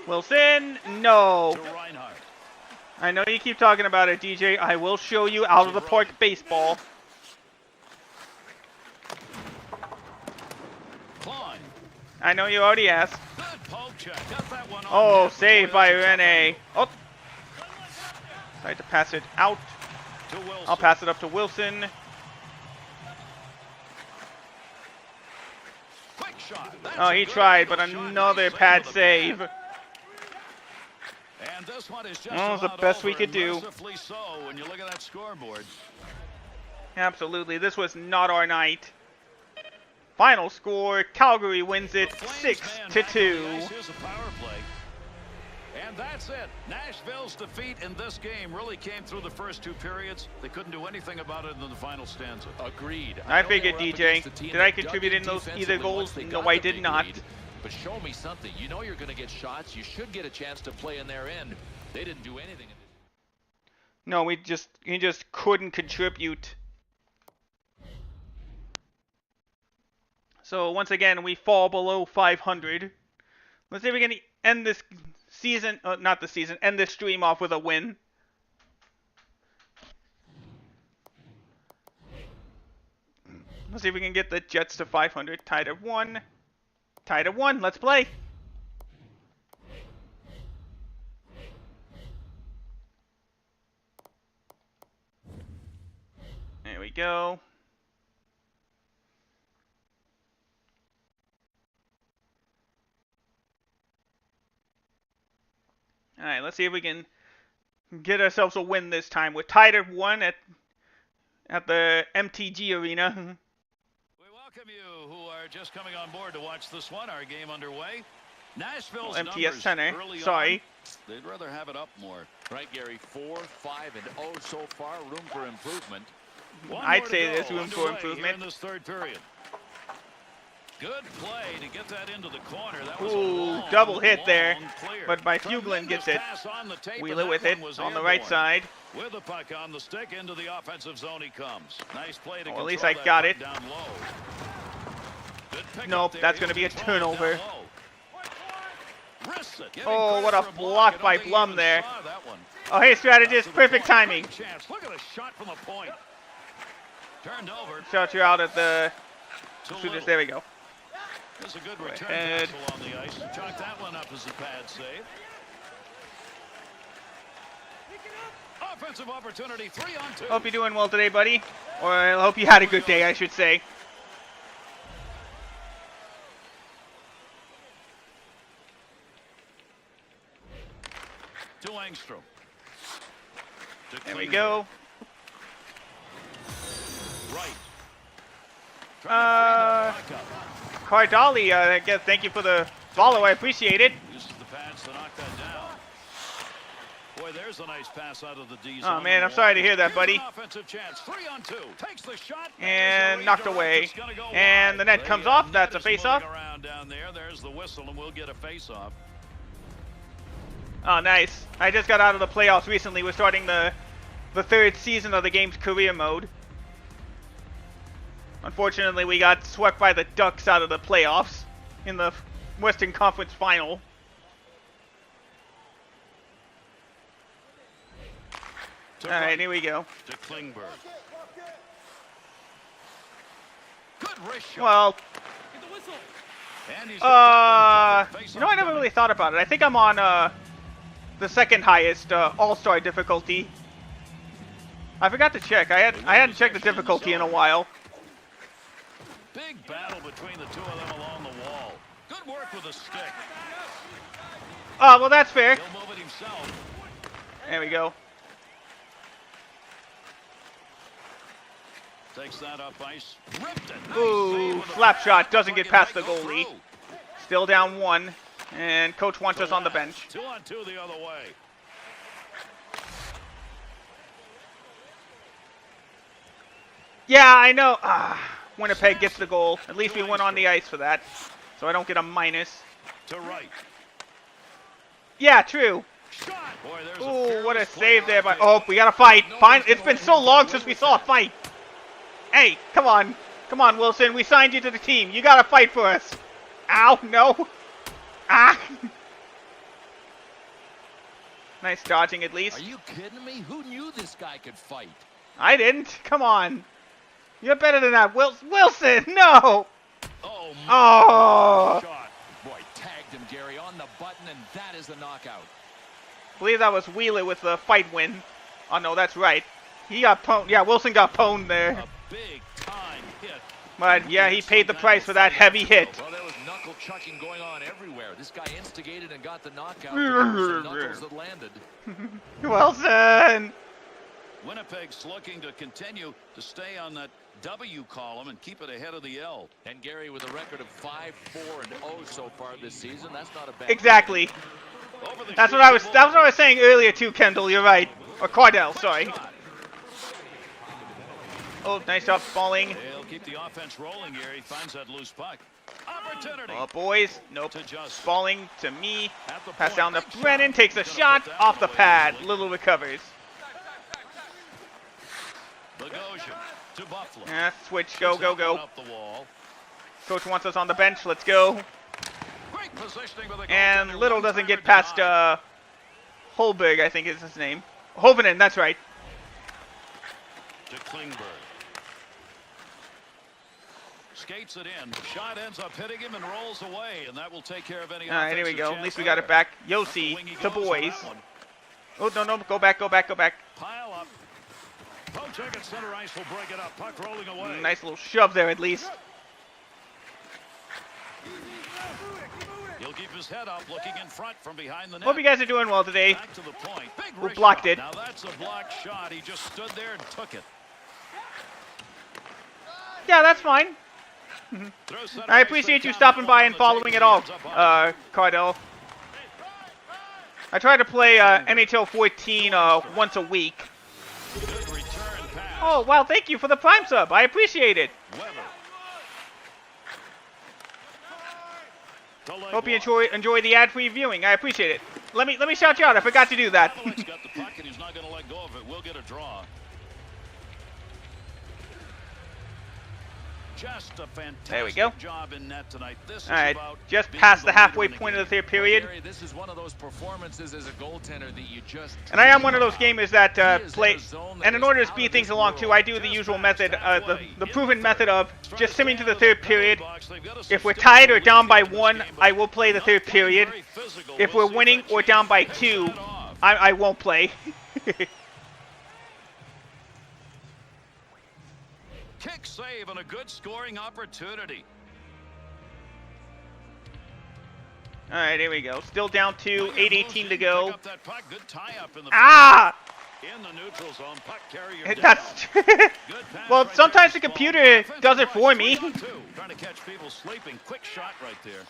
Wilson, no. To Reinhardt. I know you keep talking about it, DJ. I will show you out of the park baseball. Klein. I know you already asked. Good poke check. Got that one on Oh, net saved before by that's a tough Rene. one. Oh. Tried to pass it out. To Wilson. I'll pass it up to Wilson. Quick shot. That's Oh, a he good tried, but angle shot. another Nice pad of the save. pad. And this one is just Oh, it's the about best we over, could and do. mercifully so when you look at that scoreboard. Absolutely. This was not our night. Final score, Calgary wins it The Flames man back on the 6-2. ice. Here's a power play. And that's it. Nashville's defeat in this game really came through the first 2 periods. They couldn't do anything about it in the final stanza. Agreed. I know they figured, were up DJ. against a team Did I that dug contribute in those defensively either goals? once they No, got I the did big not. lead. But show me something. You know you're going to get shots. You should get a chance to play in their end. They didn't do anything. No, he just couldn't contribute. So once again, we fall below 500. Let's see if we can end this season, not the season, end this stream off with a win. Let's see if we can get the Jets to 500. Tied at 1. Tied at 1. Let's play. There we go. All right, let's see if we can get ourselves a win this time. We're tied at 1 at the MTG Arena. We welcome you who are just coming on board to watch this one. Our game underway. Nashville's MTS numbers Center. early Sorry. on, they'd rather have it up more. Right, Gary? 4, 5, and 0 so far. Room for improvement. One I'd more to say go. there's room for Underway improvement. here in this third period. Good play to get that into the corner. That was a Ooh, long, double hit long there. clear. But by Fuglin gets it. Tremendous pass on the tape, Wheel and it with that it one was on the right airborne. side. With the puck on the stick, into the offensive zone he comes. Nice play to Well, at control least I that got puck it. down low. Good pick Nope, up there. that's He'll gonna be a control it turnover. down low. Wrists it. Giving Oh, credit what a for block I don't by think he Blum even there. saw that one. Oh, hey, strategist. To the Perfect point. timing. Great chance. Look at the shot from the point. Turned over. Shout you out at the to shooters. Little. There we go. There's a good Go return ahead. pass along the ice. Chalk that one up as a pad save. Offensive opportunity, 3-on-2. Hope you're doing well today, buddy. Or I hope you had a good day, I should say. Klingstrom. There we go. Right. Cardali, again, thank you for the follow. I appreciate it. Uses the pads to knock that down. Boy, there's a nice pass out of the D Oh man, I'm sorry to hear that, buddy. Offensive chance. 3-on-2. Takes the shot. And knocked away. And the net comes off. That's a face-off. Around down there. There's the whistle, and we'll get a face-off. Oh, nice. I just got out of the playoffs recently. We're starting the third season of the game's career mode. Unfortunately, we got swept by the Ducks out of the playoffs in the Western Conference Final. All right, here we go. To Klingberg. Good wrist shot. Well, you know, I never really thought about it. I think I'm on the second highest All-Star difficulty. I forgot to check. I hadn't checked the difficulty in a while. Big battle between the two of them along the wall. Good work with the stick. Oh, well, that's fair. He'll move it himself. There we go. Takes that up ice. Ripped it. Nice Ooh, slap shot doesn't get past the goalie. Still down 1, and coach wants us on the bench. 2-on-2 the other way. Yeah, I know. Winnipeg gets the goal. At least we went on the ice for that, so I don't get a minus. To right. Yeah, true. Shot. Boy, there's Ooh, what a save there by... Oh, we got to fight. Fine. It's been so long since we saw a fight. Hey, come on. Come on, Wilson. We signed you to the team. You got to fight for us. Ow, no. Ah. Nice dodging, at least. Are you kidding me? Who knew this guy could fight? I didn't. Come on. You're better than that. Wilson, no. Oh. Oh. Boy, tagged him, Gary, on the button, and that is the knockout. I believe that was Wheeler with the fight win. Oh, no, that's right. He got pwned. Yeah, Wilson got pwned there. A big time hit. But, yeah, he paid the price for that heavy hit. Well, there was knuckle chucking going on everywhere. This guy instigated and got the knockout. The knuckles that landed. Wilson! Winnipeg's looking to continue to stay on that W column and keep it ahead of the L. And Gary with a record of 5-4-0 so far this season. That's not a bad. Exactly. That's what I was saying earlier too, Kendall. You're right. Or Cardell, sorry. Oh, nice job falling. They'll keep the offense rolling here. He finds that loose puck. Opportunity. Oh, boys. Nope. Falling to me. Pass down to Big Brennan. Takes a shot off the pad. Little recovers. Bogosian to Buffalo. Yeah, switch. Go, go, go. Up the wall. Coach wants us on the bench. Let's go. Great positioning with the And goaltender. Little doesn't get past Holberg, I think is his name. Hovinen, that's right. To Klingberg. Skates it in. Shot ends up hitting him and rolls away, and that will take care of any. All right, here we go. offensive At least we chance got it back. Yossi to boys. Oh, no, no. Go back, go back, go back. Pile up. Pochek at center ice will break it up. Puck rolling away. Nice little shove there, at least. He'll keep his head up, looking in front from behind the net. Hope you guys are doing well today. Back to the point. Big Who wrist blocked shot. it? Now that's a blocked shot. He just stood there and took it. Yeah, that's fine. I appreciate you stopping by and following it all, Cardell. I try to play NHL 14 once a week. Good return pass. Oh, wow, thank you for the Prime sub. I appreciate it. Weber. Hope you enjoy the ad-free viewing. I appreciate it. Let me shout you out. I forgot to do that. He's got the puck and he's not going to let go of it. We'll get a draw. Just a fantastic job in net tonight. This all right, is about just being past the halfway leader in point the of the third period. Gary, this is one of those performances as a goaltender that you just. And I am one of those gamers that play. And in order to speed things along too, I do the usual method, the proven method of just simming to the third period. If we're tied or down by 1, I will play the third period. If we're winning or down by 2, I won't play. Kick save and a good scoring opportunity. All right, here we go. Still down 2, 8:18 to go. Ah! In the neutral zone, puck carrier That's well, sometimes the computer does it for me. Trying to catch people sleeping. Quick shot right there.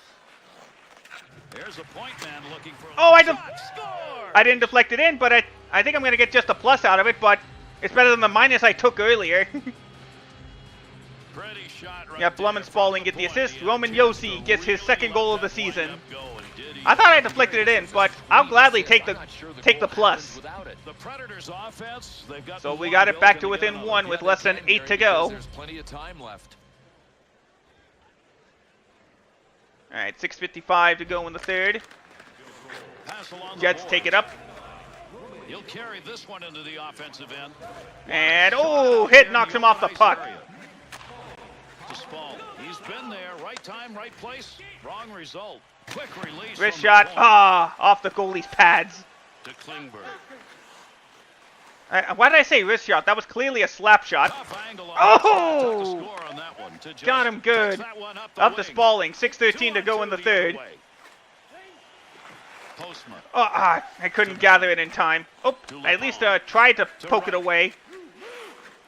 There's a point man looking for I didn't deflect it in, but I think I'm going to get just a plus out of it, but it's better than the minus I took earlier. Pretty shot right yeah, Blum and Spaulding get the assist. Roman Yossi gets his second goal of the season. I thought I deflected it in, but I'll gladly take the plus. So we got it back to within 1 with less than 8 to go. There's plenty of time left. All right, 6:55 to go in the third. Jets take it up. He'll carry this one into the offensive end. And hit knocks him off the puck. He's been there, right time, right place. Wrong result. Quick release. Wrist shot. Off the goalie's pads. To Klingberg. Why did I say wrist shot? That was clearly a slap shot. Got him good. Up to Spaulding. 6:13 to go in the third. I couldn't gather it in time. I at least tried to poke it away.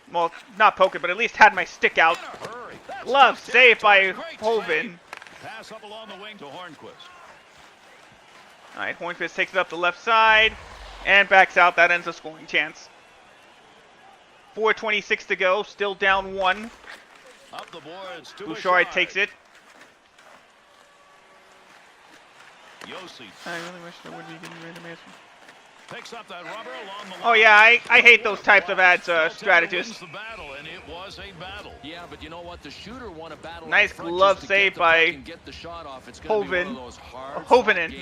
Well, not poke it, but at least had my stick out. Glove saved by Hoven. Pass up along the wing to Hornquist. All right, Hornquist takes it up the left side and backs out. That ends the scoring chance. 4:26 to go. Still down 1. Up the boards. Bouchard takes it. Yossi. I really wish there would be random answer. Picks up that rubber along the line. Oh yeah, I hate those types of ads strategists. The battle, and it was a battle. Yeah, but you know what? The shooter won a battle. Nice glove save by Hoven. Hovenen.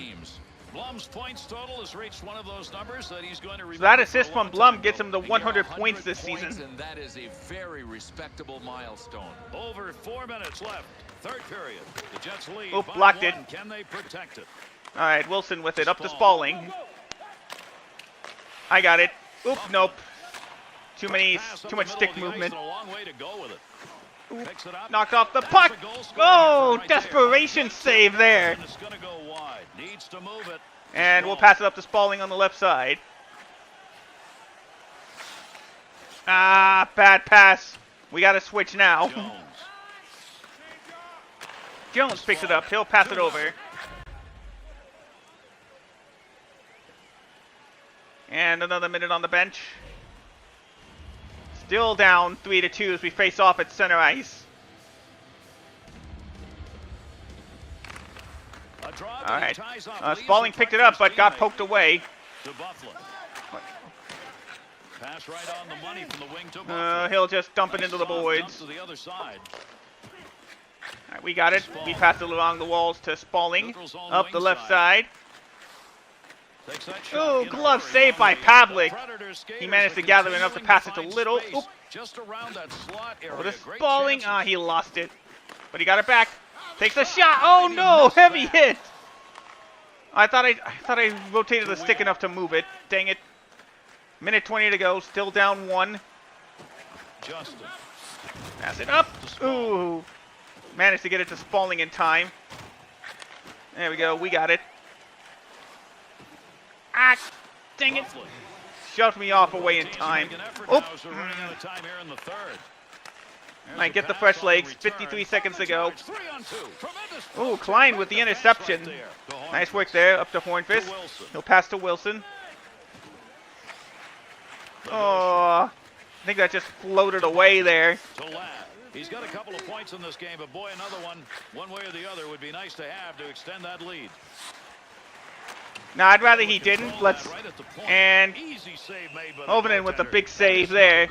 Blum's points total has reached one of those numbers that he's going to remember. So that assist from Blum gets him to 100 points this season. And that is a very respectable milestone. Over 4 minutes left. Third period. The Jets lead. Blocked it. Can they protect it? All right, Wilson with it up to Spaulding. I got it. Nope. Too much stick movement. Knocked off the puck. Desperation save there. And we'll pass it up to Spaulding on the left side. Bad pass. We got to switch now. Jones picks it up. He'll pass it over. And another minute on the bench. Still down 3-2 as we face off at center ice. All right. Spaulding picked it up, but got poked away. Pass right on the money from the wing to he'll just dump it into the boards. All right, we got it. We passed it along the walls to Spaulding. Up the left side. Glove saved by Pavlik. He managed to gather enough to pass it to Little. Just around that slot area. Over to Spaulding. He lost it. But he got it back. Takes a shot. Oh no, heavy hit. I thought I rotated the stick enough to move it. Dang it. Minute 20 to go. Still down 1. Justin. Pass it up. Managed to get it to Spaulding in time. There we go. We got it. Dang it. Shoved me off away in time. Might get the fresh legs. 53 seconds to go. Klein with the interception. Nice work there. Up to Hornquist. He'll pass to Wilson. I think that just floated away there. He's got a couple of points in this game, but boy, another one way or the other, would be nice to have to extend that lead. No, I'd rather he didn't. And Hovenen with the big save there.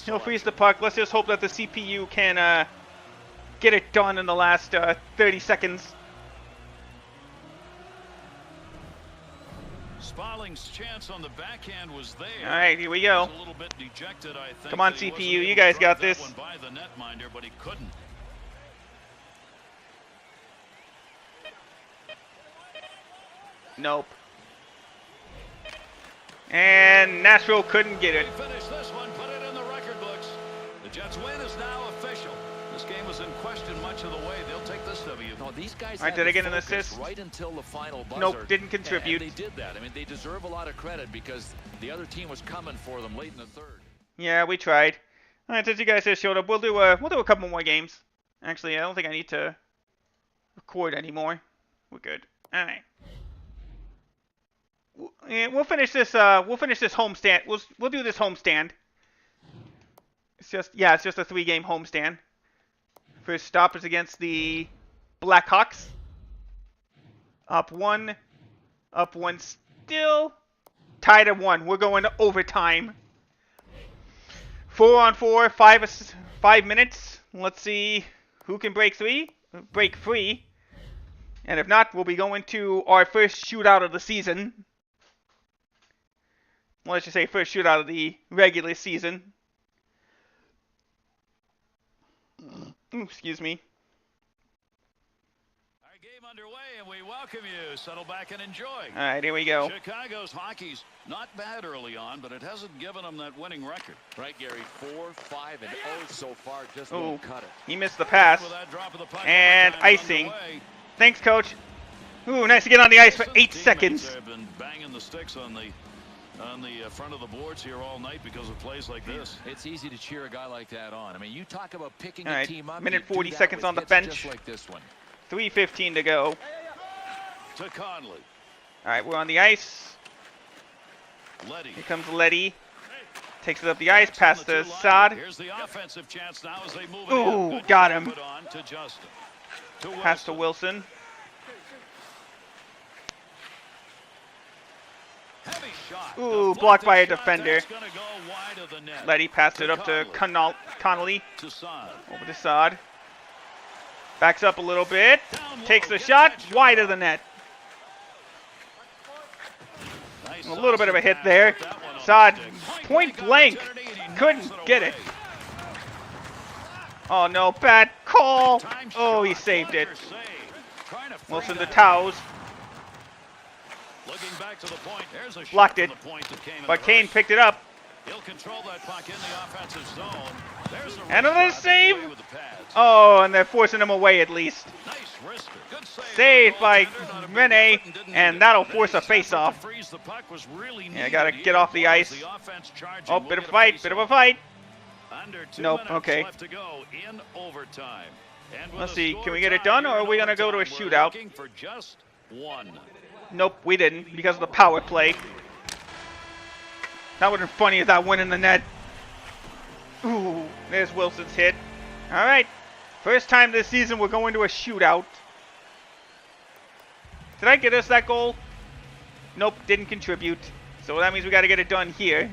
He'll freeze the puck. Let's just hope that the CPU can get it done in the last 30 seconds. Spaulding's chance on the backhand was there. All right, here we go. A little bit dejected, I think. Come on, CPU, you guys got this. By the netminder, but he couldn't. Nope. And Nashville couldn't get it. Finish this one, put it in the record books. The Jets win is now official. This game was in question much of the way. They'll take this W. No, these guys All right, had did I the get an focus assist? right until the final buzzer. Nope, didn't contribute. And they did that. I mean, they deserve a lot of credit because the other team was coming for them late in the third. Yeah, we tried. All right, since you guys just showed up, we'll do a couple more games. Actually, I don't think I need to record anymore. We're good. All right. Yeah, we'll finish this. We'll finish this homestand. We'll do this homestand. It's just it's just a 3-game homestand. First stop is against the Blackhawks. Up one still. Tied at 1. We're going to overtime. 4-on-4, 5 minutes. Let's see who can break free. And if not, we'll be going to our first shootout of the season. Well, let's just say first shootout of the regular season. Ooh, excuse me. Our game underway, and we welcome you. Settle back and enjoy. All right, here we go. Chicago's hockey's not bad early on, but it hasn't given them that winning record. Right, Gary? 4, 5, and 0 so far. Just Ooh, won't cut it. he missed the pass. With that drop of the puck, And overtime's icing. underway. Thanks, Coach. Ooh, nice to get on the ice for 8 Teammates seconds. have been banging the sticks on the front of the boards here all night because of plays like this. It's easy to cheer a guy like that on. I mean, you talk about picking All a right, team up. minute you do 40 that seconds with on the hits bench. Just like this one. 3:15 to go. To Conley. All right, we're on the ice. Letty. Here comes Letty. Takes it up the ice, Backs past on the two-liner. sod. Here's the offensive chance now as they move it Ooh, in. Good got job him. put on to Justin. To Pass to Wilson. Wilson. Heavy shot. Ooh, Deflected blocked by a shot. defender. That's gonna go wide of the net. Letty passed it up to Connolly. To Sod. Over to Sod. Backs up a little bit. Down low, Takes the gets shot. that Wide off. of the net. Nice A little bit of a hit pass, there. put that one on the Sod, stick. point blank. opportunity, and he Couldn't knocks get away. it. Oh no, bad call. Time Oh, he shot. saved it. Dodgers save. Trying to free Wilson to that. Towers. Looking back to the point. There's a shot Blocked from it. the point that came in But the Kane rush. picked it up. He'll control that puck in the offensive zone. There's a And wrist another shot. save. Away with the pads. Oh, and they're forcing him away at least. Nice wrister. Good save. Saved by Goaltender, not a big Rene, effort, didn't need and it. that'll That force a effort face-off. to freeze the puck was really Yeah, needed. gotta Here get off the was ice. the offense charging. Oh, We'll bit of get a fight, bit of a fight. Under 2 Nope, minutes okay. left to go in overtime. And with Let's a see, score can we get it tied done, here or are in we gonna go to a overtime, we're shootout? looking for just one. Nope, we didn't because of the power play. That would have been funny if that went in the net. Ooh, there's Wilson's hit. All right, first time this season we're going to a shootout. Did I get us that goal? Nope, didn't contribute. So that means we got to get it done here.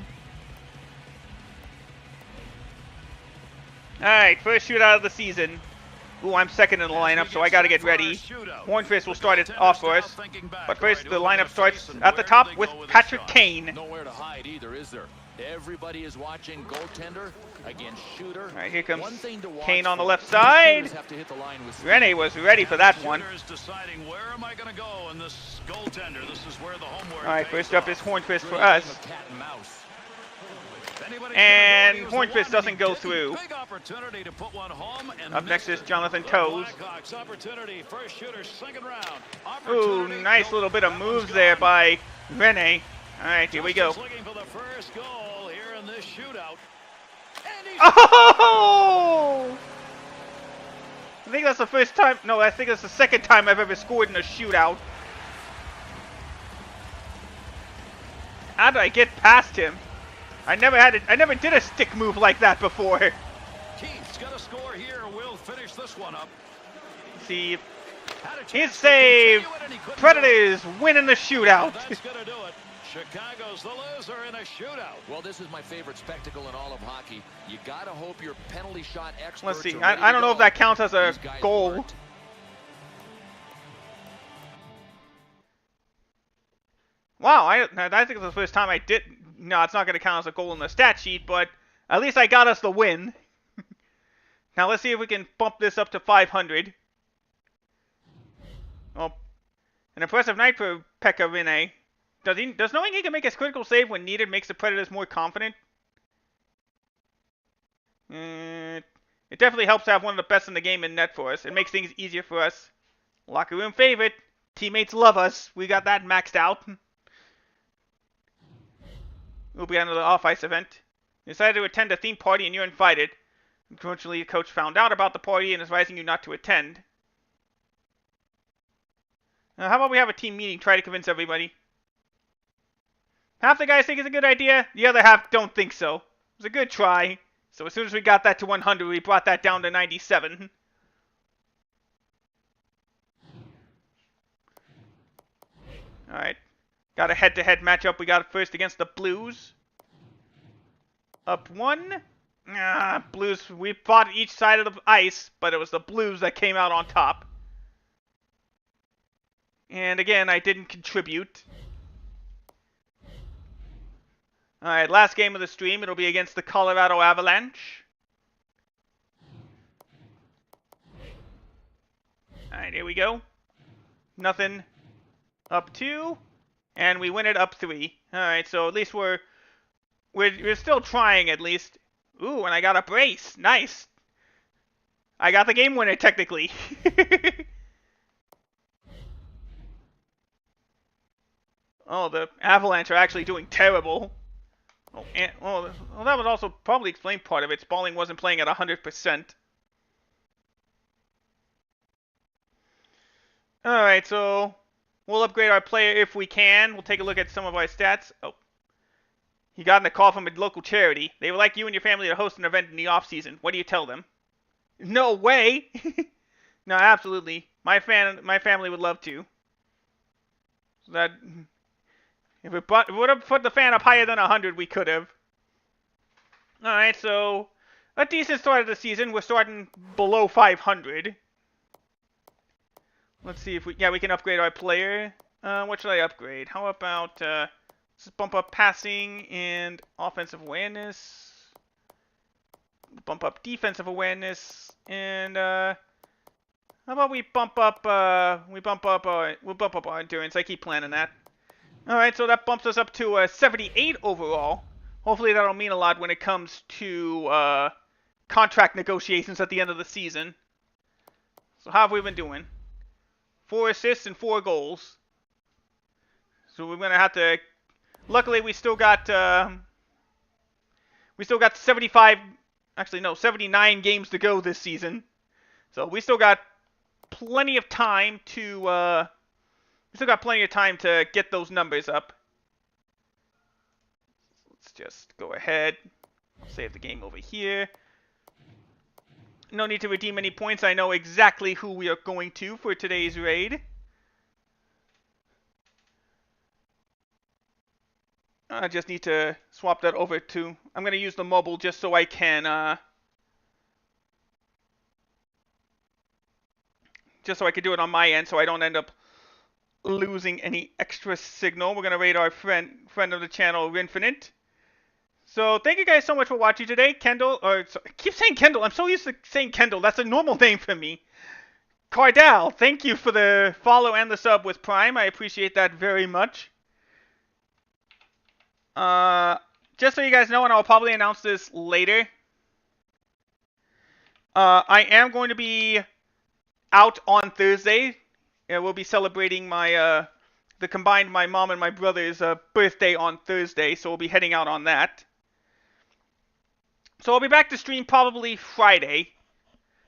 All right, first shootout of the season. Ooh, I'm second in the lineup, so I got to get ready. Hornfist will start it off for us. But first, the lineup starts at the top with Patrick Kane. Nowhere to hide either, is there? Everybody is watching goaltender against shooter. All right, here comes One thing to watch Kane on the for. left These side. shooters have to hit the line with speed. Rene was ready for that one. Shooter is deciding where am I going to go in this goaltender. This is where the homework. All right, pays first up off. is Hornfist for Great us. game of cat and mouse. If anybody And could've done it, he was Hornfist the one, doesn't and go he didn't. through. Big opportunity to put one home and Up next missed is it. Jonathan The Toews. Blackhawks opportunity, first shooter, second round. Ooh, Opportunity, nice nope, little bit of that one's moves there gone. by Rene. All right, here we go. Justice looking for the first goal here in this shootout. And he's Oh! I think that's the first time. No, I think that's the second time I've ever scored in a shootout. How did I get past him? I never did a stick move like that before. Keith's got to score here. We'll finish this one up. See, Had a his chance to save. continue it, and he couldn't Predators winning the do it. shootout. That's going to do it. Chicago's the loser in a shootout. Well, this is my favorite spectacle in all of hockey. You gotta hope your penalty shot experts Let's see. are ready I to don't know go. if that counts as a These guys goal. weren't. Wow, I think it's the first time I did. No, it's not going to count as a goal in the stat sheet, but at least I got us the win. Now let's see if we can bump this up to 500. Well, an impressive night for Pekka Rinne. Does knowing he can make a critical save when needed makes the Predators more confident? It definitely helps to have one of the best in the game in net for us. It makes things easier for us. Locker room favorite. Teammates love us. We got that maxed out. We'll be at another off-ice event. You decided to attend a theme party and you're invited. Unfortunately, the coach found out about the party and is advising you not to attend. Now, how about we have a team meeting, try to convince everybody? Half the guys think it's a good idea, the other half don't think so. It was a good try. So as soon as we got that to 100, we brought that down to 97. Alright. Got a head-to-head matchup. We got it first against the Blues. Up 1. Blues, we fought each side of the ice, but it was the Blues that came out on top. And again, I didn't contribute. Alright, last game of the stream. It'll be against the Colorado Avalanche. Alright, here we go. Nothing. Up 2. And we win it up 3. Alright, so at least we're still trying at least. Ooh, and I got a brace. Nice. I got the game winner, technically. Oh, the Avalanche are actually doing terrible. Oh, and, well, that would also probably explain part of it. Spalling wasn't playing at 100%. Alright, so we'll upgrade our player if we can. We'll take a look at some of our stats. Oh. He got in a call from a local charity. They would like you and your family to host an event in the off-season. What do you tell them? No way! No, absolutely. My family would love to. So that... If we would have put the fan up higher than 100, we could have. Alright, so a decent start of the season. We're starting below 500. Let's see if we can upgrade our player. What should I upgrade? How about let's bump up passing and offensive awareness. Bump up defensive awareness and how about we bump up our endurance. I keep planning that. Alright, so that bumps us up to 78 overall. Hopefully that'll mean a lot when it comes to contract negotiations at the end of the season. So how have we been doing? 4 assists and 4 goals. So we're gonna have to... Luckily we still got 75... Actually no, 79 games to go this season. So we still got plenty of time to... We still got plenty of time to get those numbers up. Let's just go ahead. Save the game over here. No need to redeem any points. I know exactly who we are going to for today's raid. I just need to swap that over to... I'm going to use the mobile just so I can... just so I can do it on my end so I don't end up losing any extra signal. We're going to raid our friend of the channel, Infinite. So thank you guys so much for watching today. Kendall, I keep saying Kendall. I'm so used to saying Kendall. That's a normal name for me. Cardell, thank you for the follow and the sub with Prime. I appreciate that very much. Just so you guys know, and I'll probably announce this later, I am going to be out on Thursday. We'll be celebrating my my mom and my brother's birthday on Thursday, so we'll be heading out on that. So I'll be back to stream probably Friday.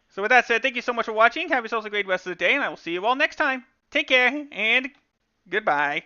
So with that said, thank you so much for watching. Have yourselves a great rest of the day, and I will see you all next time. Take care, and goodbye.